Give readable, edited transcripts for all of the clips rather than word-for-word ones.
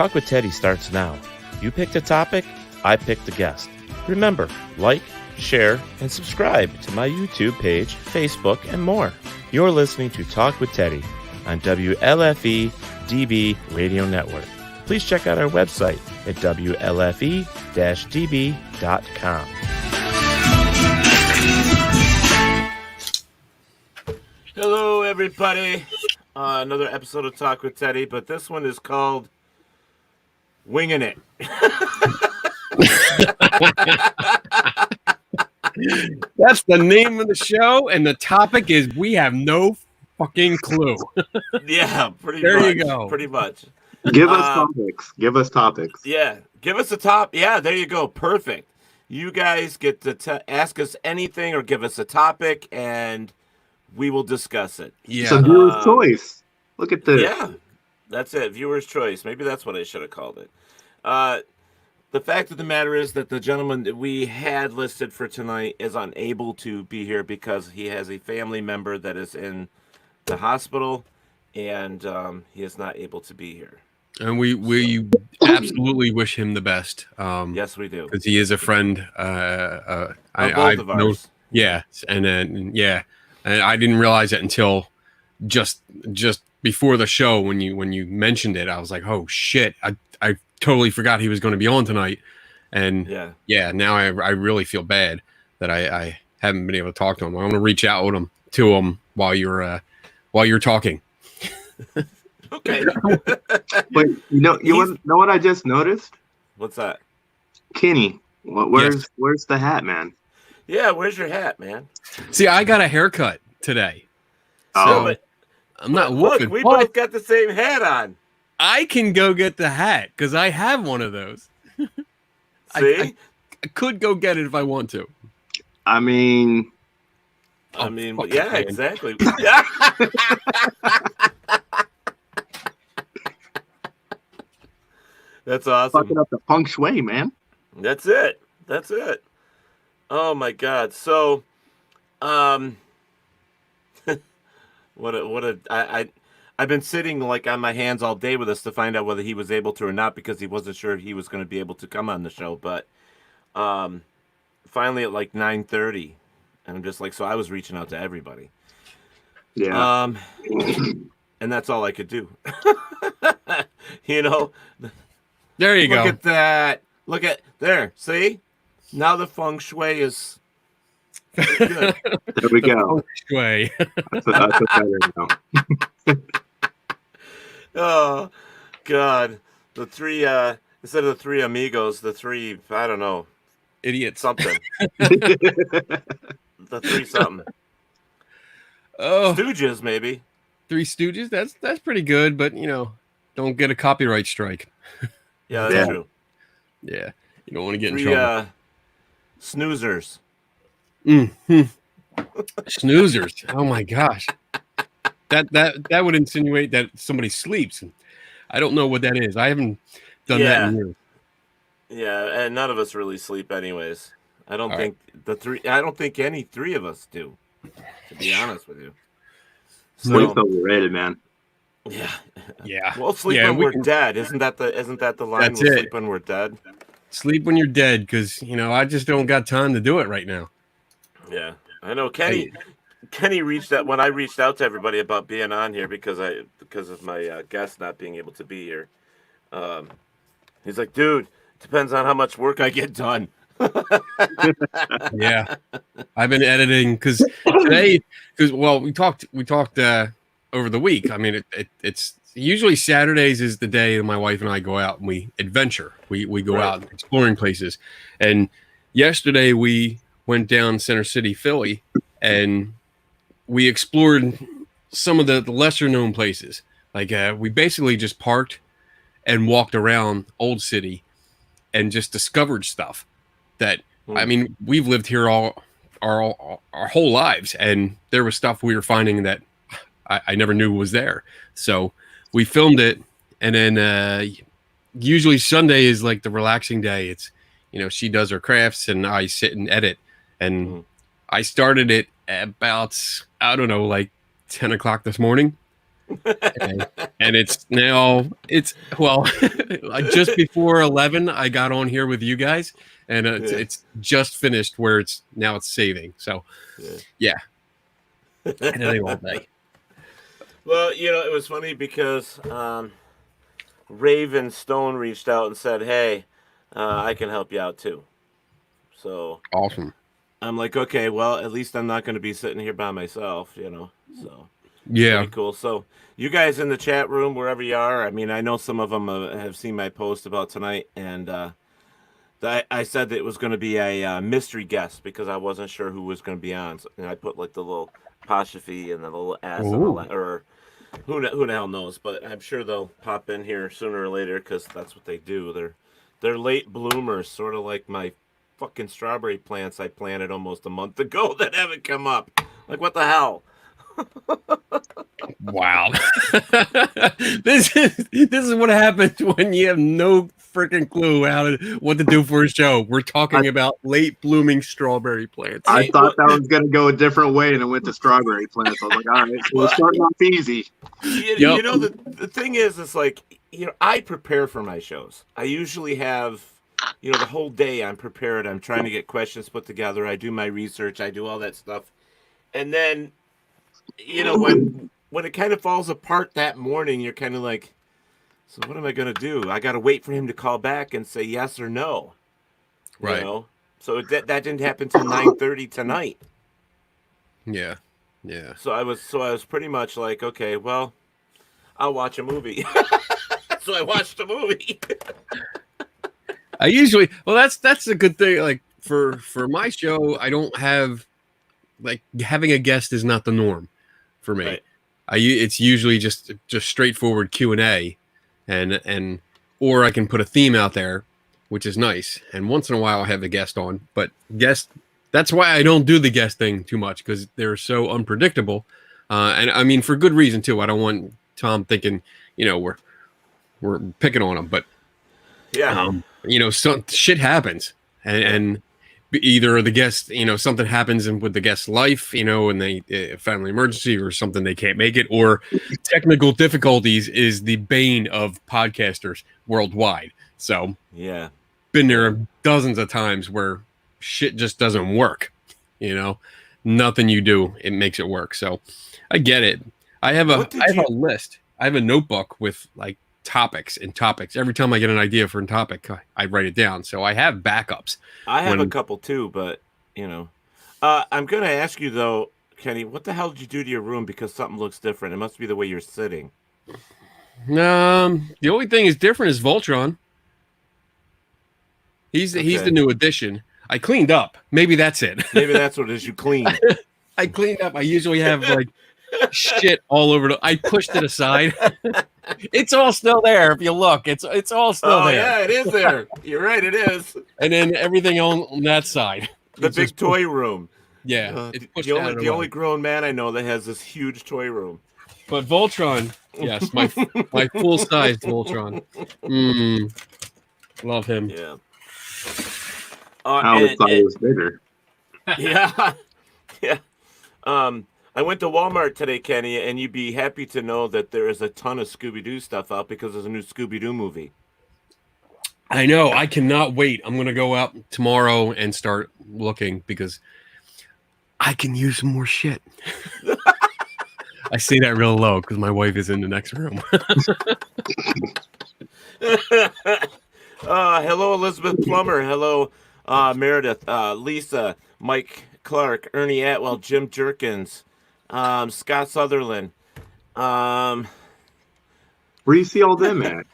Talk with Teddy starts now. You picked a topic, I picked a guest. Remember, like, share, and subscribe to my YouTube page, Facebook, and more. You're listening to Talk with Teddy on WLFE DB Radio Network. Please check out our website at WLFE-DB.com. Hello, everybody. Another episode of Talk with Teddy, but this one is called Wingin' It. That's the name of the show, and the topic is we have no fucking clue. Yeah, pretty there much. You go. Pretty much. Give us topics. Give us topics. Yeah, give us a top. Yeah, there you go. Perfect. You guys get to ask us anything or give us a topic, and we will discuss it. Yeah. So viewer's choice. Look at this. Yeah, that's it. Viewer's choice. Maybe that's what I should have called it. The fact of the matter is that the gentleman that we had listed for tonight is unable to be here because he has a family member that is in the hospital, and he is not able to be here. And we absolutely wish him the best. Yes, we do. Because he is a friend. Both of ours. Yeah, and then and I didn't realize it until just before the show when you mentioned it. I was like, oh shit! I totally forgot he was going to be on tonight. And now I really feel bad that I haven't been able to talk to him. I'm going to reach out to him while you're talking. Okay. But you know what I just noticed? What's that? Kenny, where's the hat, man? Yeah, where's your hat, man? See, I got a haircut today. Oh, but I'm not look, looking. we both got the same hat on. I can go get the hat because I have one of those. See? I could go get it if I want to. I mean, yeah, exactly. That's awesome. fucking up the feng shui, man. That's it. Oh my God. So, I've been sitting like on my hands all day with us to find out whether he was able to or not because he wasn't sure he was going to be able to come on the show. But finally at like 9:30, and I'm just like, so I was reaching out to everybody. Yeah. And that's all I could do. You know. There you go. Look at that. Look at there. See? Now the feng shui is good. There we go. Feng shui. That's better now. Oh God. The three instead of the three amigos, the three, I don't know. Idiots. Something. The three something. Oh, Stooges, maybe. Three Stooges. That's pretty good, but don't get a copyright strike. Yeah, that's true. Yeah, you don't want to get Three in trouble. Snoozers. Mm-hmm. Snoozers. Oh my gosh. That would insinuate that somebody sleeps. I don't know what that is. I haven't done that in years. Yeah, and none of us really sleep anyways. I don't think any three of us do, to be honest with you. Sleep's overrated, man. Yeah. Yeah. We'll sleep when we're dead. Isn't that the line? That's we'll it. sleep when we're dead. Sleep when you're dead, because I just don't got time to do it right now. Yeah, I know. Kenny reached out when I reached out to everybody about being on here because of my guest not being able to be here. He's like, dude, depends on how much work I get done. Yeah, I've been editing because we talked over the week. I mean, it's usually Saturdays is the day that my wife and I go out and we adventure. We go out exploring places. And yesterday we went down Center City, Philly, and we explored some of the lesser known places. Like we basically just parked and walked around Old City and just discovered stuff that I mean, we've lived here all our whole lives, and there was stuff we were finding that I never knew was there. So we filmed it, and then usually Sunday is like the relaxing day. It's she does her crafts and I sit and edit. And I started it at about, I don't know, like 10 o'clock this morning. and it's now just before 11 I got on here with you guys, and it's just finished where it's saving. So yeah, editing all day. Well, it was funny because Raven Stone reached out and said, "Hey, I can help you out too." So awesome. I'm like, okay, well, at least I'm not going to be sitting here by myself, So yeah, pretty cool. So you guys in the chat room, wherever you are, I mean, I know some of them have seen my post about tonight, and I said that it was going to be a mystery guest because I wasn't sure who was going to be on. So, and I put like the little apostrophe and the little S and all that, or who the hell knows? But I'm sure they'll pop in here sooner or later because that's what they do. They're late bloomers, sort of like my fucking strawberry plants I planted almost a month ago that haven't come up. Like, what the hell? Wow. This is what happens when you have no freaking clue what to do for a show. We're talking about late blooming strawberry plants. I thought that was going to go a different way, and it went to strawberry plants. I was like, all right, so we're starting off easy. The thing is like, I prepare for my shows. I usually have, the whole day I'm prepared. I'm trying to get questions put together. I do my research. I do all that stuff. And then, when it kind of falls apart that morning, you're kind of like, so what am I going to do? I got to wait for him to call back and say yes or no. Right. So that didn't happen till 9:30 tonight. Yeah. Yeah. So I was pretty much like, okay, well, I'll watch a movie. So I watched a movie. I usually, that's a good thing. Like for my show, I don't have, like, having a guest is not the norm for me. Right. It's usually just straightforward Q&A, and or I can put a theme out there, which is nice. And once in a while I have a guest on, but that's why I don't do the guest thing too much, because they're so unpredictable. And I mean, for good reason too. I don't want Tom thinking, we're picking on him, but yeah, some shit happens, and either the guest, something happens with the guest's life, and they family emergency or something, they can't make it, or technical difficulties is the bane of podcasters worldwide. So yeah, been there dozens of times where shit just doesn't work. Nothing you do, it makes it work. So I get it. I have a list. I have a notebook with like topics. Every time I get an idea for a topic, I write it down. So I have backups. I have a couple too, but I'm going to ask you though, Kenny, what the hell did you do to your room? Because something looks different. It must be the way you're sitting. The only thing is different is Voltron. He's the new addition. I cleaned up. Maybe that's it. Maybe that's what it is. You clean. I cleaned up. I usually have like shit all over. I pushed it aside. It's all still there. If you look, it's all still there. Yeah, it is there. You're right. It is. And then everything on that side. The big toy room. Yeah. It's pushed the only grown man I know that has this huge toy room. But Voltron, yes, my full-sized Voltron. Love him. Yeah. I thought it was bigger. Yeah. Yeah. I went to Walmart today, Kenny, and you'd be happy to know that there is a ton of Scooby-Doo stuff out because there's a new Scooby-Doo movie. I know. I cannot wait. I'm going to go out tomorrow and start looking because I can use some more shit. I say that real low because my wife is in the next room. Hello, Elizabeth Plummer. Hello, Meredith, Lisa, Mike Clark, Ernie Atwell, Jim Jerkins, Scott Sutherland. Where do you see all them at?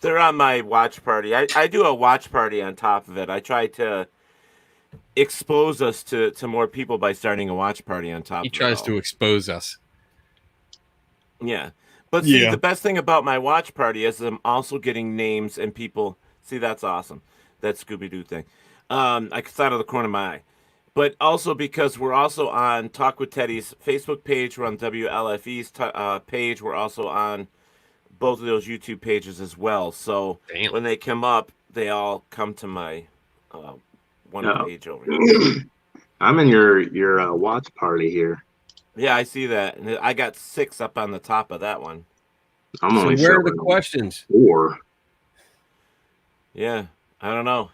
They're on my watch party. I do a watch party on top of it. I try to expose us to more people by starting a watch party on top of it. He tries to expose us. Yeah. But see, the best thing about my watch party is I'm also getting names and people. See, that's awesome. That Scooby-Doo thing. I saw out of the corner of my eye. But also because we're also on Talk with Teddy's Facebook page. We're on WLFE's page. We're also on both of those YouTube pages as well. So when they come up, they all come to my one page over here. I'm in your watch party here. Yeah, I see that. And I got 6 up on the top of that one. I'm So only where are the showing questions? 4. Yeah, I don't know.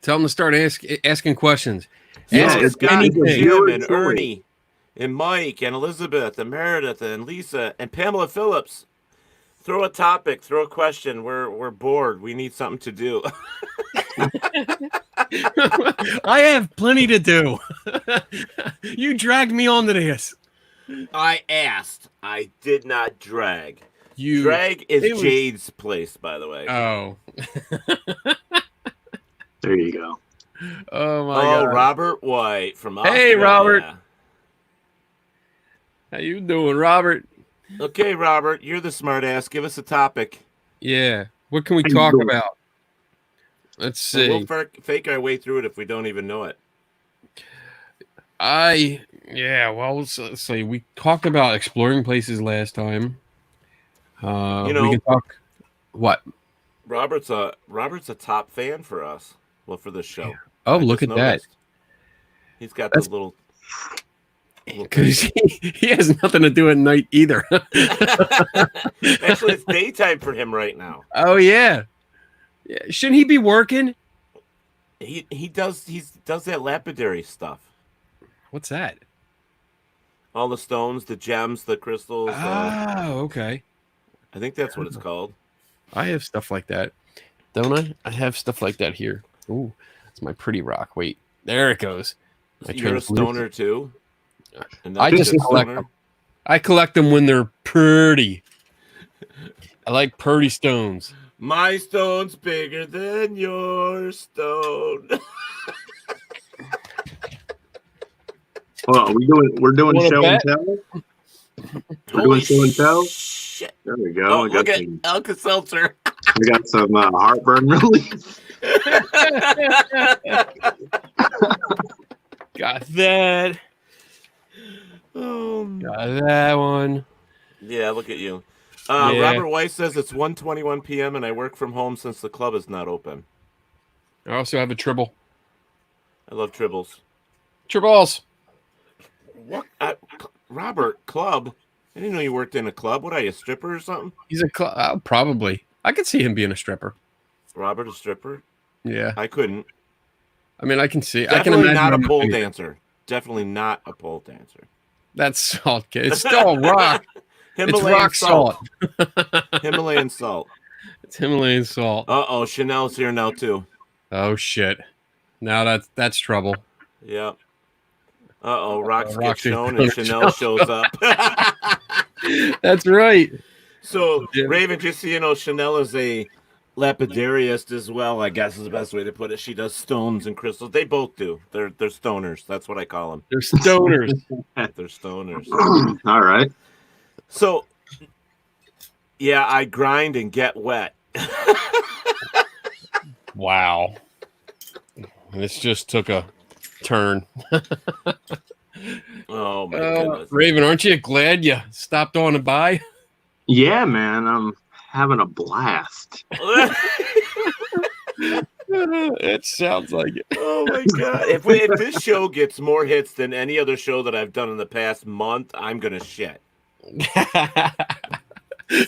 Tell them to start asking questions. Yeah, Ask So us it's Scott, a anything. Jim, viewer and choice. Ernie, and Mike, and Elizabeth, and Meredith, and Lisa, and Pamela Phillips. Throw a topic, throw a question. We're bored. We need something to do. I have plenty to do. You dragged me onto this. I asked. I did not drag. You. Drag is it was- Jade's place, by the way. Oh. There you go. Oh my God. Robert White from Hey, Australia. Robert. How you doing, Robert? Okay, Robert, you're the smart ass. Give us a topic. Yeah. What can we How you talk doing? about? Let's And see. we'll fake our way through it if we don't even know it. Well, let's see. We talked about exploring places last time. We can talk. What? Robert's a top fan for us. Well, for this show. Oh, I look just at that. noticed. He's got the little. Because he has nothing to do at night either. Actually, it's daytime for him right now. Oh yeah. Shouldn't he be working? He does that lapidary stuff. What's that? All the stones, the gems, the crystals. Oh, okay. I think that's what it's called. I have stuff like that, don't I? I have stuff like that here. Ooh, that's my pretty rock. Wait, there it goes. You're a stoner too. And I just collect them. I collect them when they're pretty. I like pretty stones. My stone's bigger than your stone. Well, we're doing Wanna show bet? and tell. We're doing show and tell. Shit. There we go. Oh, I got look at some, Alka-Seltzer. we got some heartburn relief. Got that. Oh, Got that one. yeah, look at you. Yeah. Robert Weiss says it's 1:21 p.m. and I work from home since the club is not open. I also have a tribble. I love tribbles. Tribbles. What? Robert, club? I didn't know you worked in a club. What are you, a stripper or something? He's a probably. I could see him being a stripper. Robert, a stripper? Yeah. I couldn't. I mean, I can see. Definitely I can imagine not a him pole doing it. dancer. Definitely not a pole dancer. That's salt, kid. It's still rock. It's Himalayan rock salt. Himalayan salt. It's Himalayan salt. Uh-oh, Chanel's here now too. Oh shit! Now that's trouble. Yeah. Uh-oh, rocks get Rocks shown get and Chanel shows up. That's right. So, Yeah. Raven, just so you know, Chanel is a lapidariist as well, I guess is the best way to put it. She does stones and crystals. They both do. They're stoners. That's what I call them. They're stoners. They're stoners. All right. So, yeah, I grind and get wet. Wow. This just took a turn. Oh, my goodness. Raven, aren't you glad you stopped on by? Yeah, man, I'm having a blast. It sounds like it. Oh, my God. If this show gets more hits than any other show that I've done in the past month, I'm going to shit.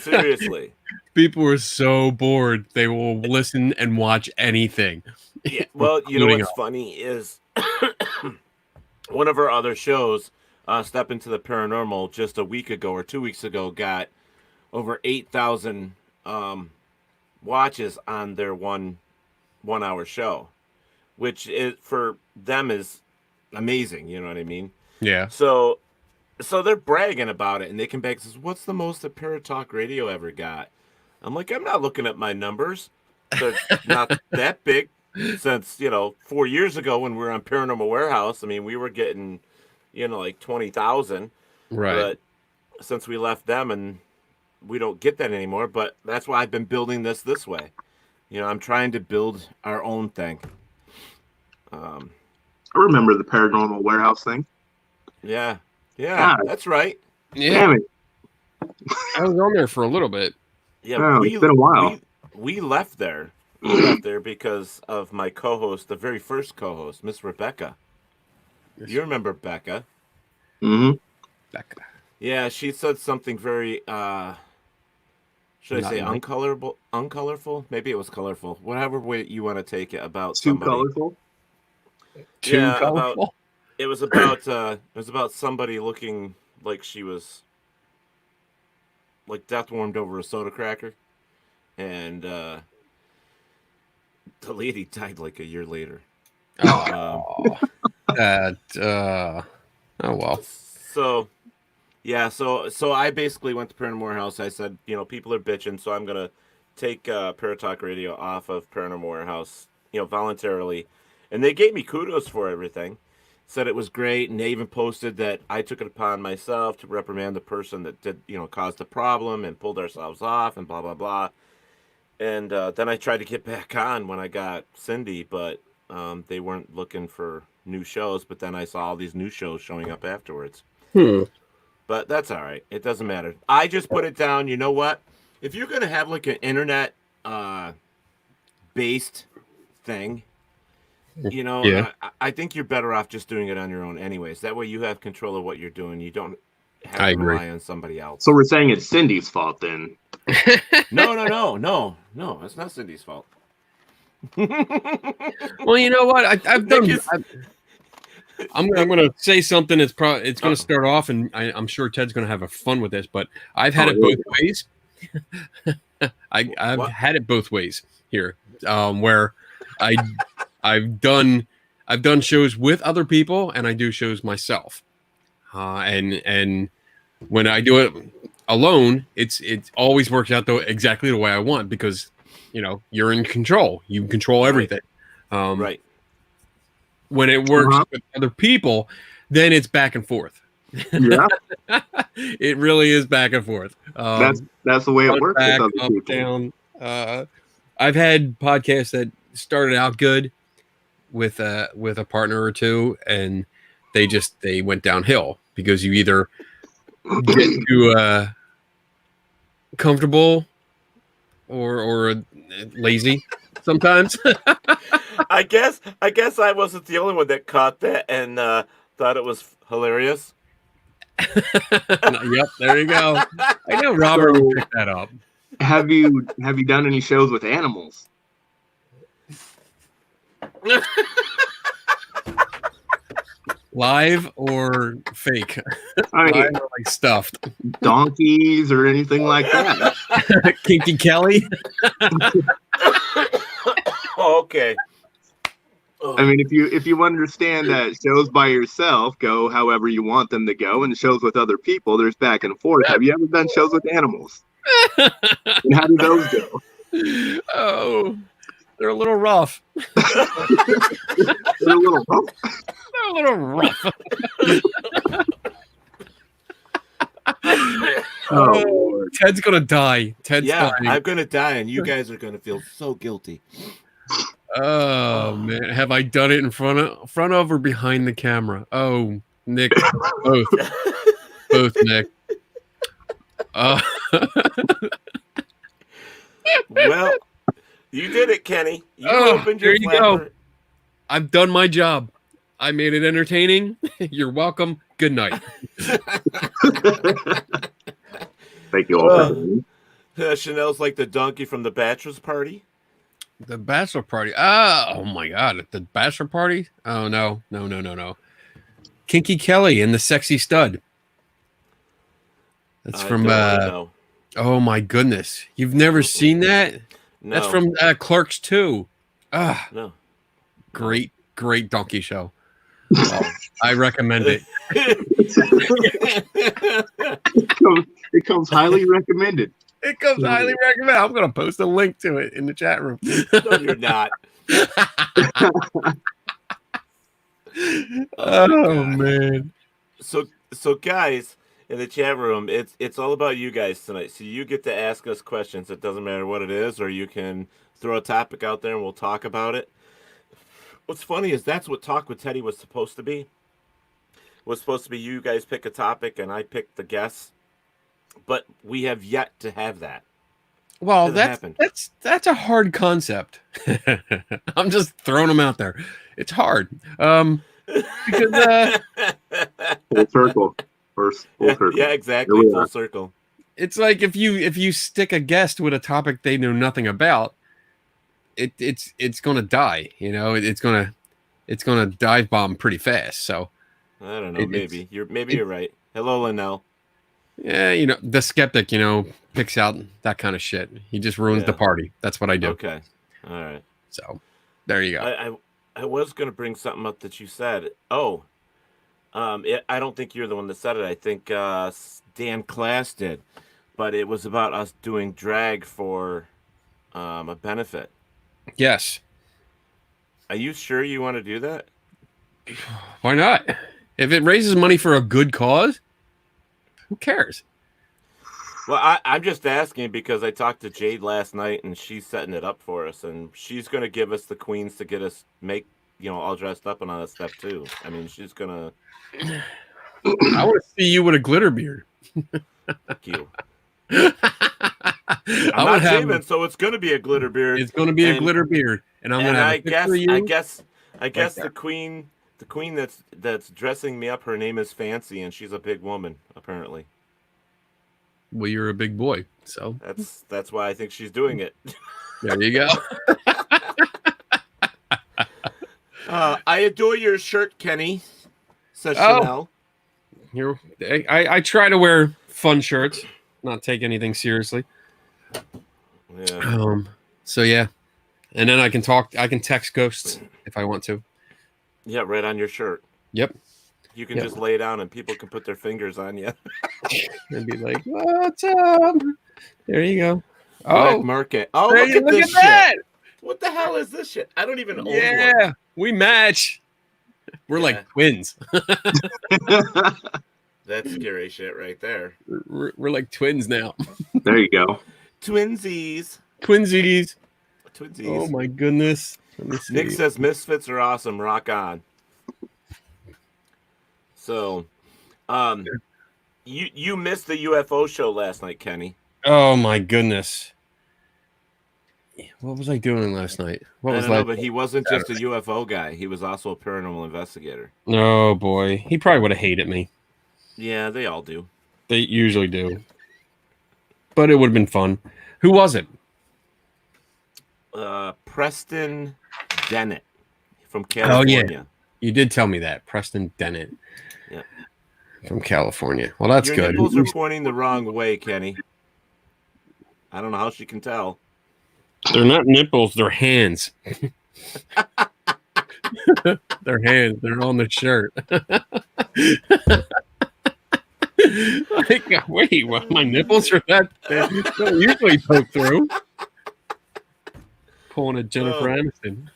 Seriously. People are so bored they will listen and watch anything. Yeah. Well, you know Including what's funny is one of our other shows, Step Into the Paranormal, just a week ago or 2 weeks ago, got over 8,000 watches on their one hour show, which is for them is amazing. You know what I mean? Yeah. So they're bragging about it, and they come back and says, "What's the most that Paratalk Radio ever got?" I'm like, I'm not looking at my numbers. They're not that big. Since 4 years ago when we were on Paranormal Warehouse, I mean, we were getting, like 20,000. Right. But since we left them, and we don't get that anymore. But that's why I've been building this way. I'm trying to build our own thing. I remember the Paranormal Warehouse thing. Yeah, God. that's right. Yeah. Damn it. I was on there for a little bit. Yeah, Oh, it's been a while. We left there. We left there because of my co-host, the very first co-host, Miss Rebecca. You remember Becca? Mm-hmm. Becca. Yeah, she said something very should I Not say nice. uncolorful? Maybe it was colorful. Whatever way you want to take it about Too somebody. colorful. Too Yeah, about colorful. it was about somebody looking like she was like death warmed over a soda cracker, and the lady died like a year later. Um, Oh, that. Oh well. so yeah, so I basically went to Paranormal House. I said, people are bitching, so I'm gonna take Paratalk Radio off of Paranormal House, voluntarily, and they gave me kudos for everything. Said it was great, and they even posted that I took it upon myself to reprimand the person that did, caused the problem and pulled ourselves off and blah blah blah. And then I tried to get back on when I got Cindy, but they weren't looking for new shows. But then I saw all these new shows showing up afterwards. Hmm. But that's all right. It doesn't matter. I just put it down. You know what? If you're gonna have like an internet based thing, Yeah, I think you're better off just doing it on your own, anyways. That way you have control of what you're doing. You don't have I to agree. rely on somebody else. So we're saying it's Cindy's fault then. No. It's not Cindy's fault. Well, you know what? I've done. Nick is- I'm going to say something. It's going Uh-oh. to start off, and I'm sure Ted's going to have a fun with this. But I've had Oh, it there both you ways. I've What? had it both ways here, where I've done shows with other people, and I do shows myself. And when I do it alone, it always works out exactly the way I want, because you're in control. You control everything. Right. When it works Uh-huh. with other people, then it's back and forth. Yeah, It really is back and forth. that's the way it Up, works back, with other up, people. down. I've had podcasts that started out good with a partner or two, and they went downhill because you either get too comfortable or lazy sometimes. I guess I wasn't the only one that caught that and thought it was hilarious. Yep, there you go. I know Robert would pick that up. Have you done any shows with animals? Live or fake? I mean, Live or like stuffed? donkeys or anything like that? Kinky Kelly? Okay. I mean, if you understand that shows by yourself go however you want them to go, and shows with other people, there's back and forth. Have you ever done shows with animals? And how do those go? Oh, they're a little rough. They're a little rough. They're a little rough. Oh, Lord. Ted's gonna die. Ted's Yeah, dying. I'm gonna die, and you guys are gonna feel so guilty. Oh man, have I done it in front of or behind the camera? Oh, Nick, both Nick. Well, you did it, Kenny. You opened your there you go. flapper. I've done my job. I made it entertaining. You're welcome. Good night. Thank you all. Chanel's like the donkey from the bachelor's party. The bachelor party. Oh my God, the bachelor party. Oh no. Kinky Kelly and the Sexy Stud. That's from. No. Oh my goodness, you've never seen that? No. That's from Clerks 2. Ah, No. great donkey show. I recommend it. It comes highly recommended. It comes highly recommended. I'm going to post a link to it in the chat room. No, you're not. Oh man. So guys in the chat room, it's all about you guys tonight. So you get to ask us questions. It doesn't matter what it is, or you can throw a topic out there and we'll talk about it. What's funny is that's what Talk with Teddy was supposed to be. It was supposed to be you guys pick a topic and I pick the guests. But we have yet to have that. Well, Hasn't that's a hard concept. I'm just throwing them out there. It's hard. Because Full circle. First full circle. Yeah, exactly. Here we Full are. circle. It's like if you stick a guest with a topic they know nothing about, it's gonna die. You know, it's gonna dive bomb pretty fast. So I don't know. Maybe you're it- right. Hello, Linnell. yeah, you know, the skeptic, you know, picks out that kind of shit. He just ruins the Yeah. party. That's what I do. Okay. All right. So there you go. I was gonna bring something up that you said. Oh, I don't think you're the one that said it. I think Dan Class did, but it was about us doing drag for a benefit. Yes. Are you sure you want to do that? Why not? If it raises money for a good cause, who cares? Well, I'm just asking because I talked to Jade last night and she's setting it up for us, and she's going to give us the queens to get us all dressed up and all that stuff too. I mean, she's going to. I want to see you with a glitter beard. Fuck you. I I'm would not have. shaving, so it's going to be a glitter beard. It's going to be a glitter beard, and I'm going to have a picture of you. I guess that. the queen that's dressing me up, her name is Fancy, and she's a big woman apparently. Well, you're a big boy, so That's why I think she's doing it. there you go. I adore your shirt, Kenny. Says Oh. Chanel. I try to wear fun shirts, not take anything seriously. Yeah. So yeah, and then I can text ghosts if I want to. Yeah, right on your shirt. Yep. You can just lay down and people can put their fingers on you. And be like, "What's up?" There you go. Black market. Oh, hey, look at this that. shit. What the hell is this shit? I don't even own one. Yeah, we match. We're like twins. That's scary shit right there. We're like twins now. There you go. Twinsies. Twinsies. Twinsies. Oh my goodness. Let me see. Nick says misfits are awesome. Rock on. So, you missed the UFO show last night, Kenny. Oh my goodness. What was I doing last night? I don't know, but he wasn't just a UFO guy. He was also a paranormal investigator. Oh boy, he probably would have hated me. Yeah, they all do. They usually do. But it would have been fun. Who was it? Preston Dennett from California. Oh yeah, you did tell me that. Preston Dennett. Yeah. From California. Well, that's Your good. nipples are pointing the wrong way, Kenny. I don't know how she can tell. They're not nipples, they're hands. They're hands. They're on the shirt. Like, wait, what? My nipples are that they don't usually poke through. Pulling a Jennifer Aniston.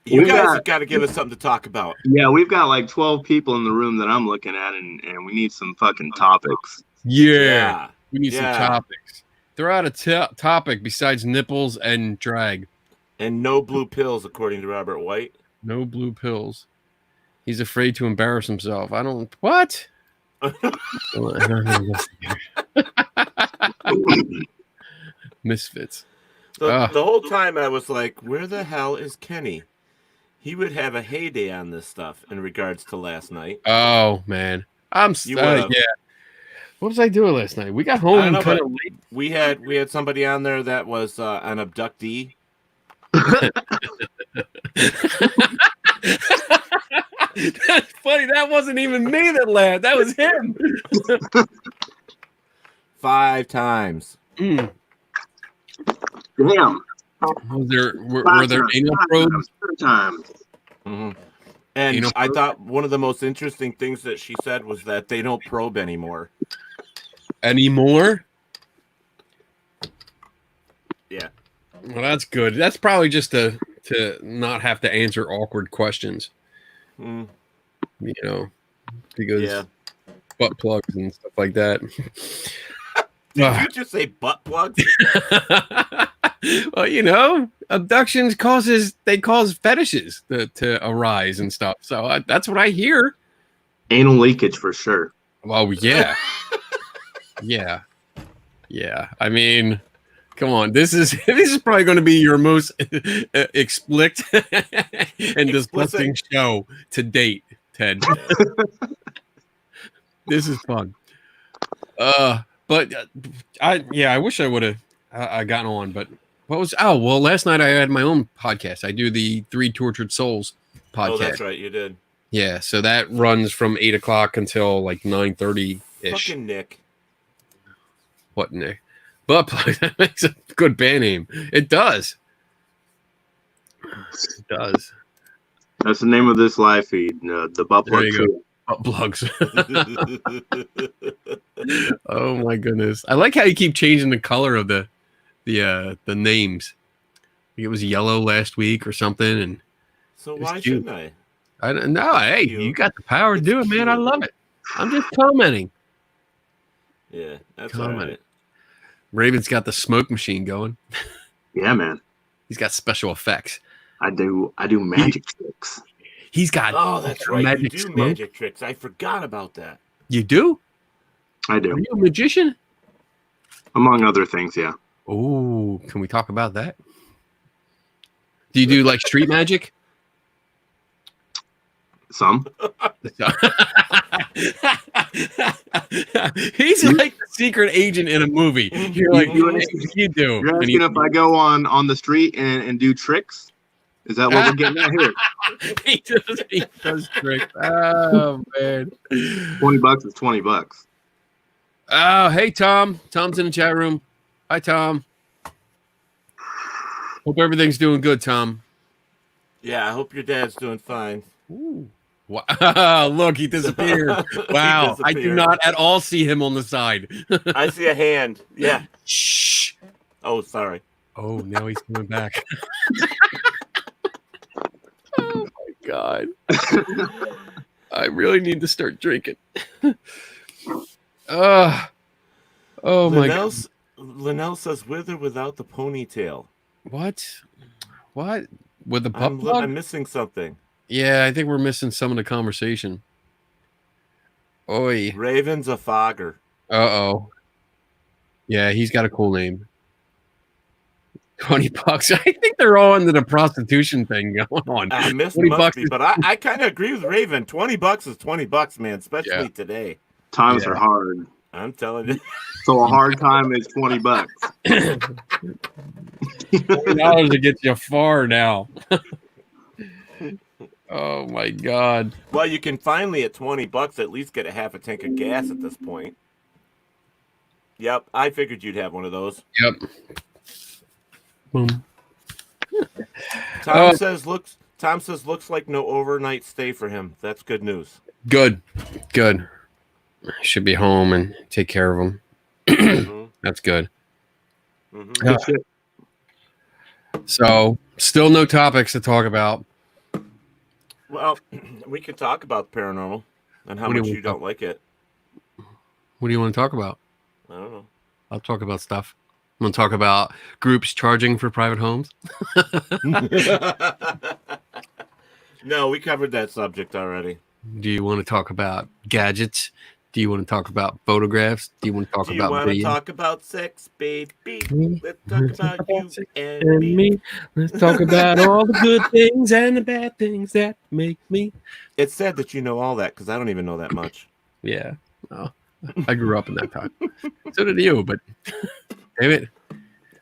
You guys have got to give us something to talk about. Yeah, we've got like 12 people in the room that I'm looking at, and we need some fucking topics. Yeah. We need some topics. Throw out a topic besides nipples and drag. And no blue pills, according to Robert White. No blue pills. He's afraid to embarrass himself. I don't... What? Misfits. The whole time I was like, where the hell is Kenny? He would have a heyday on this stuff in regards to last night. Oh, man. Yeah. What was I doing last night? We got home kind of late. We had somebody on there that was an abductee. That's funny. That wasn't even me that laughed. That was him. 5 times. Damn. Were there anal probes? Times. Mm-hmm. And I thought one of the most interesting things that she said was that they don't probe anymore. Anymore? Yeah. Well, that's good. That's probably just to not have to answer awkward questions. Mm. You know, because butt plugs and stuff like that. Did you just say butt plugs? Well, you know, abductions cause fetishes to arise and stuff. So that's what I hear. Anal leakage for sure. Well, yeah. Yeah. I mean, come on. This is probably going to be your most explicit and disgusting show to date, Ted. This is fun. But I wish I would have I gotten on. But last night I had my own podcast. I do the Three Tortured Souls podcast. Oh, that's right, you did. Yeah, so that runs from 8:00 until like 9:30 ish. Fucking Nick. What Nick? Butt plug. That makes a good band name. It does. It does. That's the name of this live feed. The butt plug. There you go. Butt plugs. Oh my goodness! I like how you keep changing the color of the names. It was yellow last week or something, and So why shouldn't I? I don't know. Hey, you got the power to do it, man. I love it. I'm just commenting. Yeah, that's all right. Raven's got the smoke machine going. Yeah, man. He's got special effects. I do magic tricks. He's got that's right. magic You do smoke. magic tricks. I forgot about that. You do? I do. Are you a magician? Among other things, yeah. Oh, can we talk about that? Do you do like street magic? Some. He's like the secret agent in a movie. You're like, You what do you do? You're asking if I go on the street and do tricks? Is that what we're getting at here? He does tricks. Oh man. $20 is $20. Oh, hey Tom. Tom's in the chat room. Hi Tom. Hope everything's doing good, Tom. Yeah, I hope your dad's doing fine. Ooh. Wow. Look, he disappeared. Wow. I do not at all see him on the side. I see a hand. Yeah. Shh. Oh, sorry. Oh, now he's coming back. Oh my God. I really need to start drinking. Oh my God. Linnell says with or without the ponytail. What? With the butt plug? I'm missing something. Yeah, I think we're missing some of the conversation. Oi. Raven's a fogger. Uh-oh. Yeah, he's got a cool name. $20. I think they're all into the prostitution thing going on. I missed $20 be, but I kind of agree with Raven. $20 is $20, man, especially today. Times are hard. I'm telling you. So a hard time is $20. $20 to get you far now. Oh my God. Well, you can finally at $20 at least get a half a tank of gas at this point. Yep, I figured you'd have one of those. Yep. Boom. Tom says looks like no overnight stay for him. That's good news. Good. Should be home and take care of him. Mm-hmm. That's good. Mm-hmm. So, still no topics to talk about. Well, we could talk about the paranormal and how much you don't like it. What do you want to talk about? I don't know. I'll talk about stuff. I'm going to talk about groups charging for private homes. No, we covered that subject already. Do you want to talk about gadgets? Do you want to talk about photographs? Do you want to talk about video? Do you want to talk about sex, baby? Let's talk about you and me. Let's talk about all the good things and the bad things that make me. It's sad that you know all that because I don't even know that much. Yeah. Well, I grew up in that time. So did you, but damn it.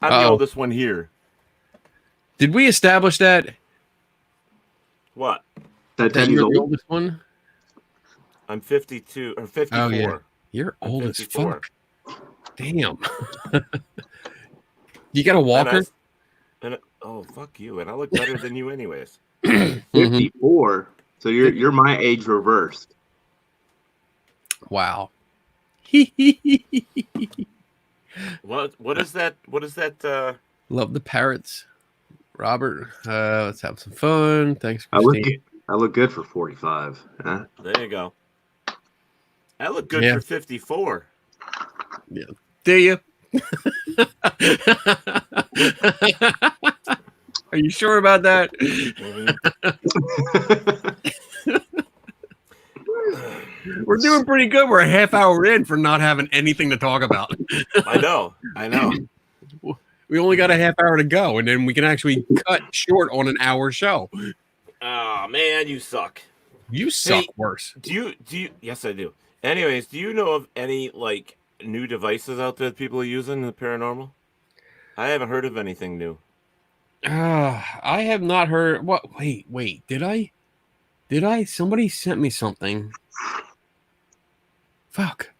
I'm the oldest one here. Did we establish that? What? That you're the oldest one? I'm 52 or 54. Oh, yeah. You're old as fuck. Damn. You got a walker? Oh, fuck you. And I look better than you anyways. 54. So you're my age reversed. Wow. What is that? Love the parrots. Robert, let's have some fun. Thanks for I look good for 45. Huh? There you go. I look good for 54. Yeah. Do you? Are you sure about that? We're doing pretty good. We're a half hour in for not having anything to talk about. I know. We only got a half hour to go, and then we can actually cut short on an hour show. Oh man, you suck. You suck worse. Do you? Yes, I do. Anyways, do you know of any new devices out there that people are using in the paranormal? I haven't heard of anything new. I have not heard. What? Wait. Did I? Somebody sent me something. Fuck.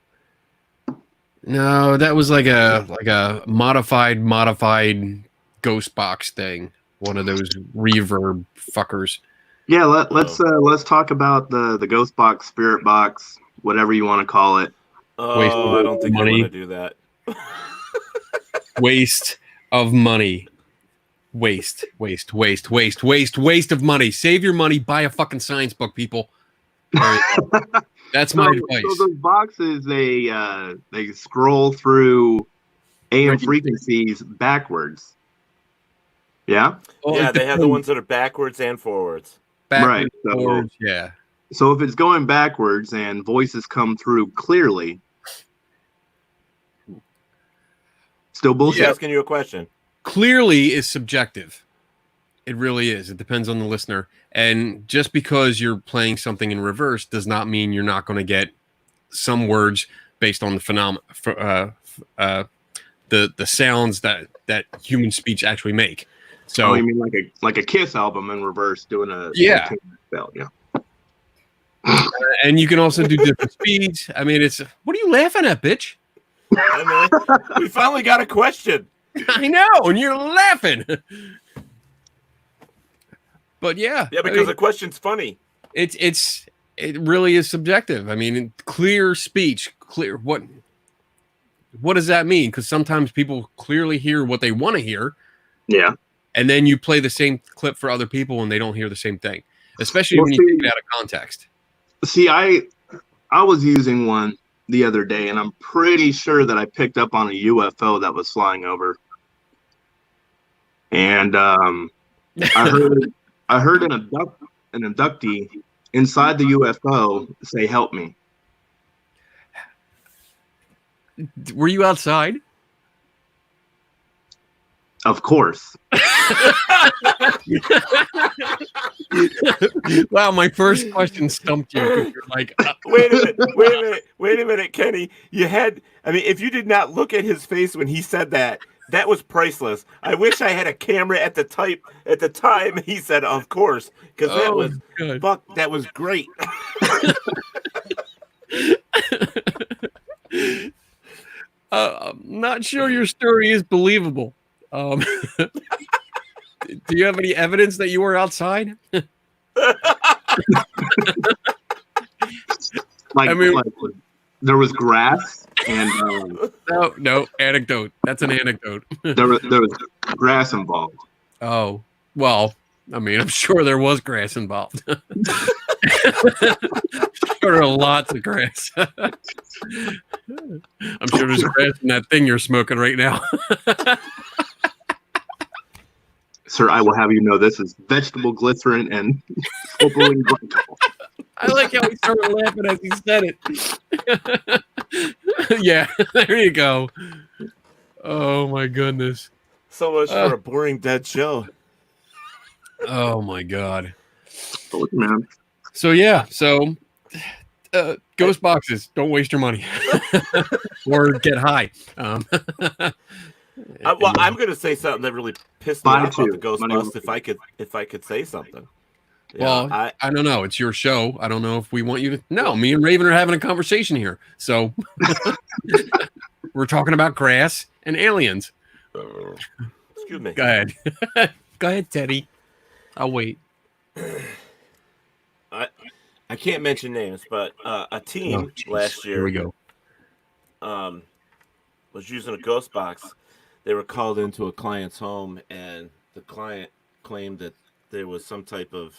No, that was like a modified ghost box thing. One of those reverb fuckers. Yeah, let's talk about the ghost box, spirit box, whatever you want to call it. Oh, I don't think I want to do that. Waste of money. Waste of money. Save your money. Buy a fucking science book, people. That's my advice. So those boxes, they scroll through AM frequencies backwards. Yeah? Well, yeah, they have the ones that are backwards and forwards. Backwards, forwards, yeah. So if it's going backwards and voices come through clearly, still bullshit. He's asking you a question. Clearly is subjective. It really is. It depends on the listener. And just because you're playing something in reverse does not mean you're not going to get some words based on the phenomena, the sounds that human speech actually make. So you mean like a Kiss album in reverse doing a spell, yeah. And you can also do different speeds. I mean, what are you laughing at, bitch? I mean, we finally got a question. I know, and you're laughing. But yeah, because the question's funny. It really is subjective. I mean, clear speech, what does that mean? Because sometimes people clearly hear what they want to hear. Yeah. And then you play the same clip for other people and they don't hear the same thing, especially when you take it out of context. See, I was using one the other day, and I'm pretty sure that I picked up on a UFO that was flying over. And I heard an abductee inside the UFO say, "Help me." Were you outside? Of course. Wow, my first question stumped you. You're like, wait a minute, Kenny. If you did not look at his face when he said that, that was priceless. I wish I had a camera at the time he said, "Of course," because that was great. I'm not sure your story is believable. Do you have any evidence that you were outside? Like there was grass and no anecdote. That's an anecdote. there was grass involved. Oh, well, I mean, I'm sure there was grass involved. There are lots of grass. I'm sure there's grass in that thing you're smoking right now. Sir, I will have you know this is vegetable glycerin and propylene glycol. I like how he started laughing as he said it. Yeah, there you go. Oh my goodness. So much for a boring dead show. Oh my god. Oh, man. So yeah, ghost boxes. Don't waste your money, or get high. I'm going to say something that really pissed me off about the ghost bus. If I could say something. Well, I don't know. It's your show. I don't know if we want you to. No, me and Raven are having a conversation here. So we're talking about grass and aliens. Excuse me. Go ahead. Go ahead, Teddy. I'll wait. I can't mention names, but a team last year. Here we go. Was using a ghost box. They were called into a client's home, and the client claimed that there was some type of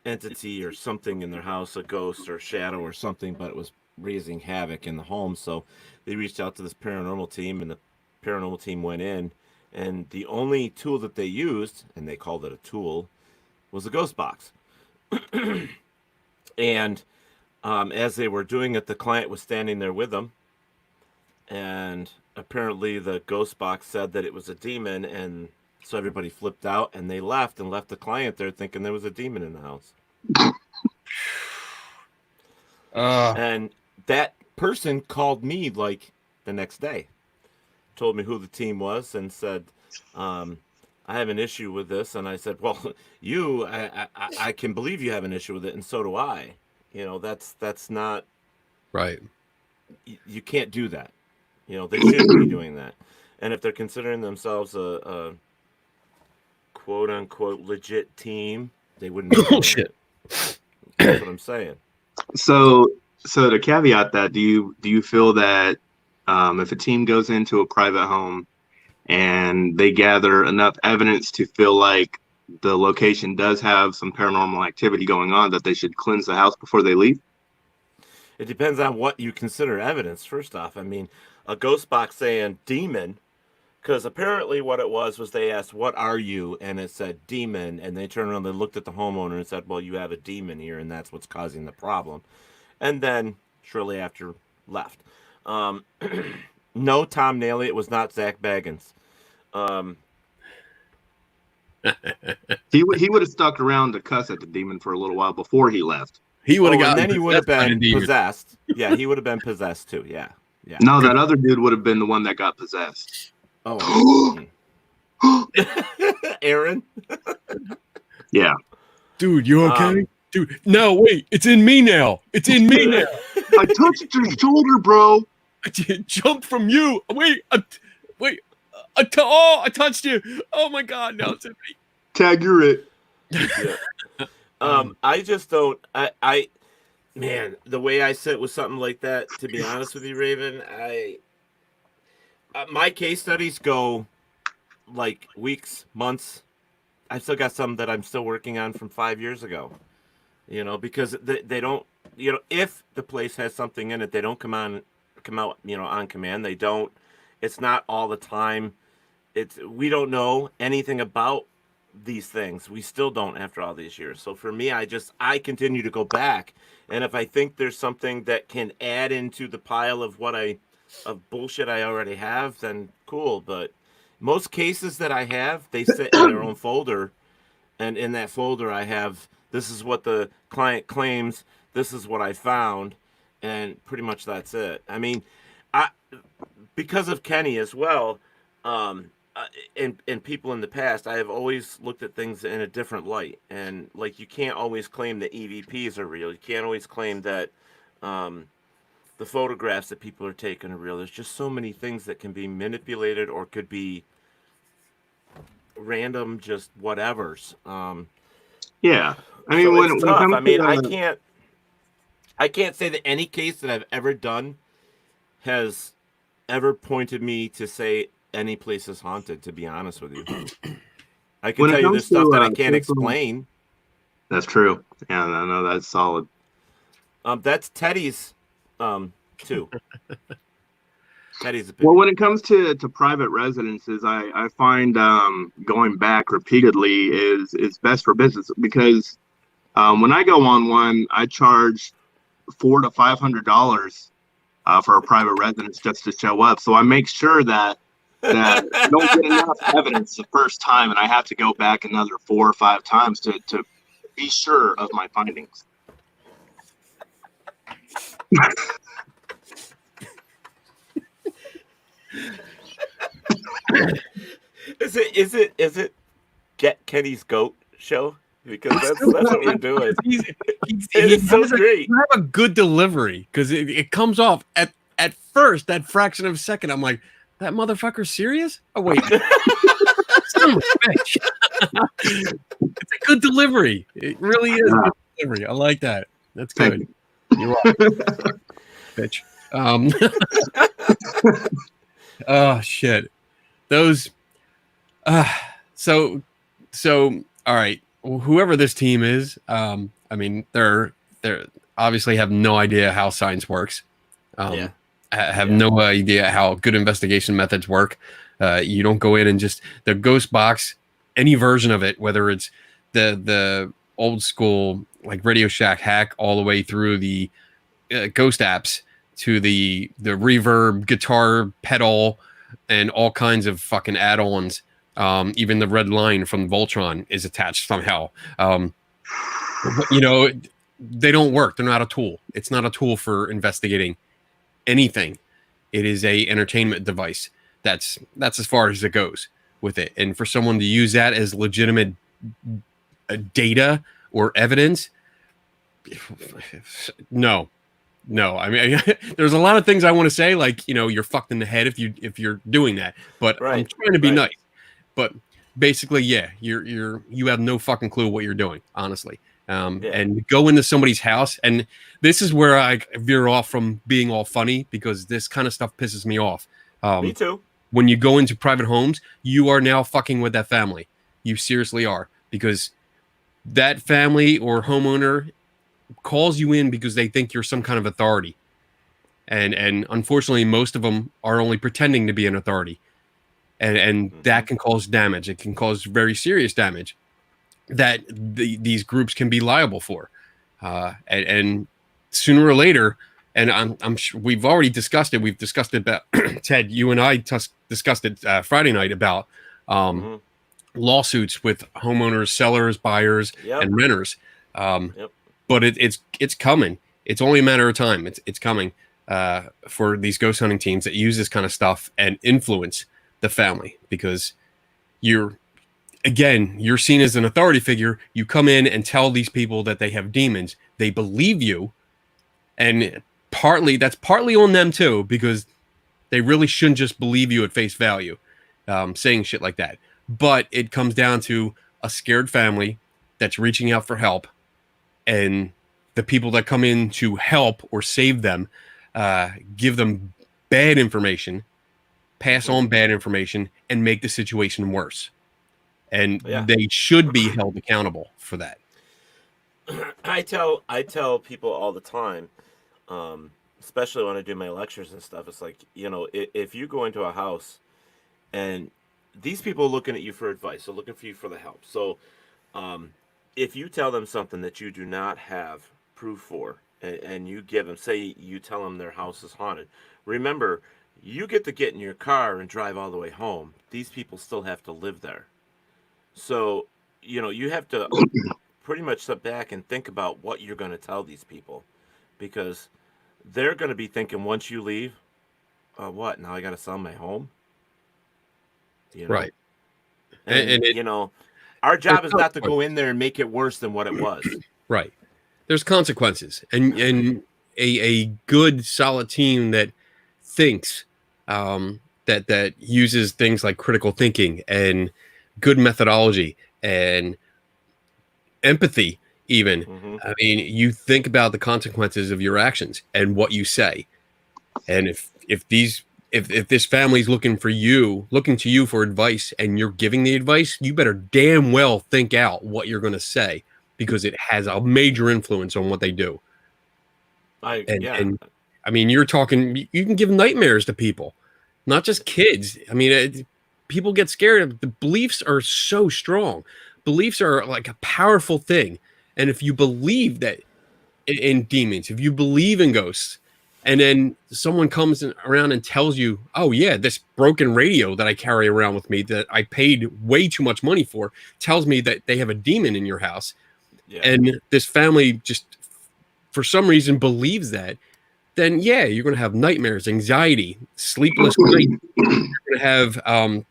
entity or something in their house, a ghost or shadow or something, but it was raising havoc in the home. So they reached out to this paranormal team, and the paranormal team went in, and the only tool that they used, and they called it a tool, was a ghost box. And as they were doing it, the client was standing there with them, and apparently the ghost box said that it was a demon, and so everybody flipped out and they left the client there thinking there was a demon in the house. And that person called me like the next day, told me who the team was, and said, I have an issue with this. And I said, well, I can believe you have an issue with it, and so do I. That's not, Right. you can't do that. They shouldn't be doing that. And if they're considering themselves a quote unquote legit team, they wouldn't be doing Shit. it. That's what I'm saying. So to caveat that, do you feel that if a team goes into a private home and they gather enough evidence to feel like the location does have some paranormal activity going on, that they should cleanse the house before they leave? It depends on what you consider evidence. First off, I mean, a ghost box saying demon, because apparently what it was they asked, "What are you?" and it said demon, and they turned around, they looked at the homeowner and said, "Well, you have a demon here, and that's what's causing the problem." And then shortly after left. No, Tom Nailey, it was not Zach Baggins. He would have stuck around to cuss at the demon for a little while before he left. He would have and gotten then he would have been possessed. possessed. Yeah, he would have been possessed too. Yeah. No, that other dude would have been the one that got possessed. Oh, Aaron. Yeah, Dude, you okay? Dude, no, wait, it's in me now. It's in me now. I touched your shoulder, bro. I jumped from you. Wait, I touched you. Oh my God, now it's in me. Tag, you're it. Yeah. I just don't. Man, the way I sit with something like that, to be honest with you, Raven, my case studies go like weeks, months. I've still got some that I'm still working on from 5 years ago. Because they don't. If the place has something in it, they don't come out. On command. They don't. It's not all the time. We don't know anything about these things. We still don't after all these years. So for me, I continue to go back, and if I think there's something that can add into the pile of bullshit I already have, then cool. But most cases that I have, they sit in their own folder, and in that folder I have, this is what the client claims, this is what I found, and pretty much that's it. I mean, because of Kenny as well, and people in the past, I have always looked at things in a different light. And like, you can't always claim that EVPs are real. You can't always claim that the photographs that people are taking are real. There's just so many things that can be manipulated or could be random, just whatevers. Yeah, I mean, so when it's it tough. comes I mean, to I can't say that any case that I've ever done has ever pointed me to say any place is haunted, to be honest with you. I can tell you there's stuff that I can't explain. That's true. Yeah, no, that's solid. That's Teddy's too. Teddy's opinion. Well, when it comes to private residences, I find going back repeatedly is best for business, because when I go on one, I charge $400 to $500 for a private residence just to show up. So I make sure that I don't get enough evidence the first time, and I have to go back another 4 or 5 times to be sure of my findings. Is it Get Kenny's Goat show? Because that's what we're doing. It's so great. You have a good delivery, because it comes off at first, that fraction of a second. I'm like, that motherfucker's serious? Oh wait, son of a bitch. It's a good delivery. It really is a good delivery. I like that. That's good. You're welcome. Bitch. Oh shit. Those. So. All right. Whoever this team is, I mean, they're obviously have no idea how science works. Have no idea how good investigation methods work. You don't go in and just the ghost box, any version of it, whether it's the old school like Radio Shack hack all the way through the ghost apps to the reverb guitar pedal and all kinds of fucking add-ons. Even the red line from Voltron is attached somehow. They don't work. They're not a tool. It's not a tool for investigating anything. It is a entertainment device. That's as far as it goes with it. And for someone to use that as legitimate data or evidence, no. I mean, there's a lot of things I want to say, like, you're fucked in the head if you're doing that. But I'm trying to be nice. But basically, yeah, you have no fucking clue what you're doing, honestly. And go into somebody's house, and this is where I veer off from being all funny, because this kind of stuff pisses me off. Me too. When you go into private homes, you are now fucking with that family. You seriously are, because that family or homeowner calls you in because they think you're some kind of authority. And unfortunately, most of them are only pretending to be an authority. And that can cause damage. It can cause very serious damage that these groups can be liable for. And sooner or later, and I'm sure we've already discussed it. We've discussed it about Ted. You and I discussed it Friday night about lawsuits with homeowners, sellers, buyers, and renters. But it's coming. It's only a matter of time. It's coming for these ghost hunting teams that use this kind of stuff and influence the family, because you're seen as an authority figure. You come in and tell these people that they have demons. They believe you, and that's partly on them too, because they really shouldn't just believe you at face value, saying shit like that. But it comes down to a scared family that's reaching out for help, and the people that come in to help or save them give them bad information, pass on bad information, and make the situation worse. And they should be held accountable for that. I tell people all the time, especially when I do my lectures and stuff, it's like, if you go into a house and these people are looking at you for advice, they're looking for you for the help. So if you tell them something that you do not have proof for, and you give them, say you tell them their house is haunted, remember, you get to get in your car and drive all the way home. These people still have to live there. So, you have to pretty much sit back and think about what you're going to tell these people, because they're going to be thinking, once you leave, what, now I got to sell my home? Right. And our job is not to go in there and make it worse than what it was. Right. There's consequences, and a good solid team that thinks, that uses things like critical thinking and good methodology and empathy even. I mean, you think about the consequences of your actions and what you say. And if this family's looking to you for advice, and you're giving the advice, you better damn well think out what you're going to say, because it has a major influence on what they do. And I mean, you're talking, you can give nightmares to people, not just kids. I mean, people get scared. The beliefs are so strong. Beliefs are like a powerful thing. And if you believe that in demons, if you believe in ghosts, and then someone comes around and tells you, oh yeah, this broken radio that I carry around with me that I paid way too much money for tells me that they have a demon in your house. And this family just, for some reason, believes that, then you're going to have nightmares, anxiety, sleepless nights. You're going to have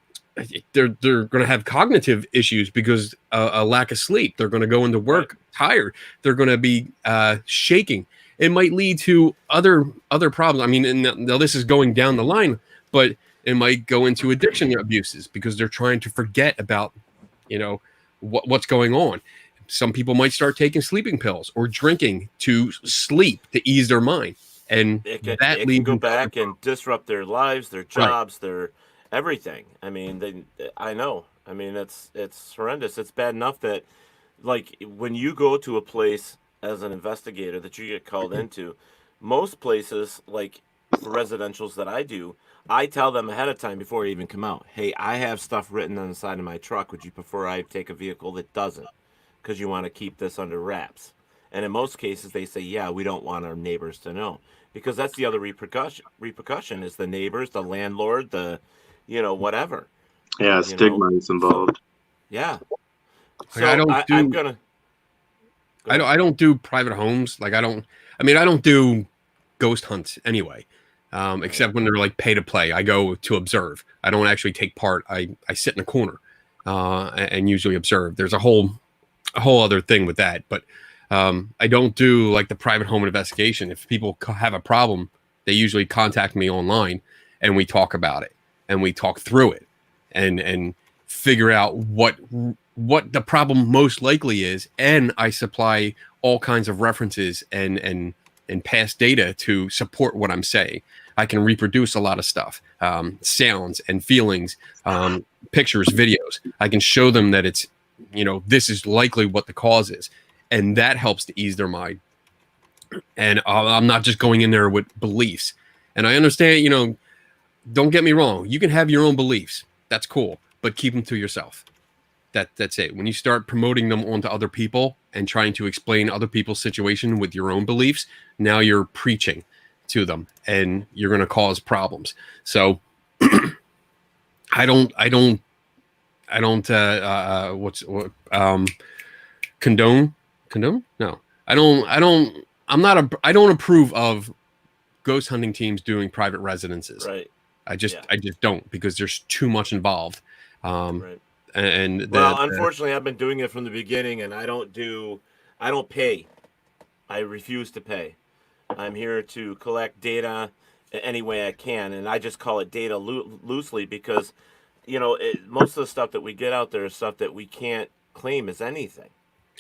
they're going to have cognitive issues because a lack of sleep. They're going to go into work tired. They're going to be shaking. It might lead to other problems. I mean, and now this is going down the line, but it might go into addiction abuses because they're trying to forget about, what's going on. Some people might start taking sleeping pills or drinking to sleep to ease their mind, and it can go back and disrupt their lives, their jobs, their everything. I mean, I know. I mean, it's horrendous. It's bad enough that, like, when you go to a place as an investigator that you get called into, most places, like for residentials that I do, I tell them ahead of time before I even come out, hey, I have stuff written on the side of my truck. Would you prefer I take a vehicle that doesn't? Because you want to keep this under wraps. And in most cases, they say, yeah, we don't want our neighbors to know. Because that's the other repercussion is the neighbors, the landlord, the, whatever. Yeah, stigma is involved. Yeah. So I don't do private homes. Like I don't do ghost hunts anyway. except when they're like pay to play. I go to observe. I don't actually take part. I sit in a corner and usually observe. There's a whole other thing with that, but I don't do like the private home investigation. If people have a problem, they usually contact me online and we talk about it and we talk through it and figure out what the problem most likely is, and I supply all kinds of references and past data to support what I'm saying. I can reproduce a lot of stuff, sounds and feelings, pictures, videos. I can show them that it's, this is likely what the cause is, and that helps to ease their mind. And I'm not just going in there with beliefs. And I understand, don't get me wrong, you can have your own beliefs. That's cool, but keep them to yourself. That's it. When you start promoting them onto other people and trying to explain other people's situation with your own beliefs, now you're preaching to them and you're going to cause problems. So I don't condone. No, I don't approve of ghost hunting teams doing private residences. Right. I just don't, because there's too much involved. Right. And unfortunately, I've been doing it from the beginning, and I don't pay. I refuse to pay. I'm here to collect data any way I can, and I just call it data loosely because, most of the stuff that we get out there is stuff that we can't claim as anything.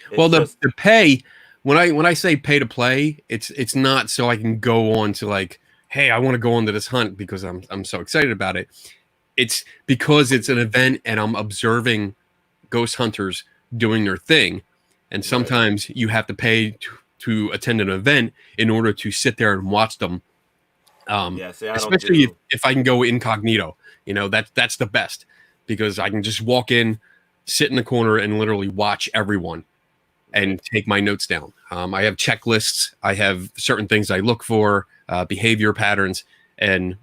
The pay, when I say pay to play, it's not so I can go on to like, hey, I want to go on to this hunt because I'm so excited about it. It's because it's an event and I'm observing ghost hunters doing their thing. And sometimes you have to pay to attend an event in order to sit there and watch them. Especially if I can go incognito, that's the best, because I can just walk in, sit in the corner and literally watch everyone and take my notes down. I have checklists. I have certain things I look for, behavior patterns, and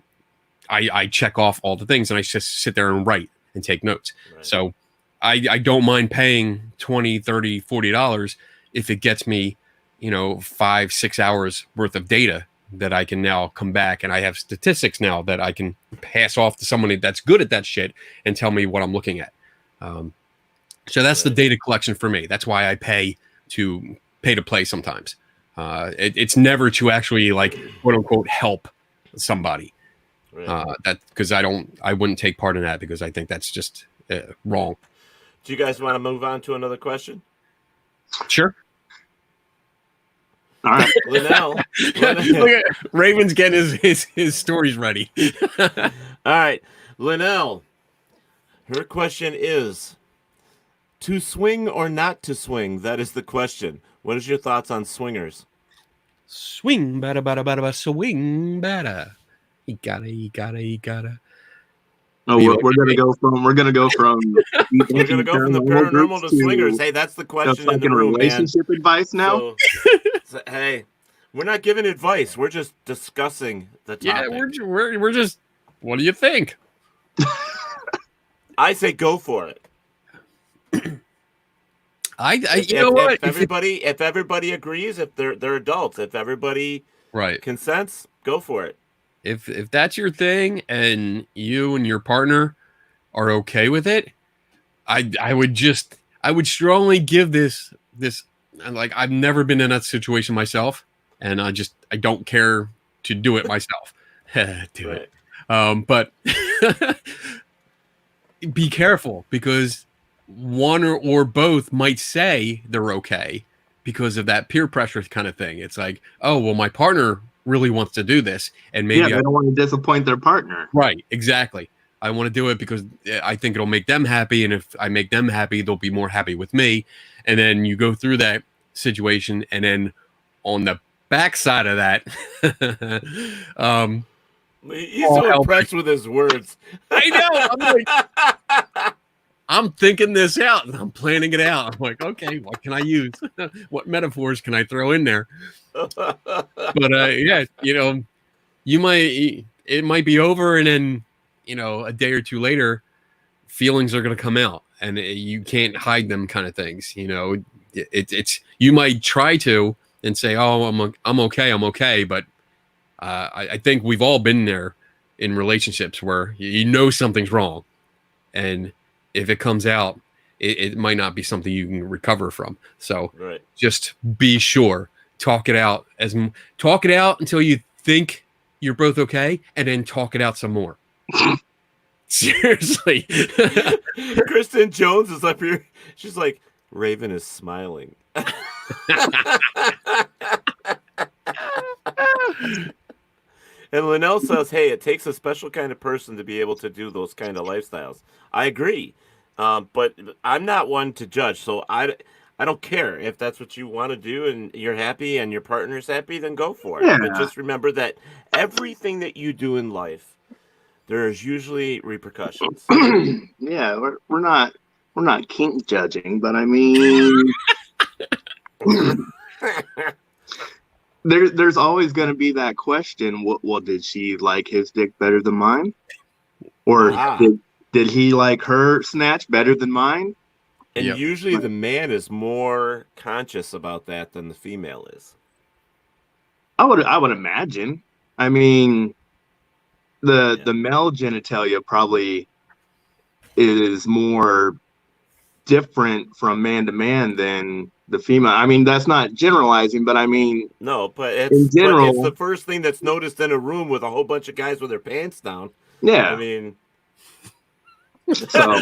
I check off all the things, and I just sit there and write and take notes. Right. So I don't mind paying $20, $30, $40 if it gets me, 5-6 hours worth of data that I can now come back, and I have statistics now that I can pass off to somebody that's good at that shit and tell me what I'm looking at. So that's the data collection for me. That's why I pay to play sometimes. It's never to actually like quote unquote help somebody. That because I wouldn't take part in that, because I think that's just wrong. Do you guys want to move on to another question? Sure. All right. Linnell. Look at Raven's getting his stories ready. All right. Linnell, her question is, to swing or not to swing? That is the question. What is your thoughts on swingers? Swing, bada, bada, bada, bada, swing, bada. He gotta. No, we're gonna go from We're gonna go from the paranormal to swingers. Hey, that's the question in the room, relationship advice now. So, hey, we're not giving advice. We're just discussing the topic. Yeah, we're just. What do you think? I say go for it. If everybody agrees, if they're adults, if everybody consents, go for it. If that's your thing and you and your partner are okay with it, I would strongly give this, like, I've never been in that situation myself, and I don't care to do it myself. Do it. But be careful, because one or both might say they're okay because of that peer pressure kind of thing. It's like, oh, well, my partner really wants to do this, and maybe they don't want to disappoint their partner. Right, exactly. I want to do it because I think it'll make them happy, and if I make them happy, they'll be more happy with me. And then you go through that situation, and then on the backside of that, he's so impressed with his words. I know. I'm like, I'm thinking this out, and I'm planning it out. I'm like, okay, what can I use? What metaphors can I throw in there? But yeah, it might be over, and then a day or two later, feelings are going to come out, and you can't hide them, kind of things. It's you might try to and say, oh, I'm okay, but I think we've all been there in relationships where you know something's wrong, and if it comes out, it might not be something you can recover from. So Right. just be sure, talk it out until you think you're both okay, and then talk it out some more. Seriously. Kristen Jones is up here. She's like, Raven is smiling. And Linnell says, hey, it takes a special kind of person to be able to do those kind of lifestyles. I agree. But I'm not one to judge. So I don't care if that's what you want to do and you're happy and your partner's happy, then go for it. Yeah. But just remember that everything that you do in life, there's usually repercussions. Yeah, we're not kink judging, but I mean, there's always going to be that question. Well, did she like his dick better than mine, or did he like her snatch better than mine? And usually the man is more conscious about that than the female is. I would imagine. I mean, the male genitalia probably is more different from man to man than the female. I mean, that's not generalizing, but I mean, no, but in general, it's the first thing that's noticed in a room with a whole bunch of guys with their pants down. Yeah, I mean, so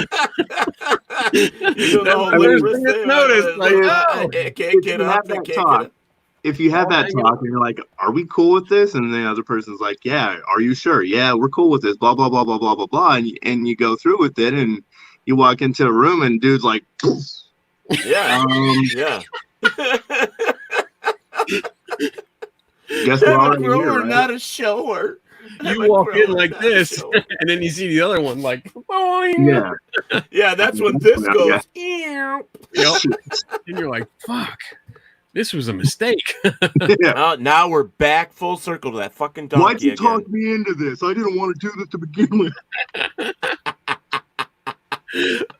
you know, can't get up, they can't get up. If you have that talk and you're like, are we cool with this? And the other person's like, yeah, are you sure? Yeah, we're cool with this, blah, blah, blah, blah, blah, blah, blah. And you go through with it and you walk into a room and dude's like, yeah, yeah. Guess we're already here, right? Not a shower. You walk in like this, and then you see the other one like, boing. Yeah, that's when this goes. Yep. And you're like, fuck. This was a mistake. Now we're back full circle to that fucking donkey. Why'd you talk me into this? I didn't want to do this to begin with.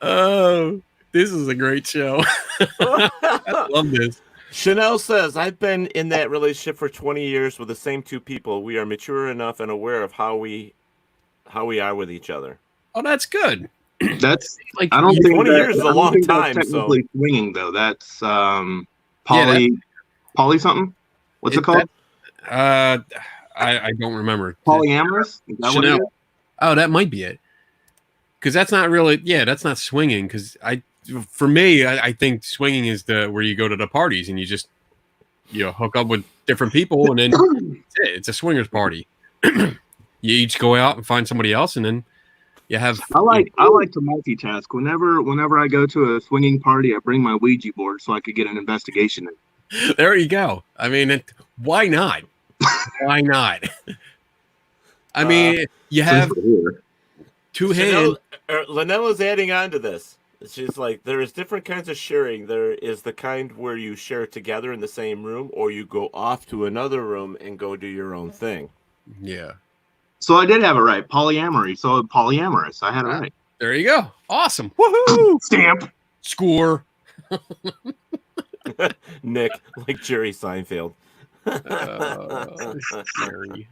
Oh, this is a great show. I love this. Chanel says, I've been in that relationship for 20 years with the same two people. We are mature enough and aware of how we are with each other. Oh, that's good. That's like, I don't think 20 years is a long time. Technically swinging though. That's poly something. What's it called? I don't remember. Polyamorous? Is that what it is? Oh, that might be it. Because that's not really. Yeah, that's not swinging. Because for me, I think swinging is where you go to the parties and you just hook up with different people and then it's a swingers party. You each go out and find somebody else and then you have. I like to multitask. Whenever I go to a swinging party, I bring my Ouija board so I could get an investigation in. There you go. I mean, why not? Why not? I mean, you have two hands. Linella's adding on to this. She's like, there is different kinds of sharing. There is the kind where you share together in the same room, or you go off to another room and go do your own thing. Yeah. So I did have it right. Polyamory. So polyamorous. I had it right. There you go. Awesome. Woohoo! Stamp. Score. Nick, like Jerry Seinfeld. Jerry.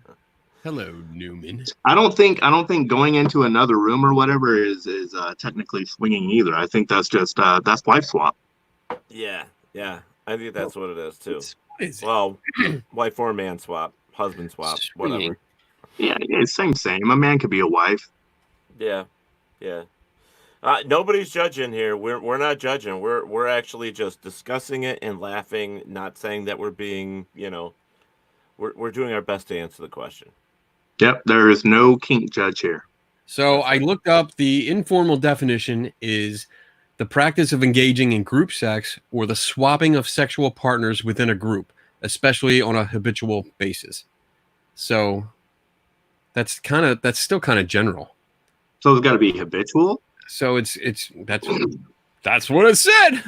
Hello, Newman. I don't think going into another room or whatever is technically swinging either. I think that's just that's wife swap. Yeah. I think that's what it is too. What is well, wife or man swap, husband swap, whatever. Yeah, it's same. A man could be a wife. Yeah. Nobody's judging here. We're not judging. We're actually just discussing it and laughing, not saying that we're being, we're doing our best to answer the question. Yep, there is no kink judge here. So I looked up the informal definition is the practice of engaging in group sex or the swapping of sexual partners within a group, especially on a habitual basis. So that's still kind of general. So it's got to be habitual. So that's what it said.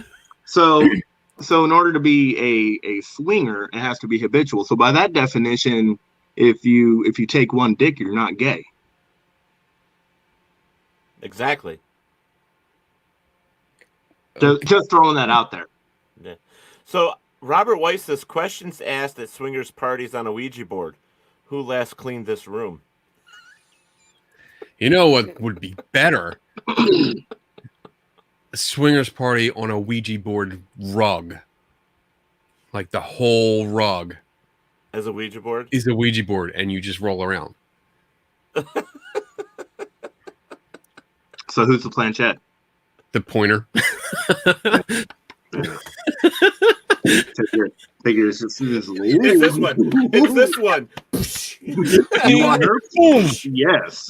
So in order to be a swinger, it has to be habitual. So by that definition, if you take one dick, you're not gay. Exactly. Just throwing that out there. Yeah. So Robert Weiss says, questions asked at swingers parties on a Ouija board. Who last cleaned this room? You know what would be better? A swingers party on a Ouija board rug. Like the whole rug As a Ouija board? is a Ouija board, and you just roll around. So who's the planchette? The pointer. Take yours. It's this one. It's this one. You want her? Boom. Yes.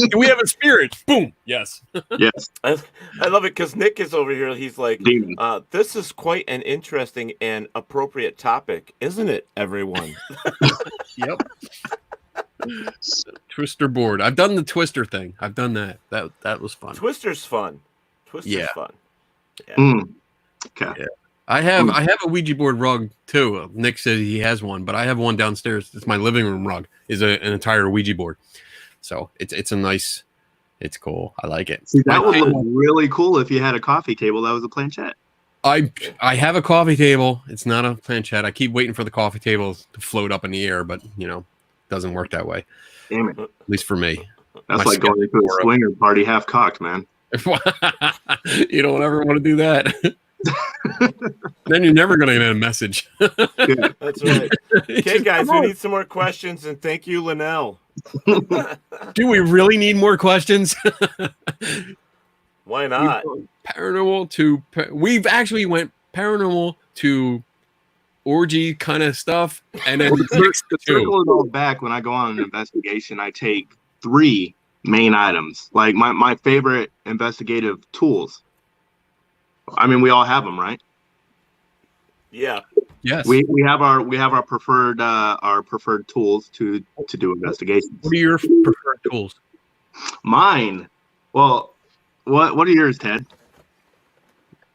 Do we have a spirit? Boom. Yes. Yes. I love it because Nick is over here. He's like, Demon. this is quite an interesting and appropriate topic, isn't it, everyone? Yep. Twister board. I've done the twister thing. I've done that. That was fun. Twister's fun. Twister's fun. Yeah. Okay. Yeah. I have a Ouija board rug too. Nick said he has one, but I have one downstairs. It's my living room rug. Is an entire Ouija board. So it's a nice. It's cool. I like it. See, that would look really cool if you had a coffee table that was a planchette. I have a coffee table. It's not a planchette. I keep waiting for the coffee table to float up in the air, but it doesn't work that way. Damn it. At least for me. That's like going to a swinger party half cocked, man. You don't ever want to do that. Then you're never going to get a message. That's right. Okay, guys, we need some more questions, and thank you, Linnell. Do we really need more questions? Why not? Paranormal to we've actually went paranormal to orgy kind of stuff, and then to circle it all back, when I go on an investigation, I take 3 main items, like my favorite investigative tools. I mean, we all have them, right? Yeah. Yes. We have our preferred tools to do investigations. What are your preferred tools? Mine. Well, what are yours, Ted?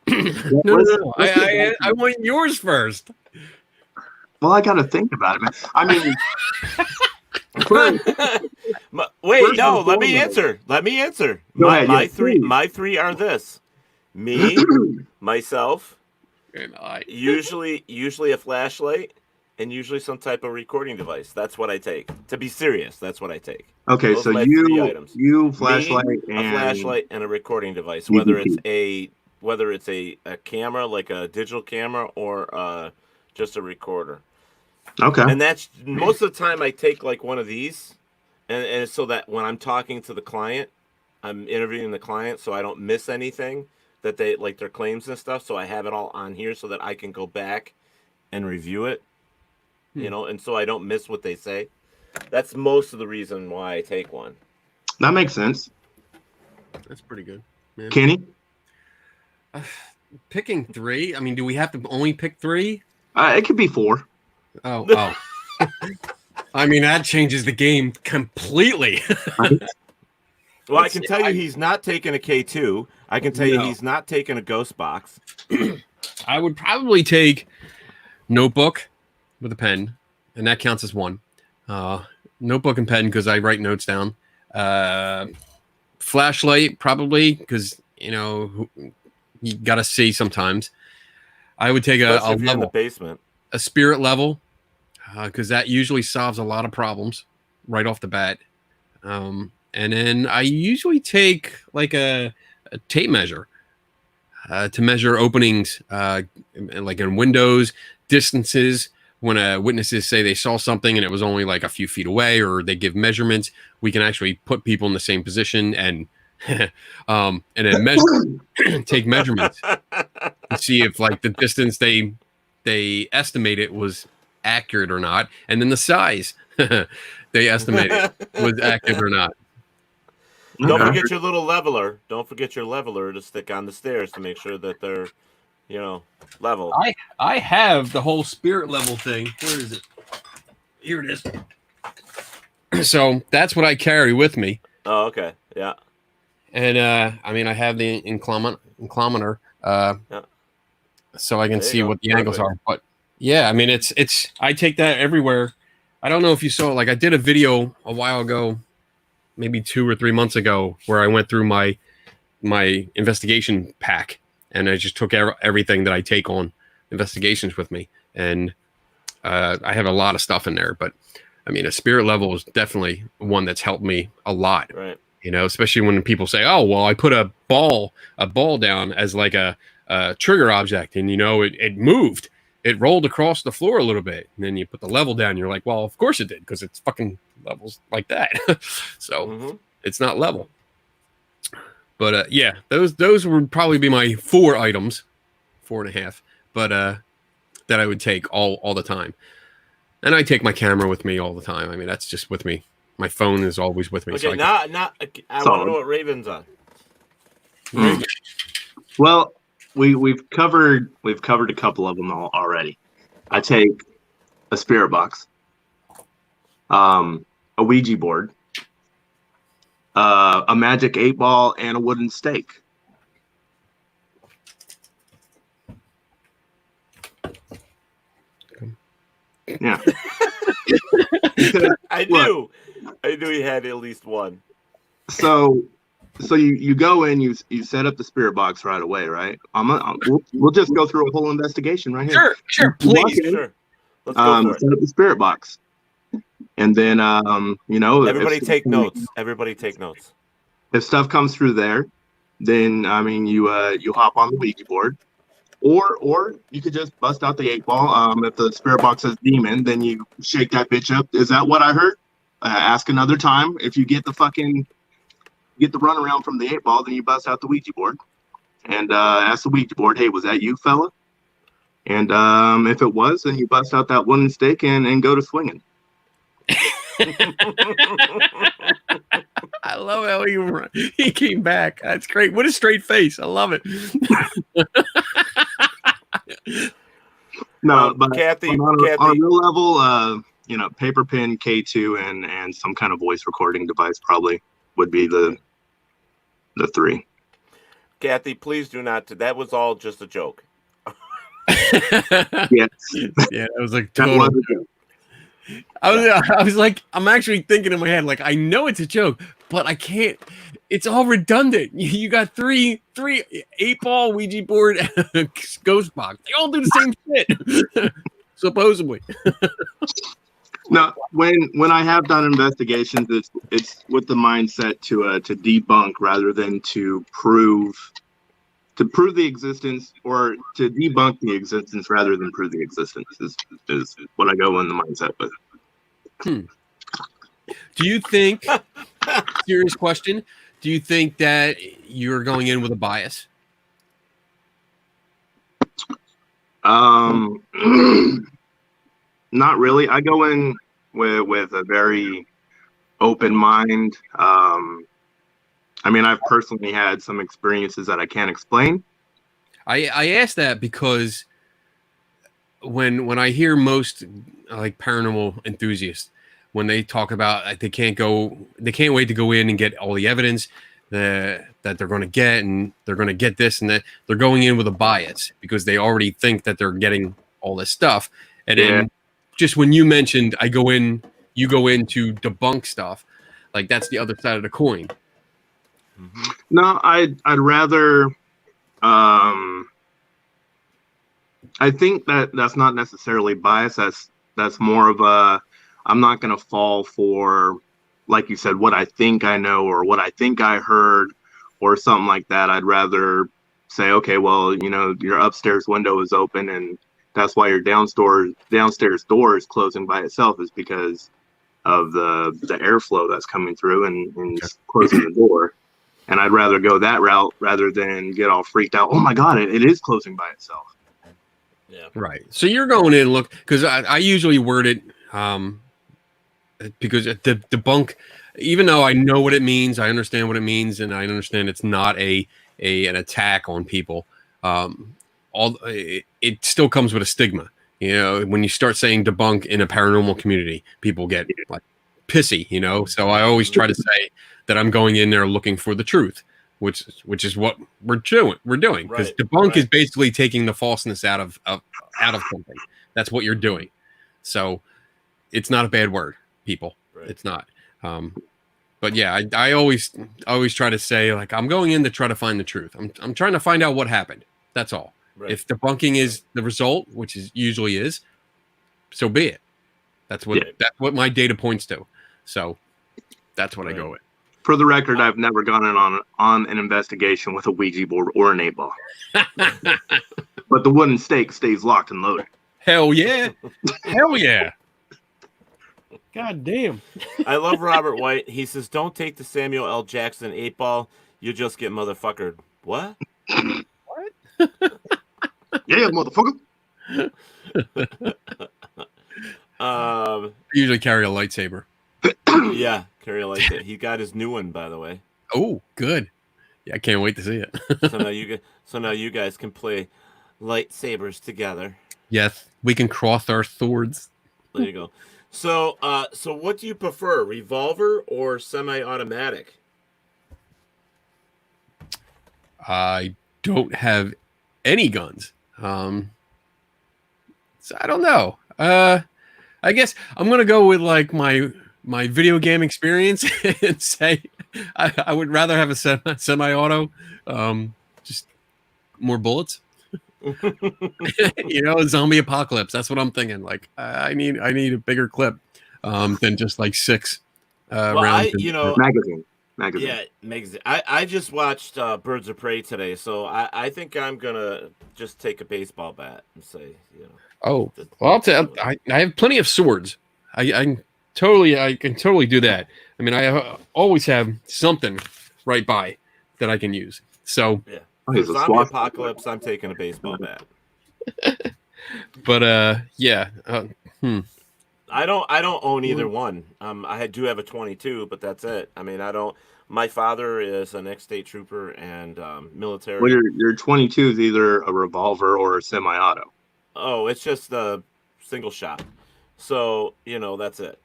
No. I want yours first. Well, I got to think about it, man. I mean, wait, no. Let me answer. Go ahead, My three are this: me, myself, and I. Usually a flashlight, and usually some type of recording device. That's what I take. To be serious, that's what I take. Okay, Those so are my 3 items. you flashlight, me, and a flashlight and a recording device, EVP. whether it's a camera, like a digital camera, or just a recorder. Okay. And that's most of the time I take like one of these, and so that when I'm talking to the client, I'm interviewing the client, so I don't miss anything that they like their claims and stuff. So I have it all on here so that I can go back and review it, and so I don't miss what they say. That's most of the reason why I take one. That makes sense. That's pretty good. Man. Kenny? Picking 3? I mean, do we have to only pick 3? It could be 4. Oh. I mean, that changes the game completely. Well, I can tell you he's not taking a K2. I can tell you he's not taking a ghost box. I would probably take notebook with a pen, and that counts as 1. Notebook and pen because I write notes down. Flashlight probably because you got to see sometimes. I would take a in the level, basement, a spirit level, because that usually solves a lot of problems right off the bat. And then I usually take like a tape measure to measure openings, like in windows, distances. When witnesses say they saw something and it was only like a few feet away, or they give measurements, we can actually put people in the same position and then take measurements to see if like the distance they estimated was accurate or not, and then the size they estimated was accurate or not. Don't forget your little leveler. Don't forget your leveler to stick on the stairs to make sure that they're, level. I have the whole spirit level thing. Where is it? Here it is. So that's what I carry with me. Oh, okay. Yeah. And I mean, I have the inclinometer, so I can see what the angles are. But yeah, I mean, it's. I take that everywhere. I don't know if you saw. Like, I did a video a while ago, maybe 2 or 3 months ago, where I went through my investigation pack, and I just took everything that I take on investigations with me, and I have a lot of stuff in there. But I mean, a spirit level is definitely one that's helped me a lot. Right. Especially when people say, "Oh, well, I put a ball down as like a trigger object, and it moved, it rolled across the floor a little bit, and then you put the level down. You're like, well, of course it did, because it's fucking levels like that. So it's not level. But yeah, those would probably be my 4 items, 4.5, but that I would take all the time. And I take my camera with me all the time. I mean, that's just with me. My phone is always with me. Okay, so I want to know what Raven's on. Well, we've covered a couple of them already. I take a spirit box, a Ouija board, a magic 8-ball, and a wooden stake. Yeah. I knew he had at least one. So you go in, you set up the spirit box right away, right? We'll just go through a whole investigation right here. Sure, please. Sure. Let's go for it. Set up the spirit box, and then everybody take notes. Everybody take notes. If stuff comes through there, then you hop on the Ouija board, or you could just bust out the 8-ball. If the spirit box says demon, then you shake that bitch up. Is that what I heard? Ask another time. If you get the runaround from the 8-ball, then you bust out the Ouija board and ask the Ouija board, hey, was that you, fella? And if it was, then you bust out that wooden stake and go to swinging. I love how he came back. That's great. What a straight face. I love it. No, but Kathy, on a real level, paper pen, K2, and some kind of voice recording device probably would be the 3. Kathy, please do not. That was all just a joke. Yes. Yeah, it was like total. I was like, I'm actually thinking in my head, like, I know it's a joke, but I can't. It's all redundant. You got three 8-ball Ouija board and a ghost box. They all do the same shit, supposedly. No, when I have done investigations, it's with the mindset to debunk rather than to prove the existence, or to debunk the existence rather than prove the existence is what I go in the mindset with. Do you think, serious question, do you think that you're going in with a bias? Not really. I go in with a very open mind. I've personally had some experiences that I can't explain. I asked that because when I hear most like paranormal enthusiasts, when they talk about they can't wait to go in and get all the evidence that they're going to get, and they're going to get this and that, they're going in with a bias because they already think that they're getting all this stuff. And then just when you mentioned you go in to debunk stuff, like that's the other side of the coin. No, I'd rather. I think that's not necessarily bias. That's more of a. I'm not going to fall for, like you said, what I think I know or what I think I heard or something like that. I'd rather say, okay, well, your upstairs window is open and that's why your downstairs door is closing by itself, is because of the airflow that's coming through and closing the door. And I'd rather go that route rather than get all freaked out. Oh my God, it is closing by itself. Yeah. Right. So you're going in, look, because I usually word it because the debunk, even though I know what it means, I understand what it means, and I understand it's not an attack on people. It still comes with a stigma. When you start saying debunk in a paranormal community, people get like pissy. So I always try to say that I'm going in there looking for the truth, which is what we're doing. Because debunk is basically taking the falseness out of something. That's what you're doing. So it's not a bad word, people. Right. It's not. But yeah, I always try to say, like, I'm going in to try to find the truth. I'm trying to find out what happened. That's all. Right. If debunking is the result, which is usually is, so be it. That's what my data points to. So that's what I go with. For the record, I've never gone in on an investigation with a Ouija board or an 8-ball. But the wooden stake stays locked and loaded. Hell yeah. Hell yeah. God damn. I love Robert White. He says, "Don't take the Samuel L. Jackson 8-ball. You just get motherfuckered." What? What? Yeah, motherfucker. I usually carry a lightsaber. Yeah, carry a lightsaber. He got his new one, by the way. Oh, good. Yeah, I can't wait to see it. So now you guys can play lightsabers together. Yes, we can cross our swords. There you go. So what do you prefer, revolver or semi-automatic? I don't have any guns. So I don't know. I guess I'm gonna go with like my video game experience and say I would rather have a semi-auto. Just more bullets. Zombie apocalypse. That's what I'm thinking. Like I need a bigger clip than just like 6 rounds. Magazine. Yeah, magazine. I just watched Birds of Prey today, so I think I'm gonna just take a baseball bat and say, Oh, well, I'll tell. I have plenty of swords. I can totally do that. I mean, I always have something right by that I can use. So yeah. Zombie apocalypse, I'm taking a baseball bat. But yeah. I don't own either one. I do have a 22, but that's it. I mean, I don't. My father is an ex-state trooper and military. Well, your 22 is either a revolver or a semi-auto. Oh, it's just a single shot. So that's it.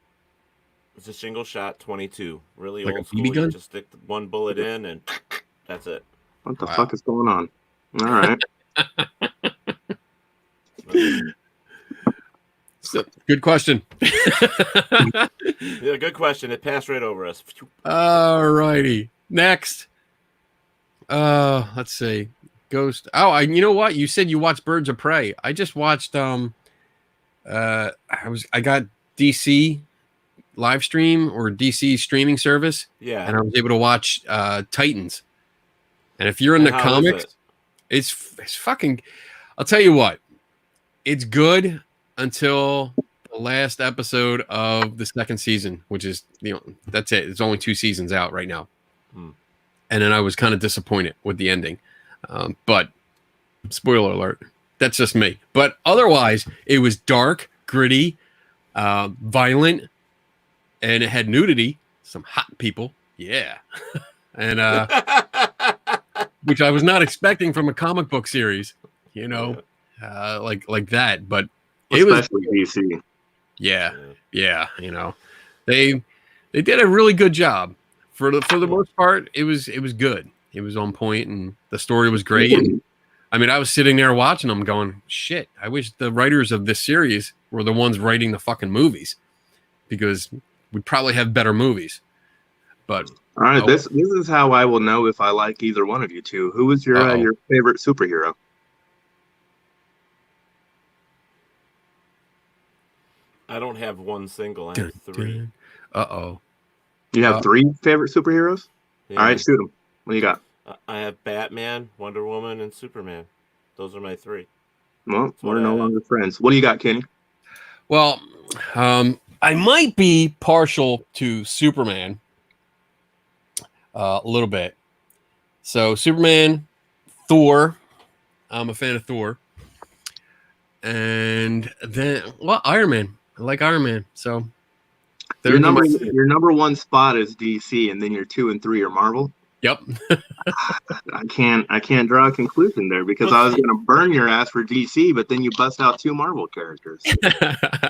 It's a single shot 22. Really like old a BB school. gun? You just stick one bullet in and that's it. What the fuck is going on? All right. Good question. Yeah, good question. It passed right over us. All righty. Next. Let's see. Ghost. Oh, you know what? You said you watched Birds of Prey. I just watched I got DC live stream or DC streaming service. Yeah. And I was able to watch Titans. And if you're in the comics, it's fucking, I'll tell you what. It's good until the last episode of the second season, which is, that's it. It's only 2 seasons out right now. And then I was kind of disappointed with the ending. But spoiler alert, that's just me. But otherwise, it was dark, gritty, violent, and it had nudity, some hot people. Yeah. And which I was not expecting from a comic book series, like that. But it especially was DC. Yeah. They did a really good job. For the most part, it was good. It was on point, and the story was great. And I mean, I was sitting there watching them, going, "Shit! I wish the writers of this series were the ones writing the fucking movies, because we'd probably have better movies." But all right, this is how I will know if I like either one of you two. Who is your favorite superhero? I don't have one single. I have 3. You have 3 favorite superheroes? Yeah. All right, shoot them. What do you got? I have Batman, Wonder Woman, and Superman. Those are my 3. Well, we're no longer friends. What do you got, Kenny? Well, I might be partial to Superman a little bit. So Superman, Thor. I'm a fan of Thor. And then, Iron Man. I like Iron Man. So your number 1 spot is DC, and then your 2 and 3 are Marvel. Yep. I can't draw a conclusion there because I was going to burn your ass for DC, but then you bust out 2 Marvel characters.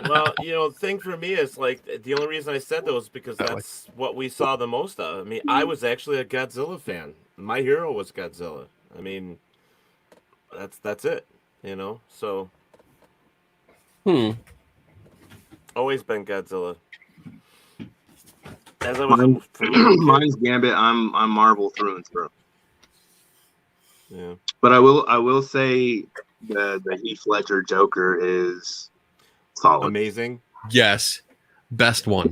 Well, the thing for me is like the only reason I said those because that's what we saw the most of. I mean, I was actually a Godzilla fan. My hero was Godzilla. I mean, that's it. So. Always been Godzilla. As I was mine's Gambit. I'm Marvel through and through. Yeah. But I will say the Heath Ledger Joker is solid. Amazing. Yes. Best one.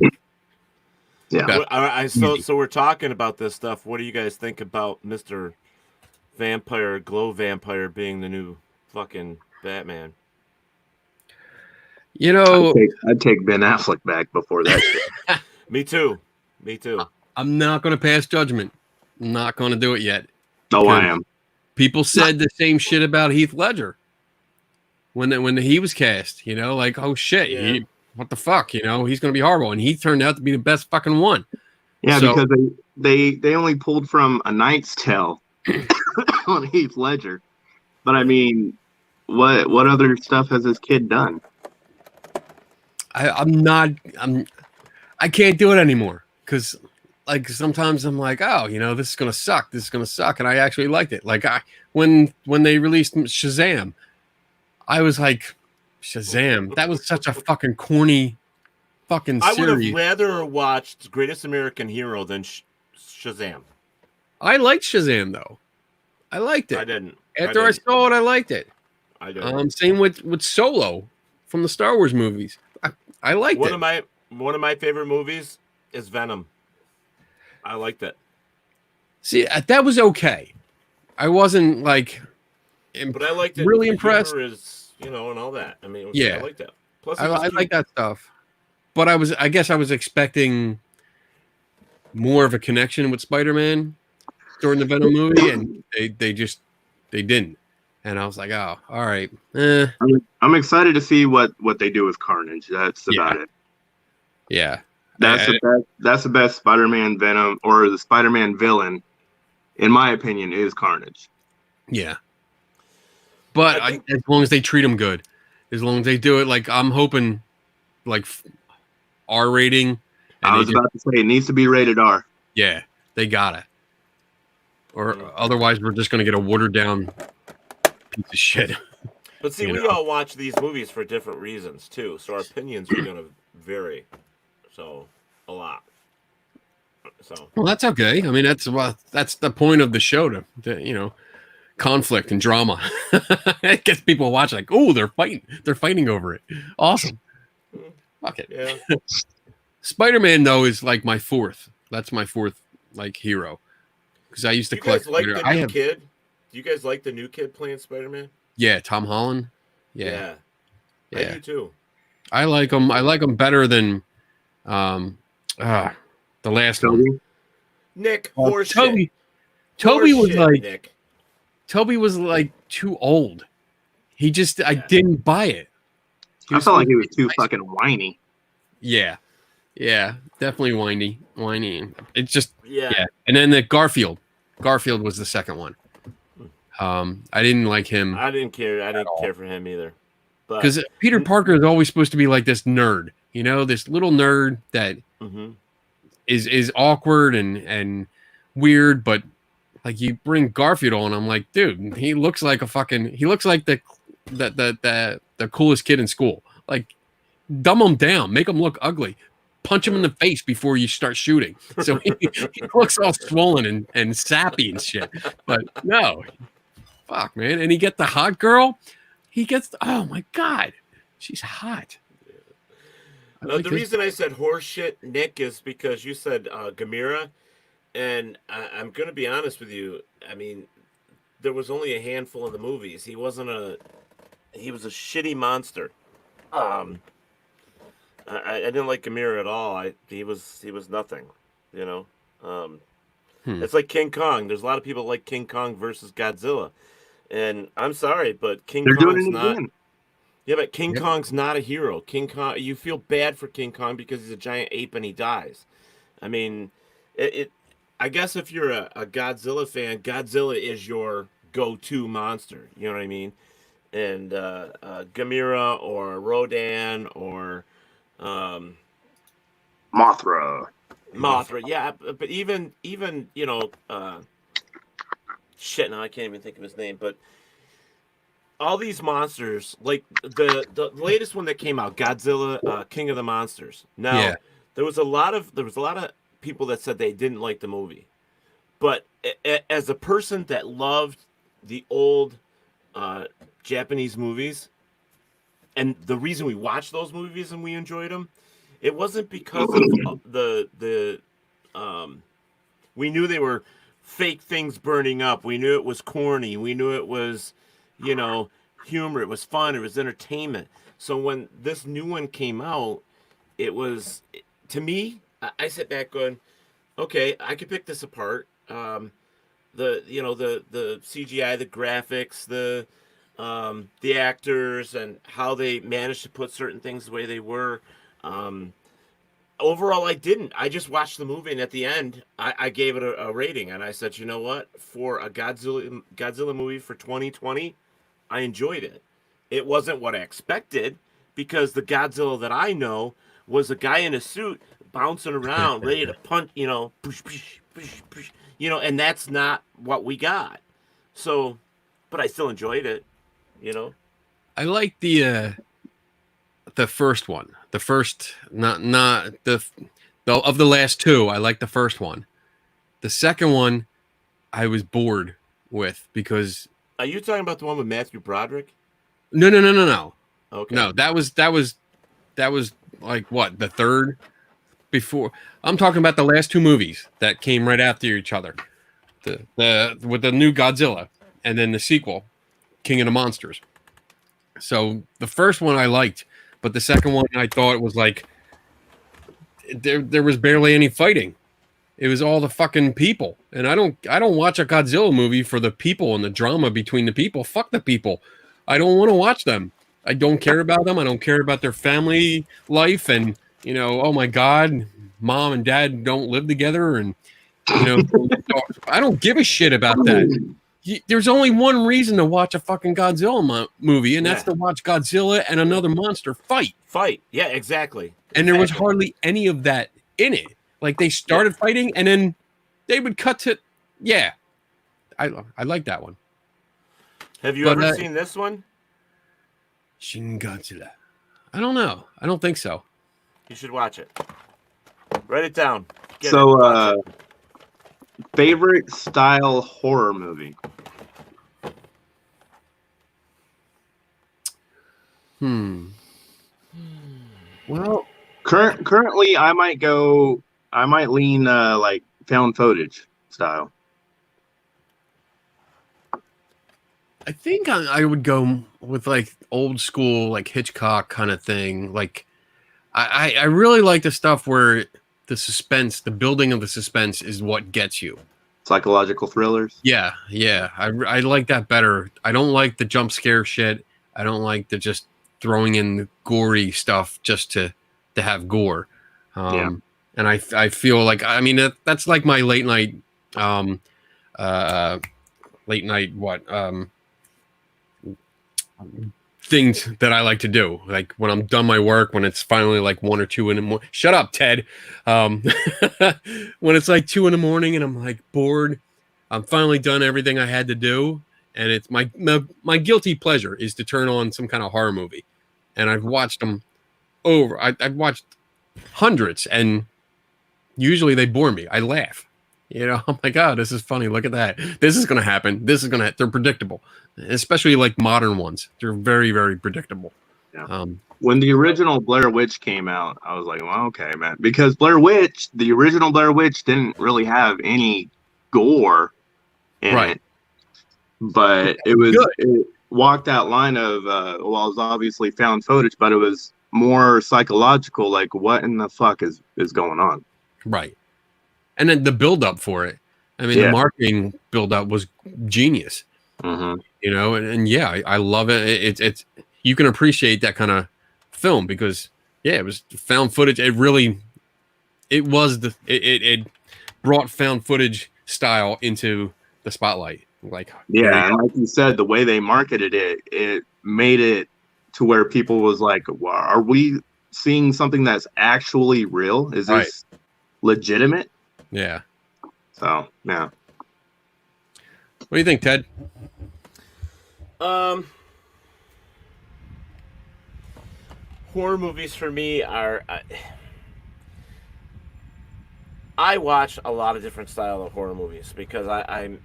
Yeah. Best. All right, so we're talking about this stuff. What do you guys think about Mr. Vampire, Glow Vampire being the new fucking Batman? You know, I'd take Ben Affleck back before that shit. Me too. Me too. I'm not going to pass judgment. I'm not going to do it yet. Oh, I am. People said the same shit about Heath Ledger when he was cast. You know, like, oh shit, Yeah. what the fuck? You know, he's going to be horrible, and he turned out to be the best fucking one. Yeah, So- because they only pulled from A Knight's Tale on Heath Ledger. But I mean, what other stuff has this kid done? I can't do it anymore because like sometimes I'm like, oh, you know, this is gonna suck, and I actually liked it. Like when they released Shazam, I was like, Shazam, that was such a fucking corny fucking I would series. have rather watched Greatest American Hero than Shazam. I liked Shazam though. I liked it. I didn't. After I saw it, I liked it. I didn't. Same with Solo from the Star Wars movies. I liked it. One of my favorite movies is Venom. I liked it. See, that was okay. I wasn't like, But I liked it. Really The impressed. humor is, and all that. I mean, Yeah. I liked that. Plus, I like that stuff. But I guess I was expecting more of a connection with Spider-Man during the Venom movie, and they didn't. And I was like, oh, all right. I'm excited to see what they do with Carnage. That's about it. Yeah. That's the best Spider-Man Venom, or the Spider-Man villain, in my opinion, is Carnage. Yeah. But as long as they treat him good, as long as they do it, like I'm hoping, like R rating. I was about to say it needs to be rated R. Yeah, they got it. Or otherwise, we're just going to get a watered down piece of shit. But see, we all watch these movies for different reasons too, so our opinions are going to vary. So a lot. So Well, that's okay. I mean, that's the point of the show to conflict and drama. It gets people watching like, oh, they're fighting over it. Awesome. Fuck it. yeah. Spider-Man though is like my fourth. That's my fourth like hero because I used to You guys collect. like the new kid? Do you guys like the new kid playing Spider-Man? Yeah, Tom Holland. Yeah. I do too. I like him. I like him better than the last one. Nick, horseshit. Toby was Horseshit, like Nick. Toby was like too old. I didn't buy it. I felt like he was too fucking whiny. Yeah, definitely whiny. It's just Yeah. And then the Garfield was the second one. I didn't like him. I didn't care. I didn't care for him either. Because Peter Parker is always supposed to be like this nerd, this little nerd that is awkward and weird, but like you bring Garfield on, I'm like, dude, he looks like the coolest kid in school. Like, dumb him down, make him look ugly, punch him in the face before you start shooting. So he looks all swollen and sappy and shit. But no, fuck, man. And he gets the hot girl. Oh my god, she's hot. The reason I said horseshit, Nick, is because you said Gamera, and I'm going to be honest with you. I mean, there was only a handful of the movies. He was a shitty monster. I didn't like Gamera at all. He was nothing, It's like King Kong. There's a lot of people like King Kong versus Godzilla, and I'm sorry, but King Kong's not. Yeah, but King Kong's not a hero. King Kong, you feel bad for King Kong because he's a giant ape and he dies. I mean, I guess if you're a Godzilla fan, Godzilla is your go-to monster. You know what I mean? And Gamera or Rodan or Mothra, yeah. But even shit. Now I can't even think of his name, but. All these monsters, like the latest one that came out, Godzilla, King of the Monsters. Now, there was a lot of people that said they didn't like the movie, but as a person that loved the old Japanese movies, and the reason we watched those movies and we enjoyed them, It wasn't because of the we knew they were fake things burning up. We knew it was corny. We knew it was, you know, humor. It was fun. It was entertainment. So when this new one came out, it was, to me, I sit back going, okay, I could pick this apart. The CGI, the graphics, the actors, and how they managed to put certain things the way they were. Overall, I didn't. I just watched the movie, and at the end, I gave it a rating, and I said, you know what? For a Godzilla movie for 2020, I enjoyed it. It wasn't what I expected, because the Godzilla that I know was a guy in a suit bouncing around, ready to punch, push, push, push, push, and that's not what we got. So, but I still enjoyed it, I like the first one. The first, not the of the last two. I like the first one. The second one, I was bored with because. Are you talking about the one with Matthew Broderick? No. Okay. No, that was like what, the third before. I'm talking about the last two movies that came right after each other. The with the new Godzilla and then the sequel, King of the Monsters. So the first one I liked, but the second one I thought was like there was barely any fighting. It was all the fucking people. And I don't watch a Godzilla movie for the people and the drama between the people. Fuck the people. I don't want to watch them. I don't care about them. I don't care about their family life. And, oh my God, mom and dad don't live together. And, I don't give a shit about that. There's only one reason to watch a fucking Godzilla movie, and that's to watch Godzilla and another monster fight. Yeah, exactly. And there was hardly any of that in it. Like, they started fighting, and then they would cut to, I like that one. Have you ever seen this one? Shin Godzilla. I don't know. I don't think so. You should watch it. Write it down. Favorite style horror movie? Well, currently, I might lean like found footage style. I think I would go with like old school, like Hitchcock kind of thing. Like, I really like the stuff where the suspense, the building of the suspense is what gets you. Psychological thrillers? Yeah. I like that better. I don't like the jump scare shit. I don't like the just throwing in the gory stuff just to have gore. And I feel like, I mean, that's like my late night things that I like to do. Like when I'm done my work, when it's finally like 1 or 2 in the morning. Shut up, Ted. When it's like 2 in the morning and I'm like bored, I'm finally done everything I had to do, and it's my guilty pleasure is to turn on some kind of horror movie, and I've watched them over. I've watched hundreds, and usually they bore me. I laugh. I'm like, oh, this is funny. Look at that. This is going to happen. They're predictable, especially like modern ones. They're very, very predictable. Yeah. When the original Blair Witch came out, I was like, well, okay, man. Because the original Blair Witch didn't really have any gore in it. But it walked that line of, it was obviously found footage, but it was more psychological. Like, what in the fuck is going on? Right. And then the build-up for it. I mean, the marketing build-up was genius. Mm-hmm. I love it. It's you can appreciate that kind of film because, it was found footage. It brought found footage style into the spotlight. Like, and like you said, the way they marketed it, it made it to where people was like, well, are we seeing something that's actually real? Is this legitimate? Yeah. So, yeah. What do you think, Ted? Horror movies for me are... I watch a lot of different style of horror movies because I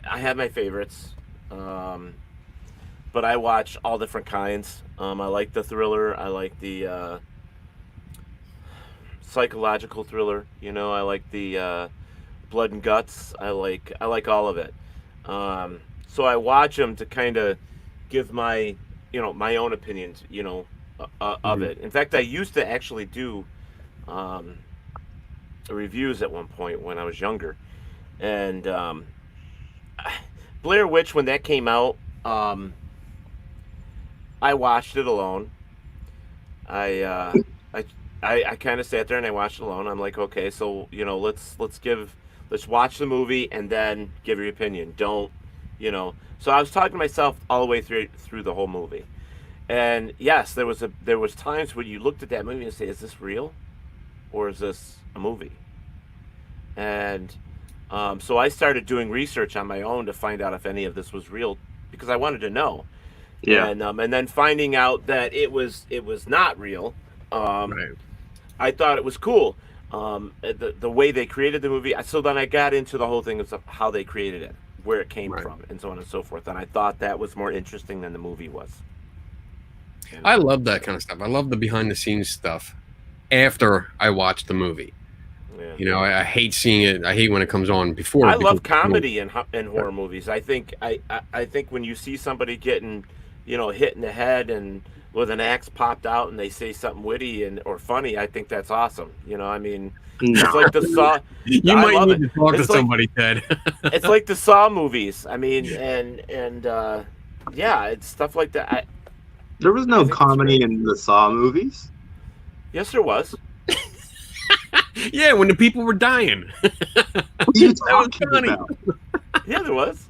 have my favorites, but I watch all different kinds. I like the thriller. I like the psychological thriller. You know, I like the blood and guts. I like all of it. So I watch them to kind of give my my own opinions. Of Mhm. it. In fact, I used to actually do reviews at one point when I was younger, and Blair Witch, when that came out, I watched it alone. I I I kind of sat there and I watched it alone. I'm like, okay, so let's watch the movie and then give your opinion. Don't So I was talking to myself all the way through the whole movie. And yes, there was times when you looked at that movie and say, is this real, or is this a movie? And so I started doing research on my own to find out if any of this was real, because I wanted to know. Yeah. And then finding out that it was not real, Right. I thought it was cool. The way they created the movie. So then I got into the whole thing of how they created it, where it came Right. from, and so on and so forth. And I thought that was more interesting than the movie was. I love that kind of stuff. I love the behind the scenes stuff after I watch the movie. Yeah. You know, I hate seeing it. I hate when it comes on before. I because- love comedy in horror movies. I think when you see somebody getting, hit in the head and with an axe popped out and they say something witty or funny, I think that's awesome. I mean, it's No. like the Saw. You I might love need it. to talk to It's like- somebody, Ted. It's like the Saw movies. I mean, yeah, it's stuff like that. There was I no think it's comedy great. in the Saw movies. Yes, there was. Yeah, when the people were dying. What are you That was talking funny. about? Yeah, there was.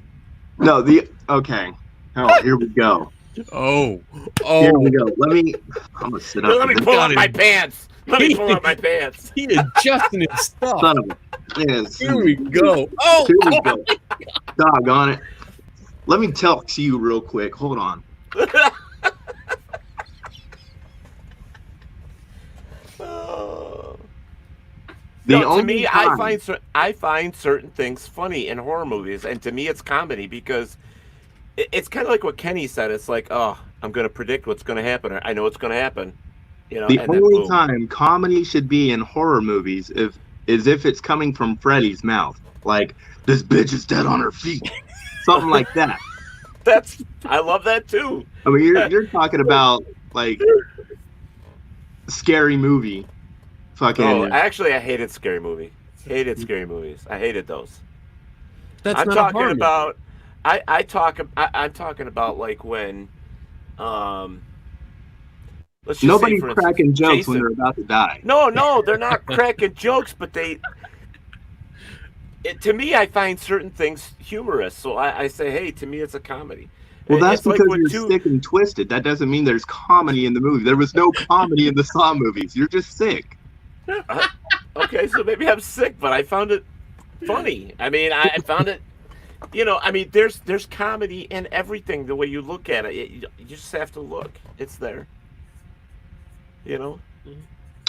No, okay. Here we go. Oh, Here we go. I'm gonna sit up. Let me and- pull got up my him. pants. Let me pull up my pants. he adjusting his stuff. Son of a. Yes. Here we go. Oh, Here we go. Doggone it. Let me talk to you real quick. Hold on. Oh. The No, to only me, time- I find certain things funny in horror movies, and to me, it's comedy because it's kind of like what Kenny said. It's like, oh, I'm going to predict what's going to happen, or I know what's going to happen. the and then only boom. time comedy should be in horror movies is if it's coming from Freddy's mouth. Like, this bitch is dead on her feet. Something like that. I love that too. I mean, you're talking about, like, scary movie. Fucking. Oh, actually, I hated scary movies. Hated scary movies. I hated those. that's I'm not a talking horror about. I'm talking about like when, let's just say, Nobody's for instance, cracking jokes Jason. when they're about to die. No, they're not cracking jokes, but to me, I find certain things humorous. So I say, hey, to me, it's a comedy. Well, that's It's like because when you're sick and twisted. That doesn't mean there's comedy in the movie. There was no comedy in the Saw movies. You're just sick. Okay, so maybe I'm sick, but I found it funny. I mean, I found it. I mean, there's comedy in everything. The way you look at it, you just have to look. It's there.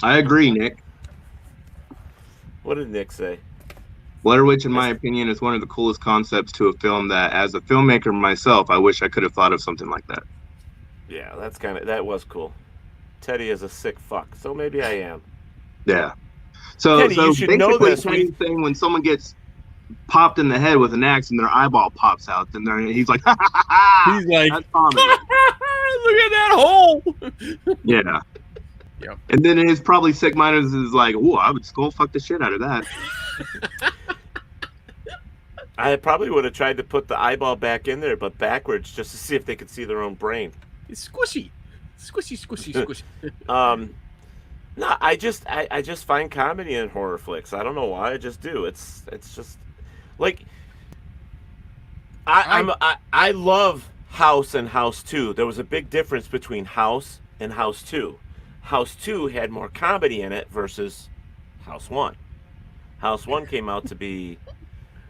I agree, Nick. What did Nick say? Blair Witch, in my opinion, is one of the coolest concepts to a film that, as a filmmaker myself, I wish I could have thought of something like that. Yeah, that was cool. Teddy is a sick fuck, so maybe I am. Yeah. So, Kenny, you should know basically, this. same thing when someone gets popped in the head with an axe and their eyeball pops out, then he's like, ha ha ha ha! He's like, That's comedy. look at that hole. Yeah. Yep. And then his probably sick mind is like, "Ooh, I would skull fuck the shit out of that." I probably would have tried to put the eyeball back in there, but backwards, just to see if they could see their own brain. It's squishy, squishy. No, I just find comedy in horror flicks. I don't know why. I just do. It's just like I love House and House 2. There was a big difference between House and House 2. House 2 had more comedy in it versus House 1. House 1 came out to be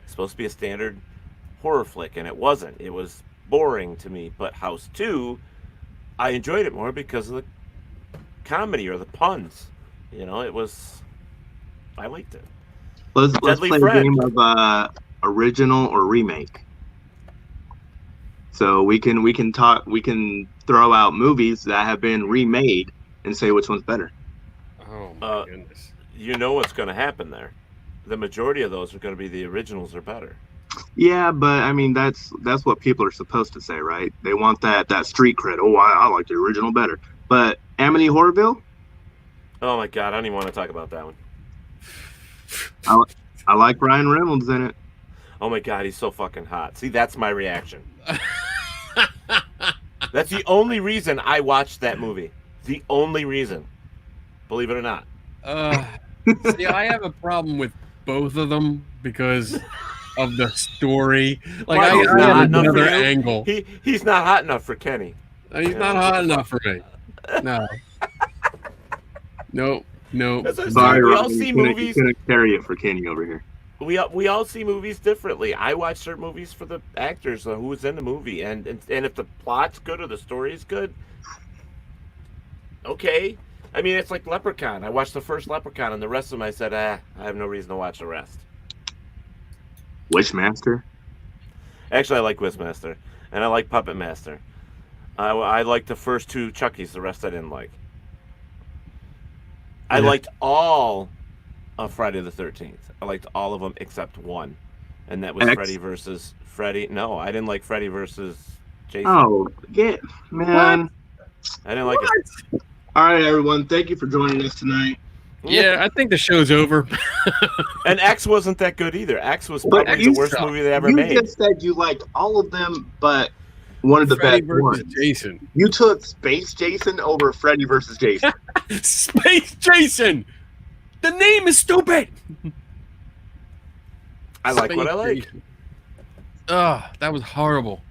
supposed to be a standard horror flick, and it wasn't. It was boring to me. But House 2, I enjoyed it more because of the comedy or the puns. It was. I liked it. Let's Deadly play Friend. a game of original or remake. So we can throw out movies that have been remade and say which one's better. Oh Uh, my goodness. you know what's going to happen there. The majority of those are going to be the originals are better. Yeah, but I mean that's what people are supposed to say, right? They want that street cred. Oh, I like the original better. But Amity Horrorville, Oh my god, I don't even want to talk about that one. I like Ryan Reynolds in it. Oh my god, he's so fucking hot. See, that's my reaction. That's the only reason I watched that movie. The only reason. Believe it or not. See, I have a problem with both of them because of the story. Like, I Michael's not have hot enough for another you. angle. He's not hot enough for Kenny. He's not hot enough for me. No. No. That's what I'm Sorry, saying. We all Ryan, see you couldn't- movies. You couldn't carry it for Kenny over here. We all see movies differently. I watch certain movies for the actors, who's in the movie, and if the plot's good or the story's good, okay. I mean, it's like Leprechaun. I watched the first Leprechaun, and the rest of them I said, I have no reason to watch the rest. Wishmaster. Actually, I like Quizmaster, and I like Puppet Master. I liked the first two Chuckies. The rest I didn't like. I liked all of Friday the 13th. I liked all of them except one, and that was X? Freddy versus Freddy. No, I didn't like Freddy versus Jason. Oh, get man. I didn't like it. All right, everyone. Thank you for joining us tonight. Yeah, I think the show's over. And X wasn't that good either. X was But probably you the worst suck. movie they ever You made. just said you liked all of them, but one of the Freddy best versus ones. Jason. You took Space Jason over Freddy versus Jason. Space Jason. The name is stupid. I like what I Space like. Jason. Oh, that was horrible.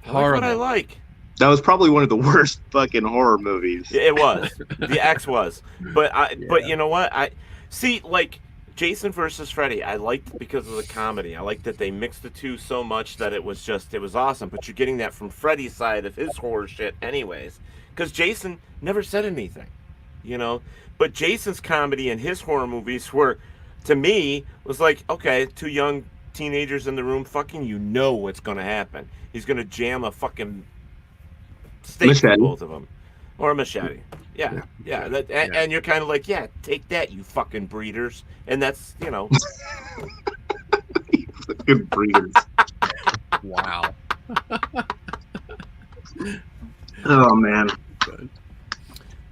I like what I Horrible. like. That was probably one of the worst fucking horror movies. Yeah, it was. The X was. But but Yeah. you know what? I see, like Jason versus Freddy, I liked because of the comedy. I liked that they mixed the two so much that it was awesome. But you're getting that from Freddy's side of his horror shit anyways. Because Jason never said anything. You know? But Jason's comedy and his horror movies were, to me, was like, okay, two young teenagers in the room, fucking you know what's gonna happen. He's gonna jam a fucking steak Machete. to both of them. Or a machete. Yeah. And you're kind of like, yeah, take that, you fucking breeders. And that's, you know. Good breeders. Wow. Oh man,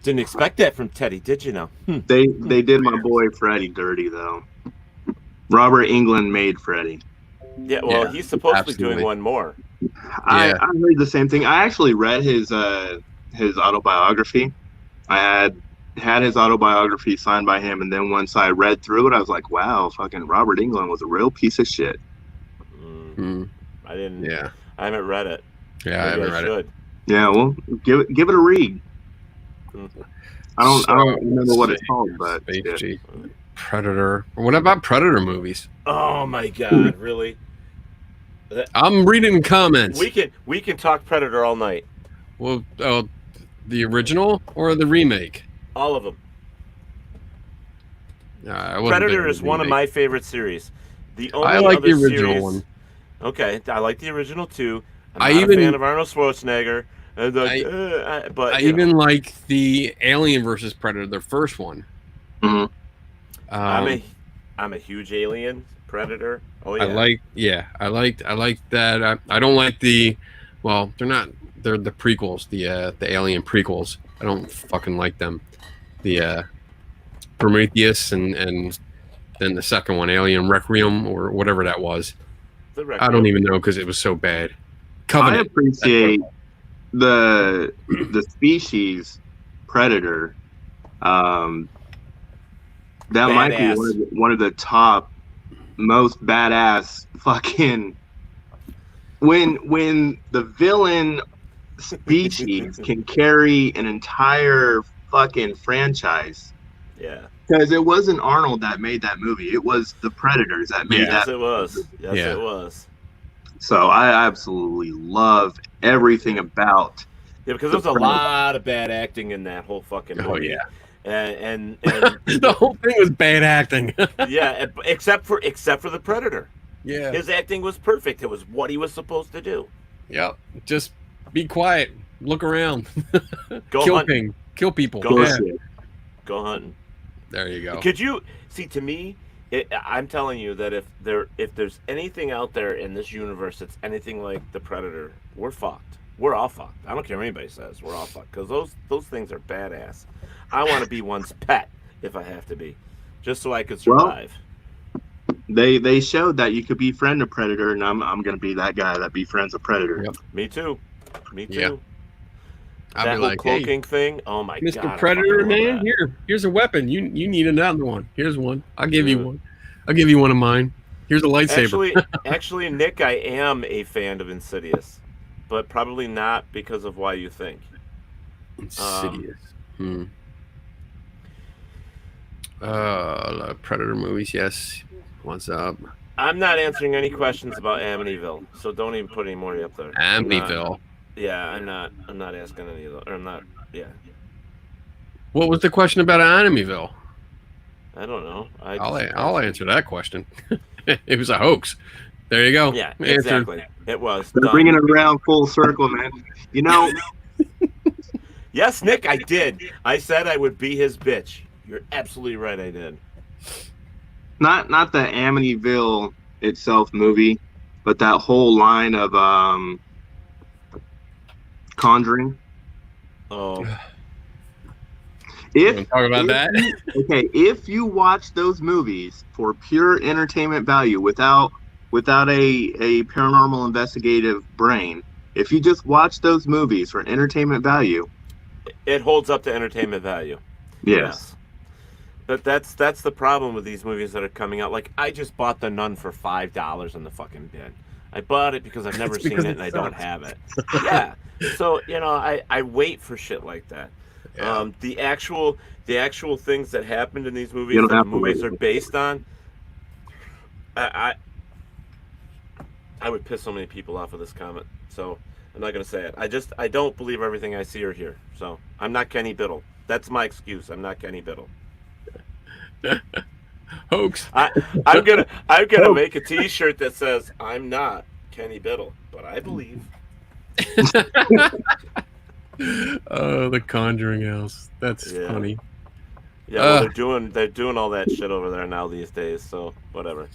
Didn't expect that from Teddy, did you know? they did my boy Freddy dirty though. Robert Englund made Freddy. Yeah, well, Yeah, he's supposed to be absolutely. doing one more. I Yeah. heard the same thing. I actually read his autobiography. I had his autobiography signed by him, and then once I read through it, I was like, wow, fucking Robert Englund was a real piece of shit. Mm, I didn't. yeah. I haven't read it. Yeah, I Maybe haven't read it. should. Yeah, well, give it a read. Mhm. I don't So, remember what let's it's called, but Space yeah. Jason. Predator. What about Predator movies? Oh my God, really? I'm reading comments. We can talk Predator all night. Well, the original or the remake? All of them. I wasn't big Predator on is the one of remake. my favorite series. The only I like other the original series, one. Okay, I like the original too. I'm I not even- a fan of Arnold Schwarzenegger. But I you know, even like the Alien versus Predator, the first one. Mhm. I'm a huge Alien Predator. Oh yeah. I like that. I don't like well, they're the prequels, the Alien prequels. I don't fucking like them. The Prometheus and then the second one, Alien Requiem or whatever that was. The I don't even know because it was so bad. Covenant. I appreciate the species Predator. That might be Badass. one of the top most badass fucking when the villain species can carry an entire fucking franchise. Yeah. Because it wasn't Arnold that made that movie. It was the Predators that made Yes, that. it was. Yes, Yeah. it was. So I absolutely love everything about. Yeah, because there's a lot of bad acting in that whole fucking movie. Oh yeah. And The whole thing was bad acting. yeah, except for the Predator. Yeah. His acting was perfect. It was what he was supposed to do. Yep. Just be quiet. Look around. Go Kill hunting. Kill people. Go Yeah. hunting. Go hunting. There you go. Could you see? To me, I'm telling you that if there's anything out there in this universe that's anything like the Predator, we're fucked. We're all fucked. I don't care what anybody says. We're all fucked because those things are badass. I want to be one's pet if I have to be, just so I could survive. They showed that you could befriend a predator, and I'm gonna be that guy that befriends a predator. Yep. Me too. Yeah. I'll That be whole like, cloaking thing. Oh my Mr. god, Predator, I fucking love man, that. here's a weapon. You need another one. Here's one. I'll give you one. I'll give you one of mine. Here's a lightsaber. Actually, Nick, I am a fan of Insidious, but probably not because of why you think. Insidious. Predator movies, yes. What's up? I'm not answering any questions about Amityville, so don't even put any more up there. Amityville. I'm not asking any of those. Or I'm not. Yeah. What was the question about Amityville? I don't know. I'll answer that question. It was a hoax. There you go. Yeah, Answered. exactly. It was. They're Done. bringing it around full circle, man. You know, Yes, Nick, I did. I said I would be his bitch. You're absolutely right. I did. not the Amityville itself movie, but that whole line of Conjuring. Oh. You wanna talk about that? If you watch those movies for pure entertainment value, without a paranormal investigative brain, if you just watch those movies for entertainment value, It holds up to entertainment value. yes. But that's the problem with these movies that are coming out. Like, I just bought The Nun for $5 in the fucking bin. I bought it because I've never It's seen because it it and I don't sucks. have it. Yeah. So, I wait for shit like that. Yeah. The actual things that happened in these movies You don't that the have to movies wait. are based on, I would piss so many people off with this comment. So I'm not gonna say it. I don't believe everything I see or hear. So I'm not Kenny Biddle. That's my excuse. I'm not Kenny Biddle. Hoax. I'm gonna make a T-shirt that says I'm not Kenny Biddle, but I believe. Oh, the Conjuring house. That's Yeah. funny. Yeah, well, they're doing all that shit over there now these days. So whatever.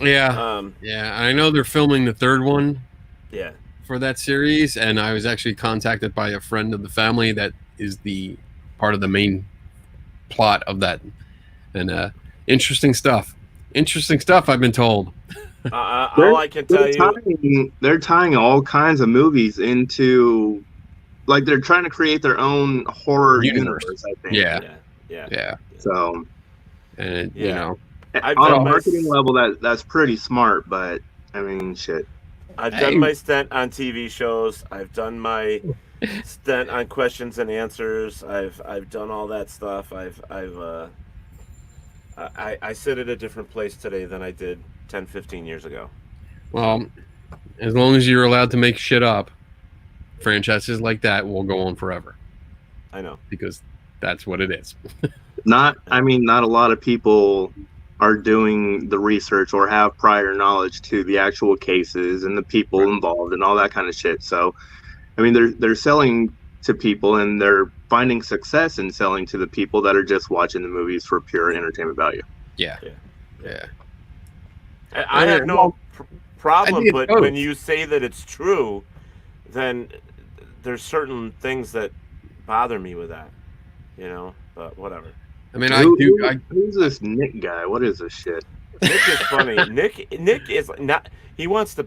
Yeah. Yeah. I know they're filming the third one Yeah. for that series, and I was actually contacted by a friend of the family that is the part of the main plot of that. And interesting stuff. Interesting stuff, I've been told. All I can tell you. They're tying all kinds of movies into, like, they're trying to create their own horror universe, I think. Yeah. Yeah. So, And Yeah. you know, I've on a done my marketing level, that's pretty smart. But I mean, shit. I've Hey. done my stint on TV shows. I've done my stint on questions and answers. I've done all that stuff. I sit at a different place today than I did 10, 15 years ago. well, as long as you're allowed to make shit up, franchises like that will go on forever I know. because that's what it is. Not a lot of people are doing the research or have prior knowledge to the actual cases and the people involved and all that kind of shit. So, I mean, they're selling to people and they're finding success in selling to the people that are just watching the movies for pure entertainment value. Yeah. Yeah. Yeah. I have no problem, I think but it's both. when you say that it's true, then there's certain things that bother me with that, but whatever. I mean, Who's this Nick guy? What is this shit? Nick is funny. Nick is not. He wants to.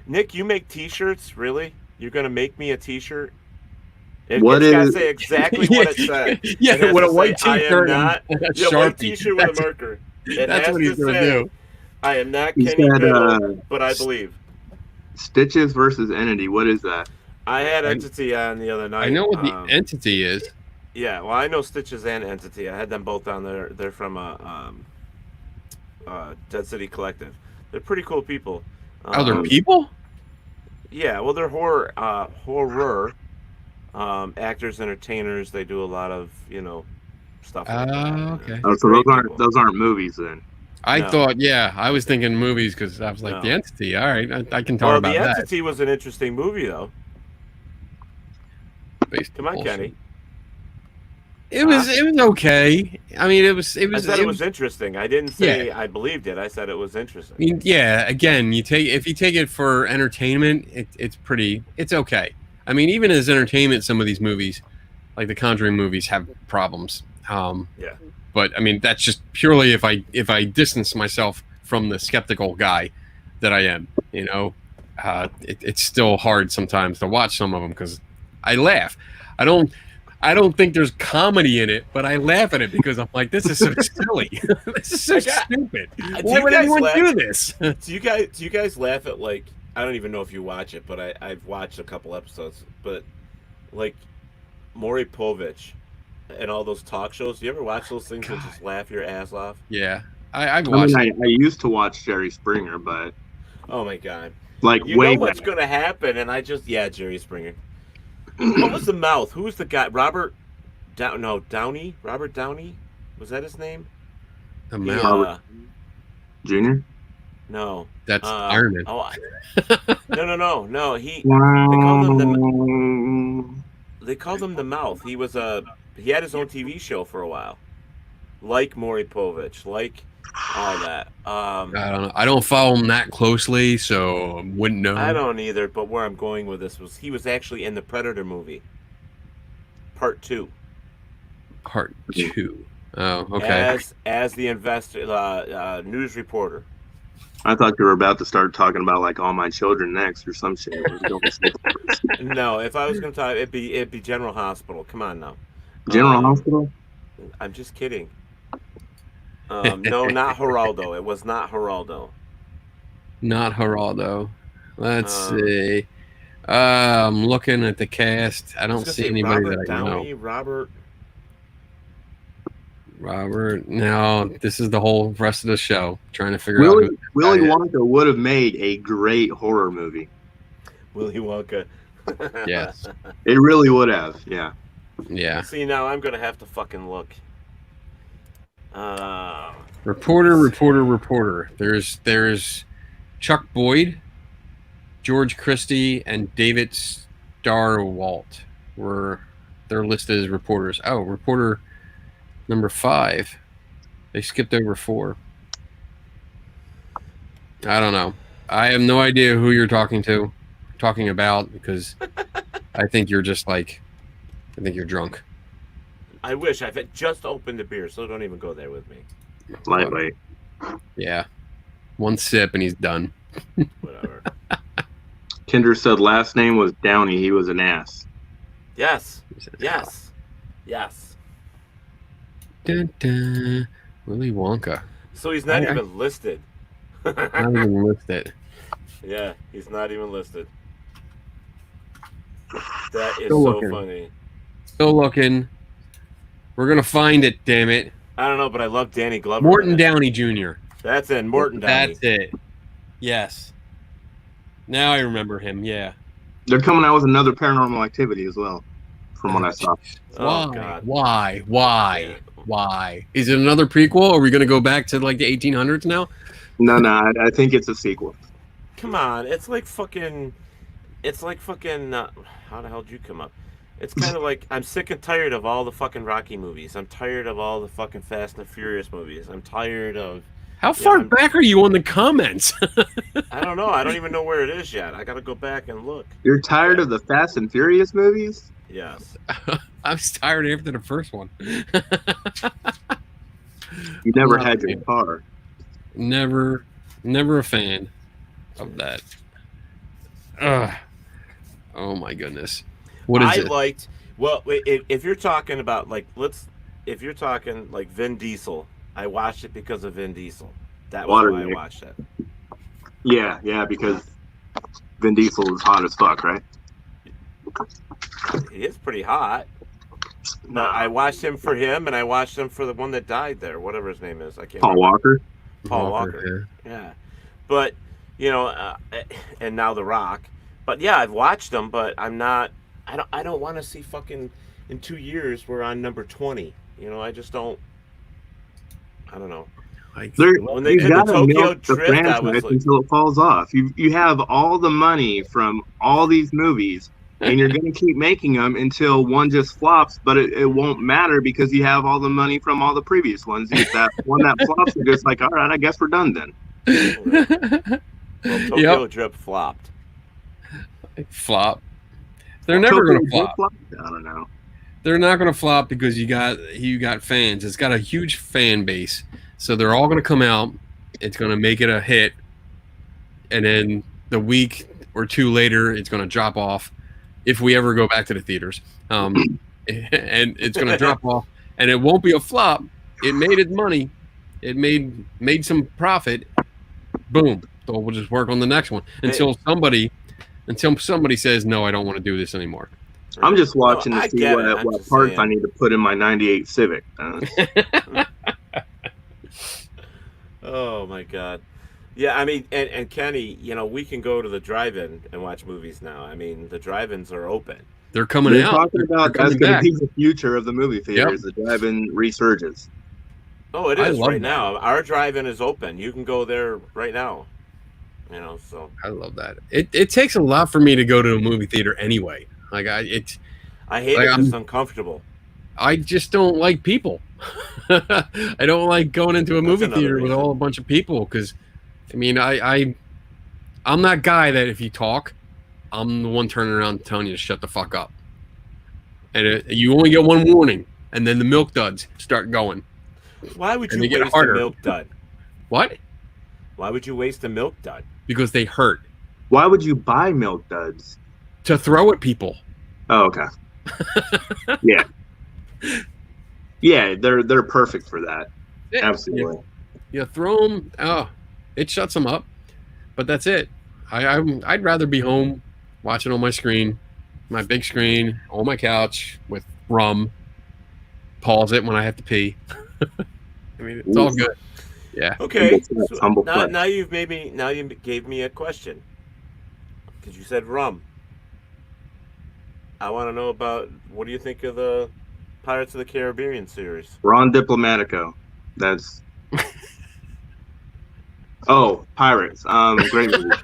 Nick, you make T-shirts? Really? You're gonna make me a T-shirt? It's gotta say exactly what it said. Yeah, It has with to a white say, T-shirt I am not. and a Yeah, white Sharpie. T-shirt with a marker. It That's has what he's to gonna say, do. I am not He Kenny said, Biddle, but I believe. Stitches versus Entity. What is that? I had Entity on the other night. I know what the entity is. Yeah, well, I know Stitches and Entity. I had them both on there. They're from Dead City Collective. They're pretty cool people. Oh, they're people? Yeah, well, they're horror actors, entertainers. They do a lot of stuff. Like that. Okay. Oh, so Great those aren't movies then. I No. thought, I was thinking movies because I was like, No. the entity. All right, I can talk Well, about the that. Entity was an interesting movie, though. Based Come on, bullshit. Kenny. It was okay. I mean, it was I said it was interesting. I didn't say I believed it. I said it was interesting. I mean, yeah. Again, if you take it for entertainment, it's okay. I mean, even as entertainment, some of these movies, like the Conjuring movies, have problems. Yeah. But I mean, that's just purely if I distance myself from the skeptical guy that I am. You know, it's still hard sometimes to watch some of them because I laugh. I don't think there's comedy in it, but I laugh at it because I'm like, this is so silly. This is so stupid. Why would anyone do this? Do you guys laugh at, like, I don't even know if you watch it, but I've watched a couple episodes, but like Maury Povich and all those talk shows. Do you ever watch those things and just laugh your ass off? Yeah. I've watched I used to watch Jerry Springer, but oh my god. Like you way know what's gonna happen, and I just Jerry Springer. What was the mouth? Who's the guy? Downey? Robert Downey? Was that his name? The mouth. Junior? No. That's Iron Man. Oh, no. They called him the mouth. He had his own TV show for a while. Like Maury Povich, like all that. I don't know. I don't follow him that closely, so wouldn't know. I don't either, but where I'm going with this was he was actually in the Predator movie. Part 2. Part 2. Oh, okay. As the news reporter. I thought you were about to start talking about like All My Children next or some shit. No, if I was going to talk, it'd be General Hospital. Come on now. General Hospital? I'm just kidding. No, not Geraldo. It was not Geraldo. Not Geraldo. Let's see. I'm looking at the cast. I don't see anybody that I know. Robert. No, this is the whole rest of the show. Trying to figure out. Willy Wonka would have made a great horror movie. Willy Wonka. Yes. It really would have. Yeah. Yeah. See, now I'm gonna have to fucking look. Reporter. There's Chuck Boyd, George Christie, and David Starwalt they're listed as reporters. Oh, reporter number 5. They skipped over 4. I don't know. I have no idea who you're talking about because I think you're drunk. I wish I've just opened a beer, so don't even go there with me. Lightweight. Yeah. One sip and he's done. Whatever. Kinder said last name was Downey. He was an ass. Yes. Dun, dun. Willy Wonka. So he's not even listed. Not even listed. Yeah, he's not even listed. That is Still so looking. funny. Still looking. We're gonna find it, damn it. I don't know, but I love Danny Glover. Morton Downey Jr. That's it, Morton Downey. That's it. Yes. Now I remember him, yeah. They're coming out with another Paranormal Activity as well, from what I saw. Oh, God. Why? Is it another prequel? Are we going to go back to like the 1800s now? No, I think it's a sequel. Come on, it's like fucking. How the hell did you come up? It's kind of like I'm sick and tired of all the fucking Rocky movies. I'm tired of all the fucking Fast and Furious movies. I'm tired of. How far back are you on the comments? I don't know. I don't even know where it is yet. I got to go back and look. You're tired of the Fast and Furious movies? Yes. I was tired after the first one. You never had your car. Never a fan of that. Oh my goodness. What is it? If you're talking about if you're talking like Vin Diesel, I watched it because of Vin Diesel. That was why I watched it. Yeah, because Vin Diesel is hot as fuck, right? He is pretty hot. No, I watched him for him, and I watched him for the one that died there, whatever his name is. I can't. Paul Walker. Paul Walker. Yeah, but and now The Rock. But yeah, I've watched them, but I'm not. I don't want to see fucking in 2 years we're on number 20. I just don't. I don't know. When they did the Tokyo Drift, I was like, until it falls off. You have all the money from all these movies, and you're going to keep making them until one just flops, but it won't matter because you have all the money from all the previous ones. If that one that flops, you're just like, all right, I guess we're done then. Well, Tokyo Drift flopped. Flop. They're never going to flop. I don't know. They're not going to flop because you got fans. It's got a huge fan base, so they're all going to come out. It's going to make it a hit, and then the week or two later, it's going to drop off. If we ever go back to the theaters, and it's going to drop off, and it won't be a flop. It made its money. It made some profit. Boom. So we'll just work on the next one until somebody says, no, I don't want to do this anymore. I'm just watching to see what parts I need to put in my 98 Civic. Oh, my God. Yeah, I mean, and Kenny, we can go to the drive-in and watch movies now. I mean, the drive-ins are open. They're coming out. Talking about that's going to be the future of the movie theaters, the drive-in resurges. Oh, it is right now. Our drive-in is open. You can go there right now. So I love that. It takes a lot for me to go to a movie theater anyway. Like I hate it. It's uncomfortable. I just don't like people. I don't like going into a movie theater with a bunch of people because, I mean, I'm that guy that if you talk, I'm the one turning around and telling you to shut the fuck up. And you only get one warning, and then the milk duds start going. Why would you waste a milk dud? What? Why would you waste a milk dud? Because they hurt. Why would you buy milk duds? To throw at people. Oh, okay. Yeah. Yeah, they're perfect for that. Yeah, absolutely. You throw them. Oh, it shuts them up. But that's it. I'd rather be home watching on my screen, my big screen, on my couch with rum. Pause it when I have to pee. I mean, it's all good. Yeah. Okay. So now you gave me a question because you said rum. I want to know about what do you think of the Pirates of the Caribbean series? Ron Diplomatico. That's. Oh, Pirates. Great movie.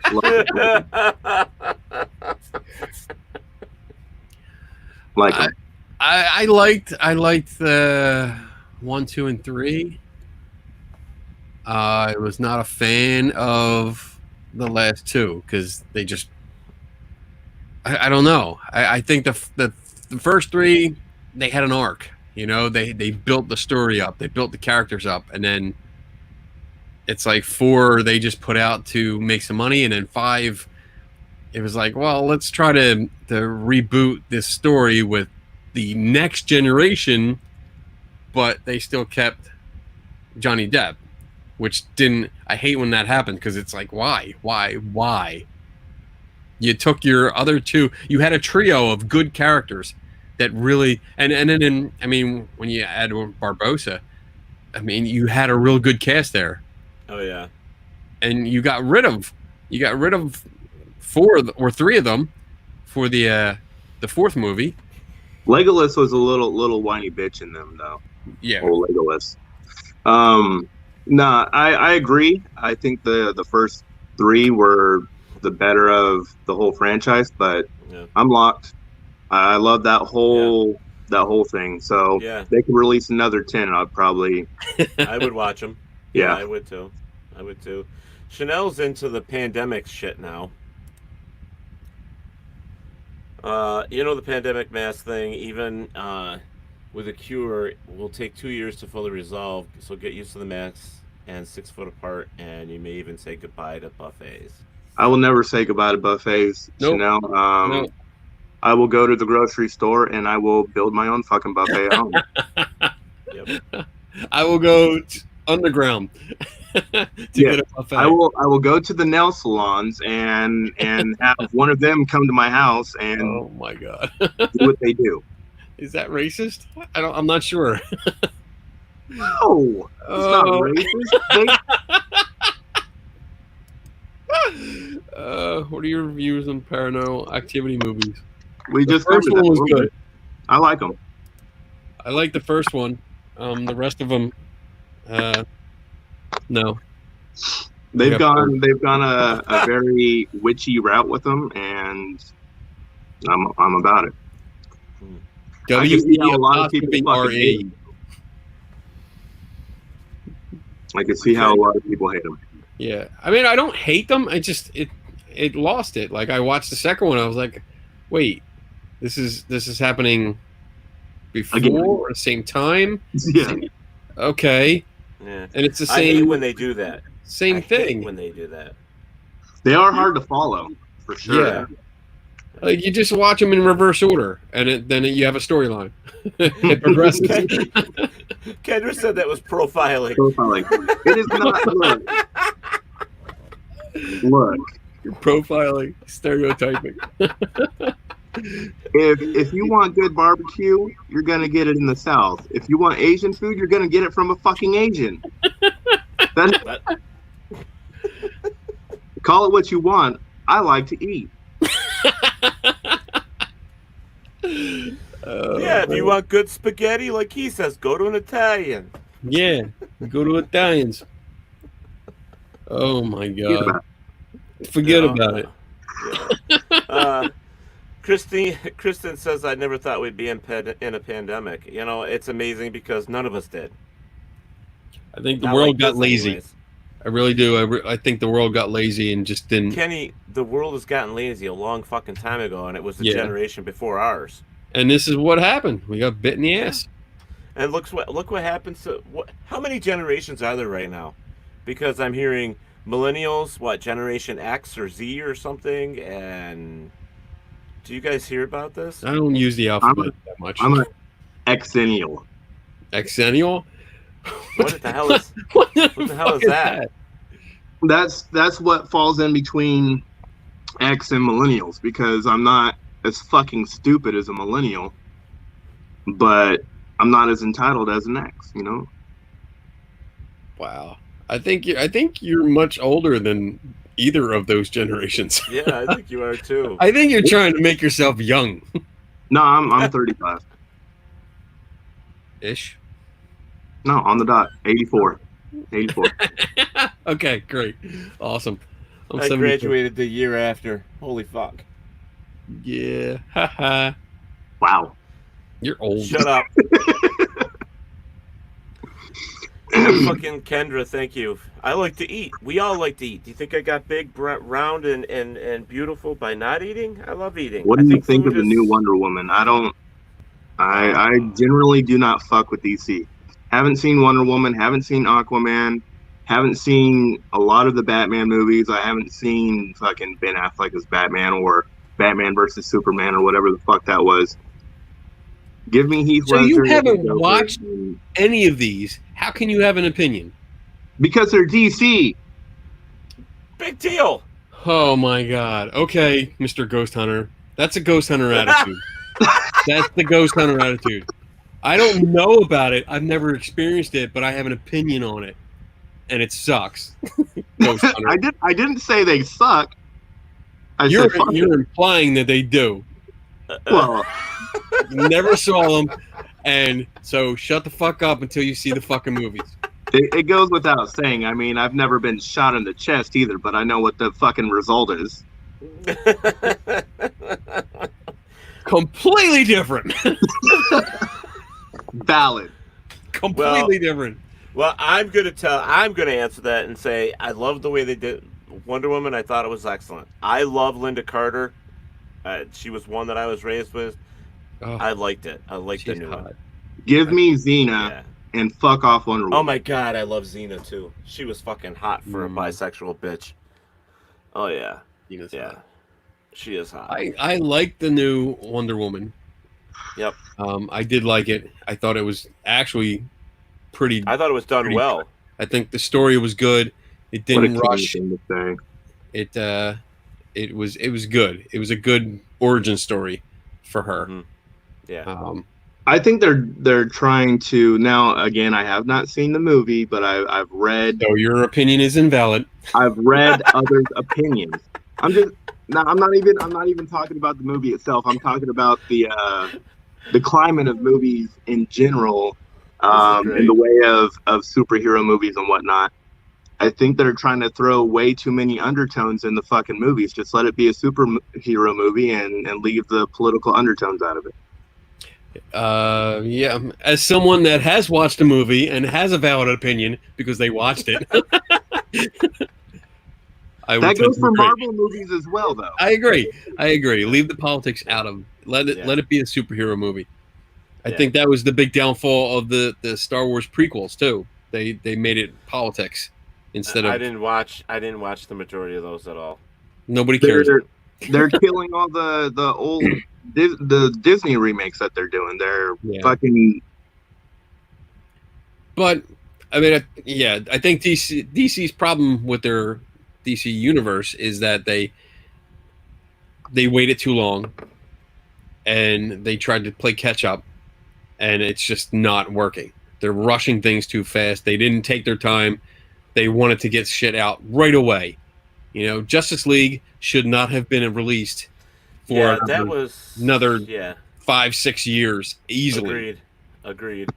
I liked the 1, 2, and 3. I was not a fan of the last two because they just. I don't know. I think the first three they had an arc. They built the story up, they built the characters up, and then it's like 4 they just put out to make some money, and then 5 it was like, well, let's try to reboot this story with the next generation, but they still kept Johnny Depp, which didn't. I hate when that happens because it's like, why? You took your other two. You had a trio of good characters that really, and then I mean, when you add Barbosa, I mean, you had a real good cast there. Oh yeah, and you got rid of 4 or 3 of them for the 4th movie. Legolas was a little whiny bitch in them though. Yeah, old Legolas. Nah, I agree. I think the first 3 were the better of the whole franchise, but yeah. I'm locked. I love that whole thing. So they could release another 10. I'd probably. I would watch them. Yeah, I would too. Chanel's into the pandemic shit now. The pandemic mask thing, even with a cure, will take 2 years to fully resolve. So get used to the masks and 6 foot apart, and you may even say goodbye to buffets. I will never say goodbye to buffets, nope. Chanel. Nope. I will go to the grocery store and I will build my own fucking buffet at home. Yep. I will go underground to get a buffet. I will go to the nail salons and have one of them come to my house and oh my god, do what they do. Is that racist? I'm not sure. No, it's not racist. What are your views on Paranormal Activity movies? The first one was good. I like them. I like the first one. The rest of them, no. They've gone a very witchy route with them, and I'm about it. I can see how a lot of people fucking hate him. I can see how a lot of people hate him. Yeah, I mean, I don't hate them. I just it lost it. Like I watched the second one, I was like, wait, this is happening before Again. or the same time. Yeah. Okay. Yeah. And it's the I same hate when they do that. same I thing. hate when they do that. They are hard to follow, for sure. Yeah. Like you just watch them in reverse order, and then you have a storyline. It progresses. Kendra said that was profiling. Profiling. It is not. Look. You're profiling, stereotyping. If you want good barbecue, you're gonna get it in the South. If you want Asian food, you're gonna get it from a fucking Asian. Call it what you want. I like to eat. Yeah, if you want good spaghetti, like he says, go to an Italian. Yeah, go to Italians. Oh my God. Forget about it. Yeah. Kristen says, I never thought we'd be in a pandemic. You know, it's amazing because none of us did. I think the Not world like got this lazy. anyways. I really do. I think the world got lazy and just didn't. Kenny, the world has gotten lazy a long fucking time ago, and it was the Yeah. generation before ours. And this is what happened. We got bit in the ass. And look what happens to how many generations are there right now? Because I'm hearing millennials, Generation X or Z or something, and do you guys hear about this? I don't use the alphabet that much. I'm an exennial. Exennial? What the hell is What the hell is that? That's what falls in between X and millennials, because I'm not as fucking stupid as a millennial, but I'm not as entitled as an X, you know? Wow. I think you're much older than either of those generations. Yeah, I think you are too. I think you're trying to make yourself young. No, I'm 35. Ish. No, on the dot. 84. 84. Okay, great. Awesome. I'm I 74. graduated the year after. Holy fuck. Yeah. Haha. Wow. You're old. Shut up. Fucking Kendra, thank you. I like to eat. We all like to eat. Do you think I got big, round, and beautiful by not eating? I love eating. What I do you think food of the new Wonder Woman? I generally do not fuck with DC. Haven't seen Wonder Woman, haven't seen Aquaman, haven't seen a lot of the Batman movies. I haven't seen fucking Ben Affleck as Batman or Batman versus Superman or whatever the fuck that was. Give me Heath So Ledger. you haven't watched any of these. How can you have an opinion? Because they're DC. Big deal. Oh my God. Okay, Mr. Ghost Hunter. That's a Ghost Hunter attitude. That's the Ghost Hunter attitude. I don't know about it. I've never experienced it, but I have an opinion on it. And it sucks. Ghost Hunter. I didn't say they suck. You're implying that they do. Well, Never saw them, and so shut the fuck up until you see the fucking movies. it goes without saying. I mean, I've never been shot in the chest either, but I know what the fucking result is. Completely different. Valid. Completely different. Well, I'm gonna answer that and say I love the way they did Wonder Woman. I thought it was excellent. I love Linda Carter. She was one that I was raised with. Oh, I liked it. I liked the new one. Give me Xena and fuck off Wonder Woman. Oh my god, I love Xena too. She was fucking hot for a bisexual bitch. Oh yeah. Xena's Yeah. hot. She is hot. I like the new Wonder Woman. Yep. I did like it. I thought it was actually pretty. I thought it was done well. I think the story was good. It didn't rush. It was good. It was a good origin story for her. Mm-hmm. Yeah. I think they're trying to now. Again, I have not seen the movie, but I've read. So your opinion is invalid. I've read others' opinions. I'm not even talking about the movie itself. I'm talking about the climate of movies in general, in the way of superhero movies and whatnot. I think they're trying to throw way too many undertones in the fucking movies. Just let it be a superhero movie and leave the political undertones out of it. Yeah. As someone that has watched a movie and has a valid opinion because they watched it, that goes for Marvel movies as well, though. I agree. Leave the politics out of. Let it be a superhero movie. I think that was the big downfall of the Star Wars prequels too. They made it politics instead of. I didn't watch the majority of those at all. Nobody cares. They're killing all the old the Disney remakes that they're doing. They're fucking. But I mean, I think DC's problem with their DC universe is that they waited too long, and they tried to play catch up, and it's just not working. They're rushing things too fast. They didn't take their time. They wanted to get shit out right away. You know, Justice League should not have been released for another 5-6 years easily. Agreed.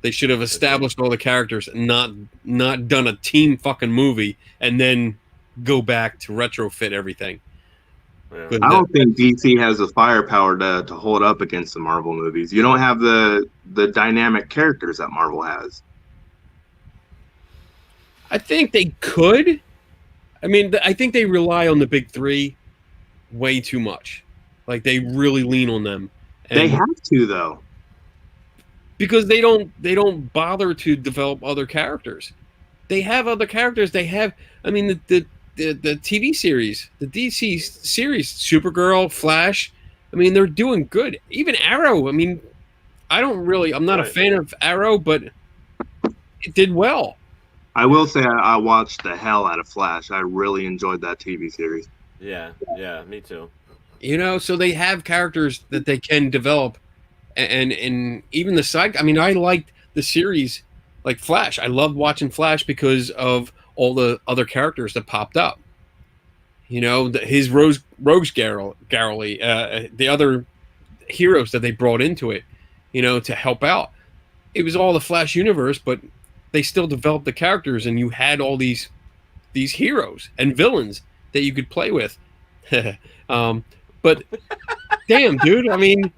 They should have established all the characters and not done a team fucking movie and then go back to retrofit everything. Yeah. I don't think DC has the firepower to hold up against the Marvel movies. You don't have the dynamic characters that Marvel has. I think they could. I mean, I think they rely on the big three way too much. Like, they really lean on them. They have to, though. Because they don't bother to develop other characters. They have other characters. They have, I mean, the TV series, the DC series, Supergirl, Flash. I mean, they're doing good. Even Arrow. I mean, I'm not a fan of Arrow, but it did well. I will say I watched the hell out of Flash. I really enjoyed that TV series. Yeah, me too. You know, so they have characters that they can develop, and even the side. I mean, I liked the series like Flash. I loved watching Flash because of all the other characters that popped up. You know, his Rogues Gallery, the other heroes that they brought into it, you know, to help out. It was all the Flash universe, but they still developed the characters, and you had all these heroes and villains that you could play with. But damn, dude, I mean,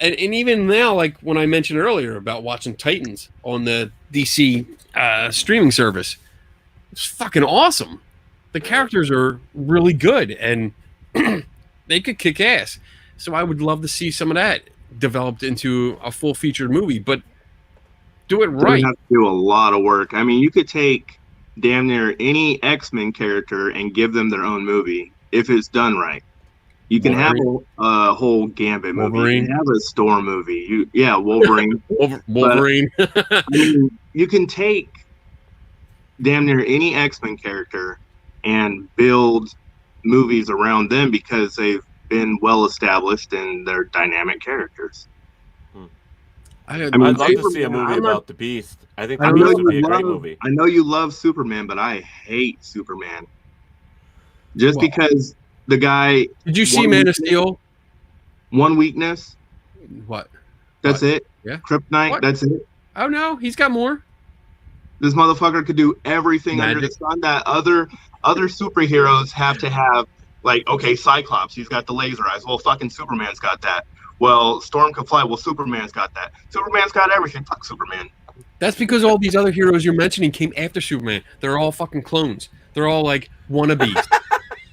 and even now, like when I mentioned earlier about watching Titans on the DC streaming service, it's fucking awesome. The characters are really good, and they could kick ass. So I would love to see some of that developed into a full featured movie, but do it right. You have to do a lot of work. I mean, you could take damn near any X-Men character and give them their own movie if it's done right. You can Wolverine. have a whole Gambit movie. Wolverine. You can have a Storm movie. Wolverine. Wolverine. I mean, you can take damn near any X-Men character and build movies around them because they've been well established and they're dynamic characters. I'd love to see a movie about the Beast. I think the Beast would be a great movie. I know you love Superman, but I hate Superman. Just because the guy... Did you see Man of Steel? One weakness. What? That's it? Yeah. Kryptonite, What? that's it? Oh, no, he's got more. This motherfucker could do everything under the sun that other superheroes have to have. Like, okay, Cyclops, he's got the laser eyes. Well, fucking Superman's got that. Well, Storm can fly. Well, Superman's got that. Superman's got everything. Fuck Superman. That's because all these other heroes you're mentioning came after Superman. They're all fucking clones. They're all like wannabes.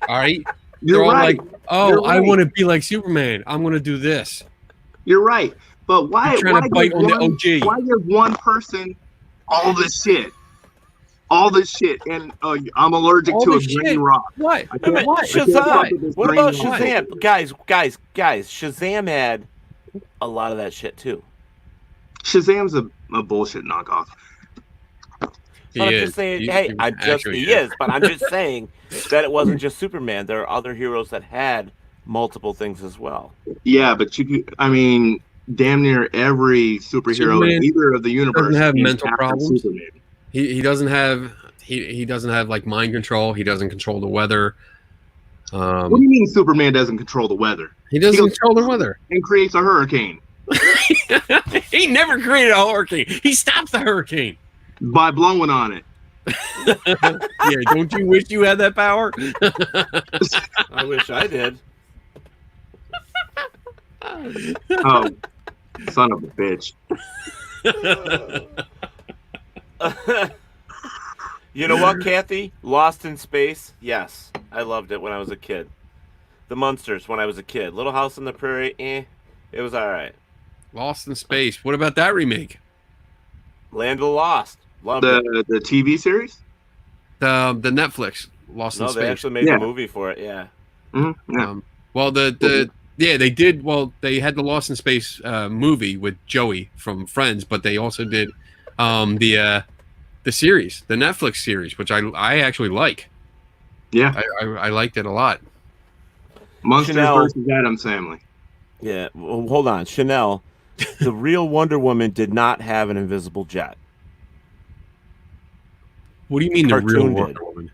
All right? They're all like, oh, I want to be like Superman. I'm going to do this. You're right. But why give one person all this shit? All this shit. And I'm allergic to a green rock. What? Shazam. What about Shazam? Guys. Shazam had a lot of that shit too. Shazam's a bullshit knockoff. But I'm just saying, he is, but I'm just saying that it wasn't just Superman. There are other heroes that had multiple things as well. Yeah, but damn near every superhero in either of the universe doesn't have mental problems. Superman. He doesn't have he doesn't have like mind control. He doesn't control the weather. What do you mean Superman doesn't control the weather? He doesn't control the weather and creates a hurricane. He never created a hurricane. He stops the hurricane by blowing on it. Yeah, don't you wish you had that power? I wish I did. Oh, son of a bitch. You know what, Kathy? Lost in Space? Yes. I loved it when I was a kid. The Munsters when I was a kid. Little House on the Prairie, it was alright. Lost in Space. What about that remake? Land of the Lost. Loved it. The TV series? The Netflix Lost in No, Space. they actually made Yeah. the movie for it, yeah. Mm-hmm. Yeah. Well, they did. Well, they had the Lost in Space movie with Joey from Friends, but they also did the series, the Netflix series, which I actually like. Yeah. I liked it a lot. Monsters Chanel. versus Addams Family. Yeah, well, hold on. Chanel, the real Wonder Woman did not have an invisible jet. What do you mean the real Cartoon Wonder did. Woman?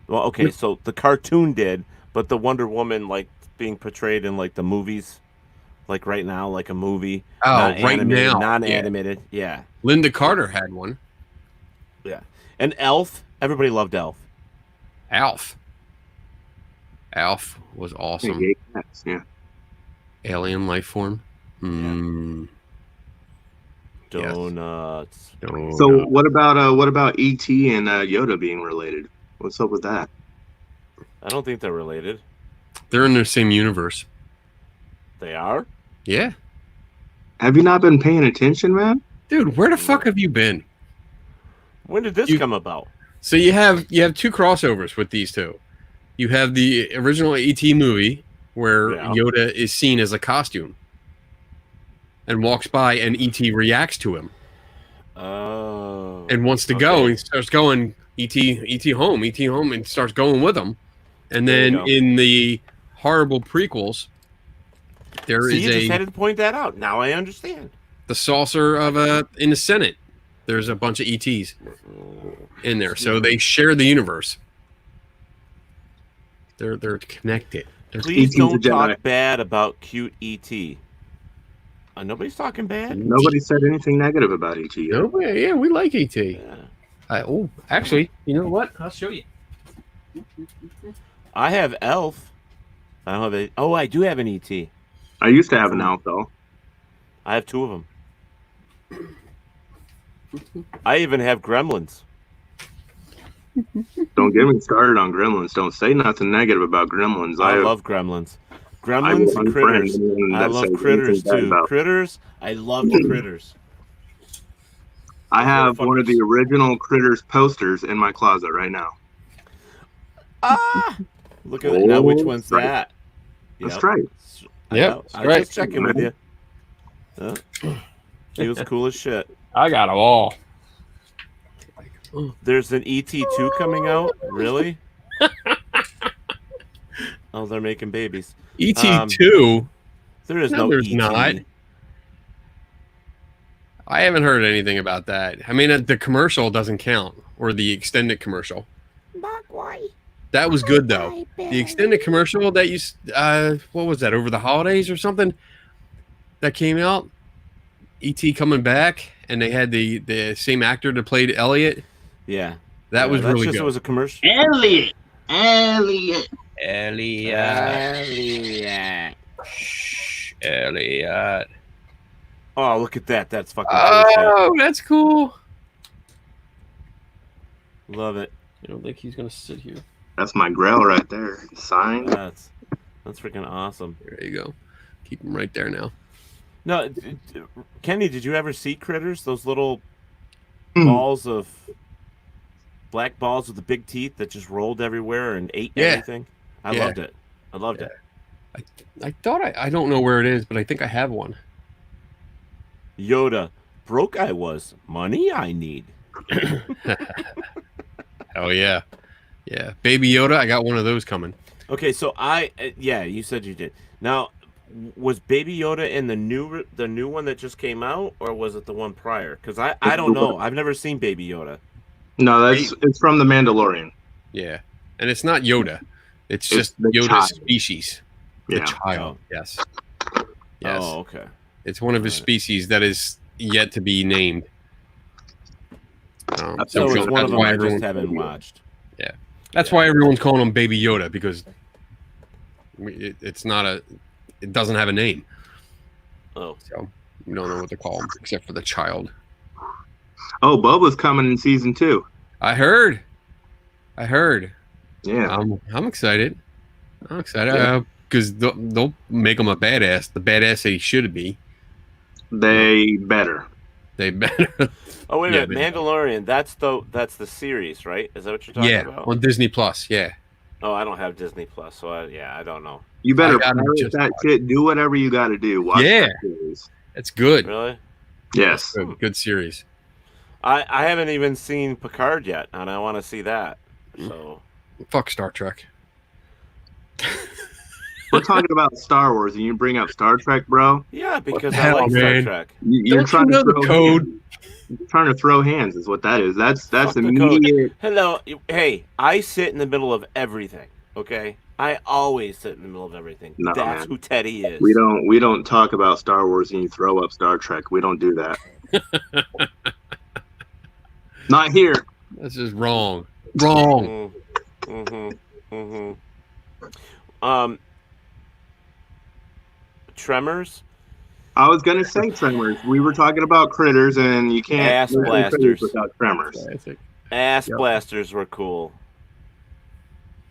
Well, okay, so the cartoon did, but the Wonder Woman, like, being portrayed in, like, the movies, like, right now, like a movie. Oh, not right animated, now, non-animated, yeah. Linda Carter had one. Yeah. And Elf, everybody loved Elf. Alf was awesome. Yeah. Alien life form. Mm. Yes. Donuts. So what about E.T. and Yoda being related? What's up with that? I don't think they're related. They're in the same universe. They are? Yeah. Have you not been paying attention, man? Dude, where the fuck have you been? When did this come about? So you have two crossovers with these two. You have the original E.T. movie where Yoda is seen as a costume and walks by and E.T. reacts to him. Oh. And wants to go and starts going E.T. home, and starts going with him. And then in the horrible prequels, there is you just had to point that out. Now I understand. The saucer of in the Senate. There's a bunch of ETs in there, so they share the universe. They're connected. Please don't talk bad about cute ET. Nobody's talking bad. Nobody said anything negative about ET. Nobody, yeah, we like ET. Yeah. Actually, you know what? I'll show you. I have Elf. I don't have I do have an ET. I used to have an Elf though. I have two of them. I even have Gremlins. Don't get me started on Gremlins. Don't say nothing negative about Gremlins. I love Gremlins. Gremlins and Critters. I love Critters too. Critters. I love the Critters. I have one of the original Critters posters in my closet right now. Look at it. Now which one's that? That's right. Yep. I was just checking with you. He was cool as shit. I got them all. There's an ET2 coming out? Really? Oh, they're making babies. ET2? There is no there's ET. not. I haven't heard anything about that. I mean, the commercial doesn't count, or the extended commercial. That was good, though. The extended commercial that what was that, over the holidays or something? That came out? E.T. coming back, and they had the same actor that played Elliot. Yeah. That was really good. It was a commercial. Elliot. Shh, Elliot. Oh, look at that. That's fucking cool. Oh, that's cool. Love it. I don't think he's going to sit here. That's my Grail right there. Signed. That's freaking awesome. There you go. Keep him right there now. No, Kenny, did you ever see Critters? Those little balls of black balls with the big teeth that just rolled everywhere and ate everything? I loved it. I loved it. I thought I don't know where it is, but I think I have one. Yoda, broke I was, money I need. Hell yeah. Yeah. Baby Yoda, I got one of those coming. Okay, so you said you did. Now, was Baby Yoda in the new one that just came out, or was it the one prior? Because I don't know. I've never seen Baby Yoda. No, it's from The Mandalorian. Yeah. And it's not Yoda. It's just Yoda's child. species. The child. Yes. Yes. Oh, okay. It's one of his species that is yet to be named. So it's one of them I just everyone, haven't watched. that's why everyone's calling him Baby Yoda, because it's not it doesn't have a name. Oh, So we don't know what to call him except for the child. Oh, Boba's coming in season 2. I heard. Yeah. I'm excited. Yeah. Because they'll make him a badass. The badass that he should be. They better. They better. oh wait a Yeah, minute, Mandalorian. That's the series, right? Is that what you're talking about? On Disney Plus. Yeah. Oh, I don't have Disney Plus, so I don't know. You better I gotta pirate just that watch shit. Do whatever you got to do. Watch Yeah. that series. It's good. Really? Yes. Good series. I haven't even seen Picard yet, and I want to see that. So Fuck Star Trek. We're talking about Star Wars, and you bring up Star Trek, bro. yeah, because the I hell, like man? Star Trek. You're Don't trying you know to the throw code? hands. You're trying to throw hands is what that is. That's Fuck the code. immediate. Hello, hey, I sit in the middle of everything. Okay, I always sit in the middle of everything. No, That's man. who Teddy is. We don't talk about Star Wars and you throw up Star Trek. We don't do that. Not here. That's just wrong. Wrong. Tremors, I was gonna say Tremors. We were talking about critters, and you can't Ass mention critters blasters. without Tremors. Classic. ass Yep. blasters were cool.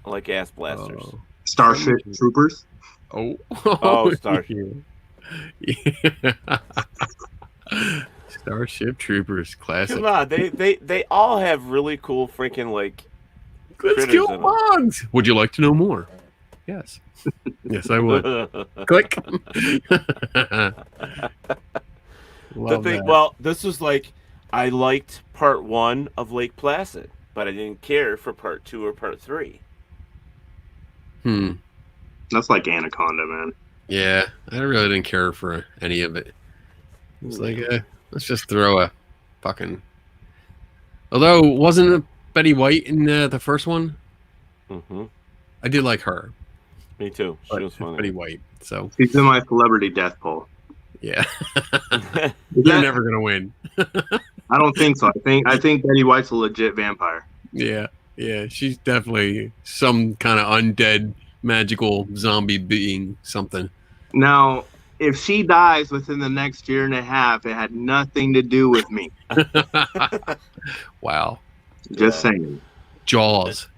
I like ass blasters. Starship Troopers. Oh. Oh, Starship. Yeah. Starship Troopers. Classic. Come on, they all have really cool freaking like. Let's critters kill in 'em. bugs. Would you like to know more? Yes. Yes, I would. Click. The Love thing, that. well, this was like I liked part 1 of Lake Placid, but I didn't care for part 2 or part 3. That's like Anaconda, man. Yeah, I really didn't care for any of it. It's like, let's just throw a fucking. Although, wasn't it Betty White in the first one? Mm-hmm. I did like her. Me too. She But was funny. Betty White. So She's in my celebrity death poll. yeah, Is you're that- never gonna win. I don't think so. I think Betty White's a legit vampire. Yeah, she's definitely some kind of undead magical zombie being. Something. Now, if she dies within the next year and a half, it had nothing to do with me. Wow. Just saying. Jaws.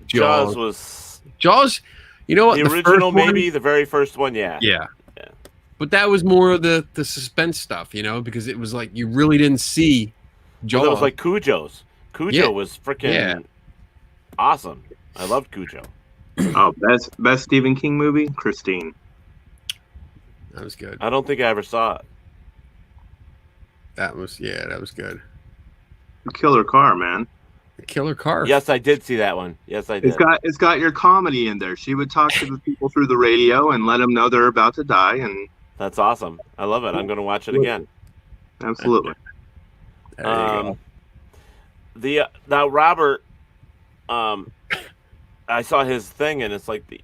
Jaws was Jaws. You know what? the first original, one- maybe the very first one. Yeah. Yeah. But that was more of the suspense stuff, because it was like you really didn't see Jaws. Well, that was like Cujo's. Cujo Yeah. was freaking Yeah. awesome. I loved Cujo. Oh, best Stephen King movie? Christine. That was good. I don't think I ever saw it. That was good. Killer car, man. Killer car. Yes, I did see that one. Yes, I did. It's got your comedy in there. She would talk to the people through the radio and let them know they're about to die, and That's awesome. I love it. I'm going to watch it again. absolutely. There you go. Now Robert, I saw his thing, and it's like the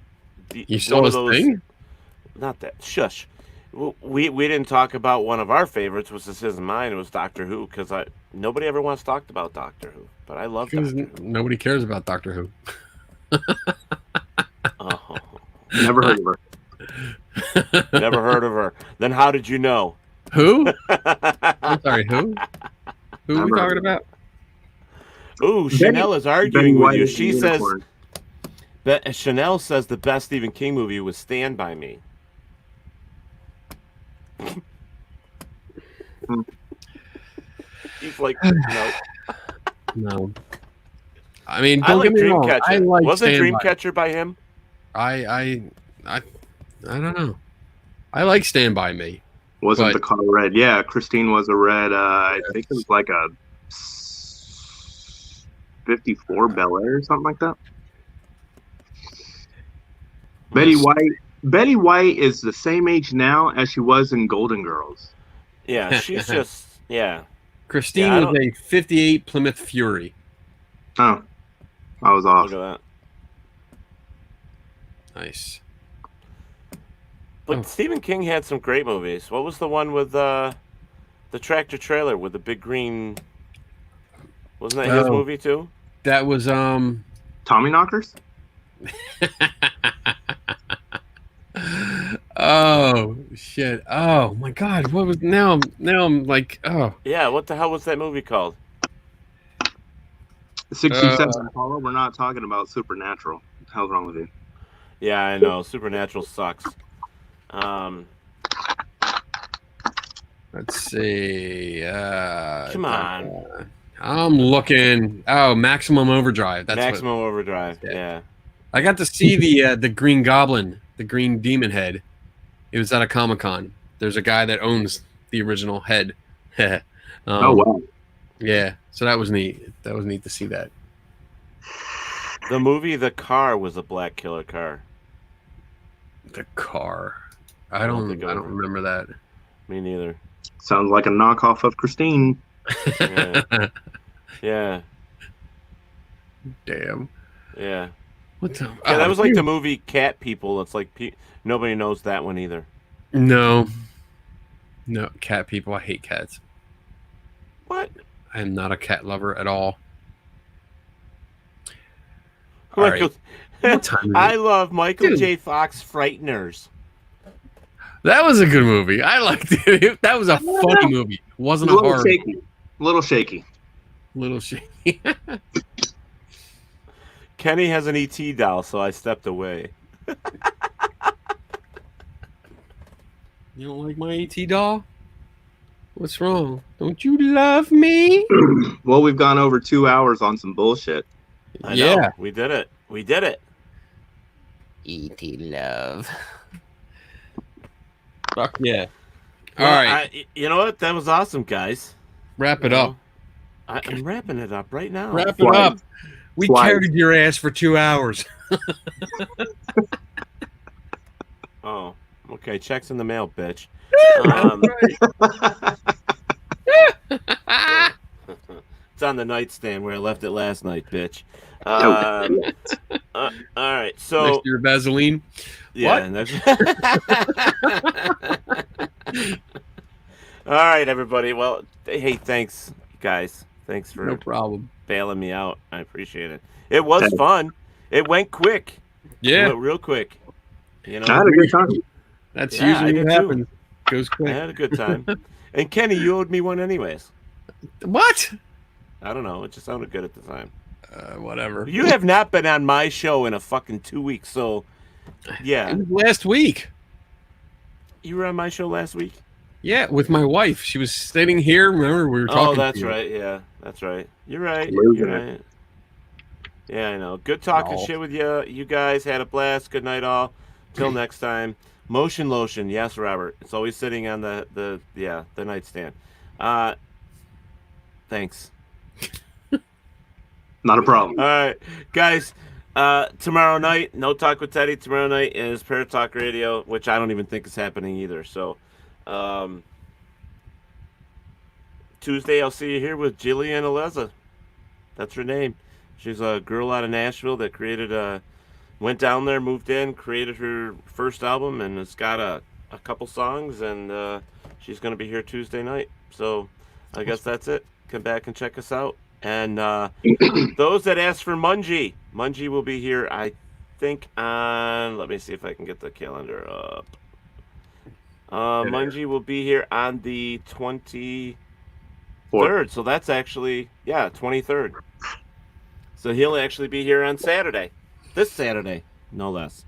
You one saw of his those- thing? Not that. Shush. We didn't talk about one of our favorites, which is his and mine. It was Doctor Who, because nobody ever once talked about Doctor Who, but I love Because Doctor Who. nobody cares about Doctor Who. Oh, Never heard of her. never heard of her. Then how did you know? Who? I'm sorry, who? Who are we Never talking heard. about? Ooh, Chanel is arguing Betty with White you. is the She says unicorn. that Chanel says the best Stephen King movie was Stand By Me. He's like, no. No. I mean, I don't like get me wrong. Dreamcatcher. I like Wasn't Stand By. Dreamcatcher by him? I don't know. I like Stand By Me. Wasn't But- the car red? Yeah, Christine was a red. I think it was like a 54 Bel Air or something like that. Betty White is the same age now as she was in Golden Girls. Yeah, she's just, yeah. Christine Yeah, I was a 58 Plymouth Fury. Oh, I was off. Look at that. Nice. But Oh. Stephen King had some great movies. What was the one with the tractor trailer with the big green Wasn't that his movie too? That was Tommy Knockers? Oh shit! Oh my god! What was now? I'm like, oh Yeah, what the hell was that movie called? 67, Apollo. We're not talking about Supernatural. What the hell's wrong with you? Yeah, I know. Supernatural sucks. let's see. Come on. I'm looking. Oh, Maximum Overdrive. That's Maximum Overdrive. Yeah. I got to see the Green Goblin, the Green Demon head. It was at a Comic-Con. There's a guy that owns the original head. Oh wow! Yeah, so that was neat. That was neat to see that. The movie The Car was a black killer car. The Car. I don't remember that. Me neither. Sounds like a knockoff of Christine. Yeah. Yeah. Damn. Yeah. What the? Yeah, that was like the movie Cat People. It's like nobody knows that one either. No, cat people. I hate cats. What? I am not a cat lover at all. All right. What time is it? I love Michael J. Fox Frighteners. That was a good movie. I liked it. That was a funny movie. Wasn't a horror. Little shaky. Little shaky. Kenny has an ET doll, so I stepped away. You don't like my ET doll? What's wrong? Don't you love me? Well, we've gone over 2 hours on some bullshit. I know. We did it. We did it. ET love. Fuck yeah. Well, all right. You know what? That was awesome, guys. Wrap it up. I'm wrapping it up right now. Wrap it up. We carried your ass for 2 hours. Oh, okay. Checks in the mail, bitch. It's on the nightstand where I left it last night, bitch. All right, so next to your Vaseline. Yeah. All right, everybody. Well, hey, thanks, guys. Thanks for no problem bailing me out. I appreciate it. It was fun. It went quick. Yeah, it went real quick. You know, I had a good time. That's usually what happens. Goes quick. I had a good time. And Kenny, you owed me one anyways. What? I don't know. It just sounded good at the time. Whatever. You have not been on my show in a fucking 2 weeks, so yeah. It was last week. You were on my show last week? Yeah, with my wife. She was sitting here. Remember, we were talking. Oh, that's right. Yeah, that's right. You're right. You're right. Yeah, I know. Good talking shit with you. You guys had a blast. Good night, all. Till next time. Motion lotion. Yes, Robert. It's always sitting on the nightstand. Thanks. Not a problem. All right, guys. Tomorrow night, No Talk with Teddy. Tomorrow night is Parrot Talk Radio, which I don't even think is happening either. So, Tuesday I'll see you here with Jillian Aleza. That's her name. She's a girl out of Nashville that went down there, moved in, created her first album, and has got a couple songs, and she's going to be here Tuesday night. So, I guess that's it. Come back and check us out. And those that asked for Mungie will be here, I think, on... Let me see if I can get the calendar up. Mungie will be here on the 23rd. So that's actually, 23rd. So he'll actually be here on Saturday. This Saturday, no less.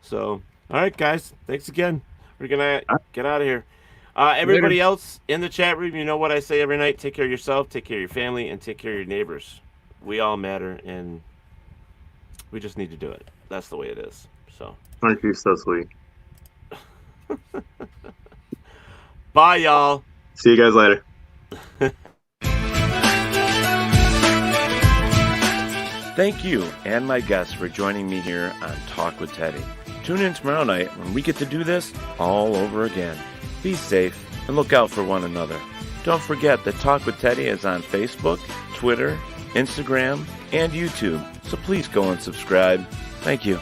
So, all right, guys. Thanks again. We're going to get out of here. Everybody else in the chat room, you know what I say every night. Take care of yourself, take care of your family, and take care of your neighbors. We all matter, and we just need to do it. That's the way it is. So, aren't you so sweet? Bye, y'all. See you guys later. Thank you and my guests for joining me here on Talk with Teddy. Tune in tomorrow night when we get to do this all over again. Be safe and look out for one another. Don't forget that Talk with Teddy is on Facebook, Twitter, Instagram, and YouTube. So please go and subscribe. Thank you.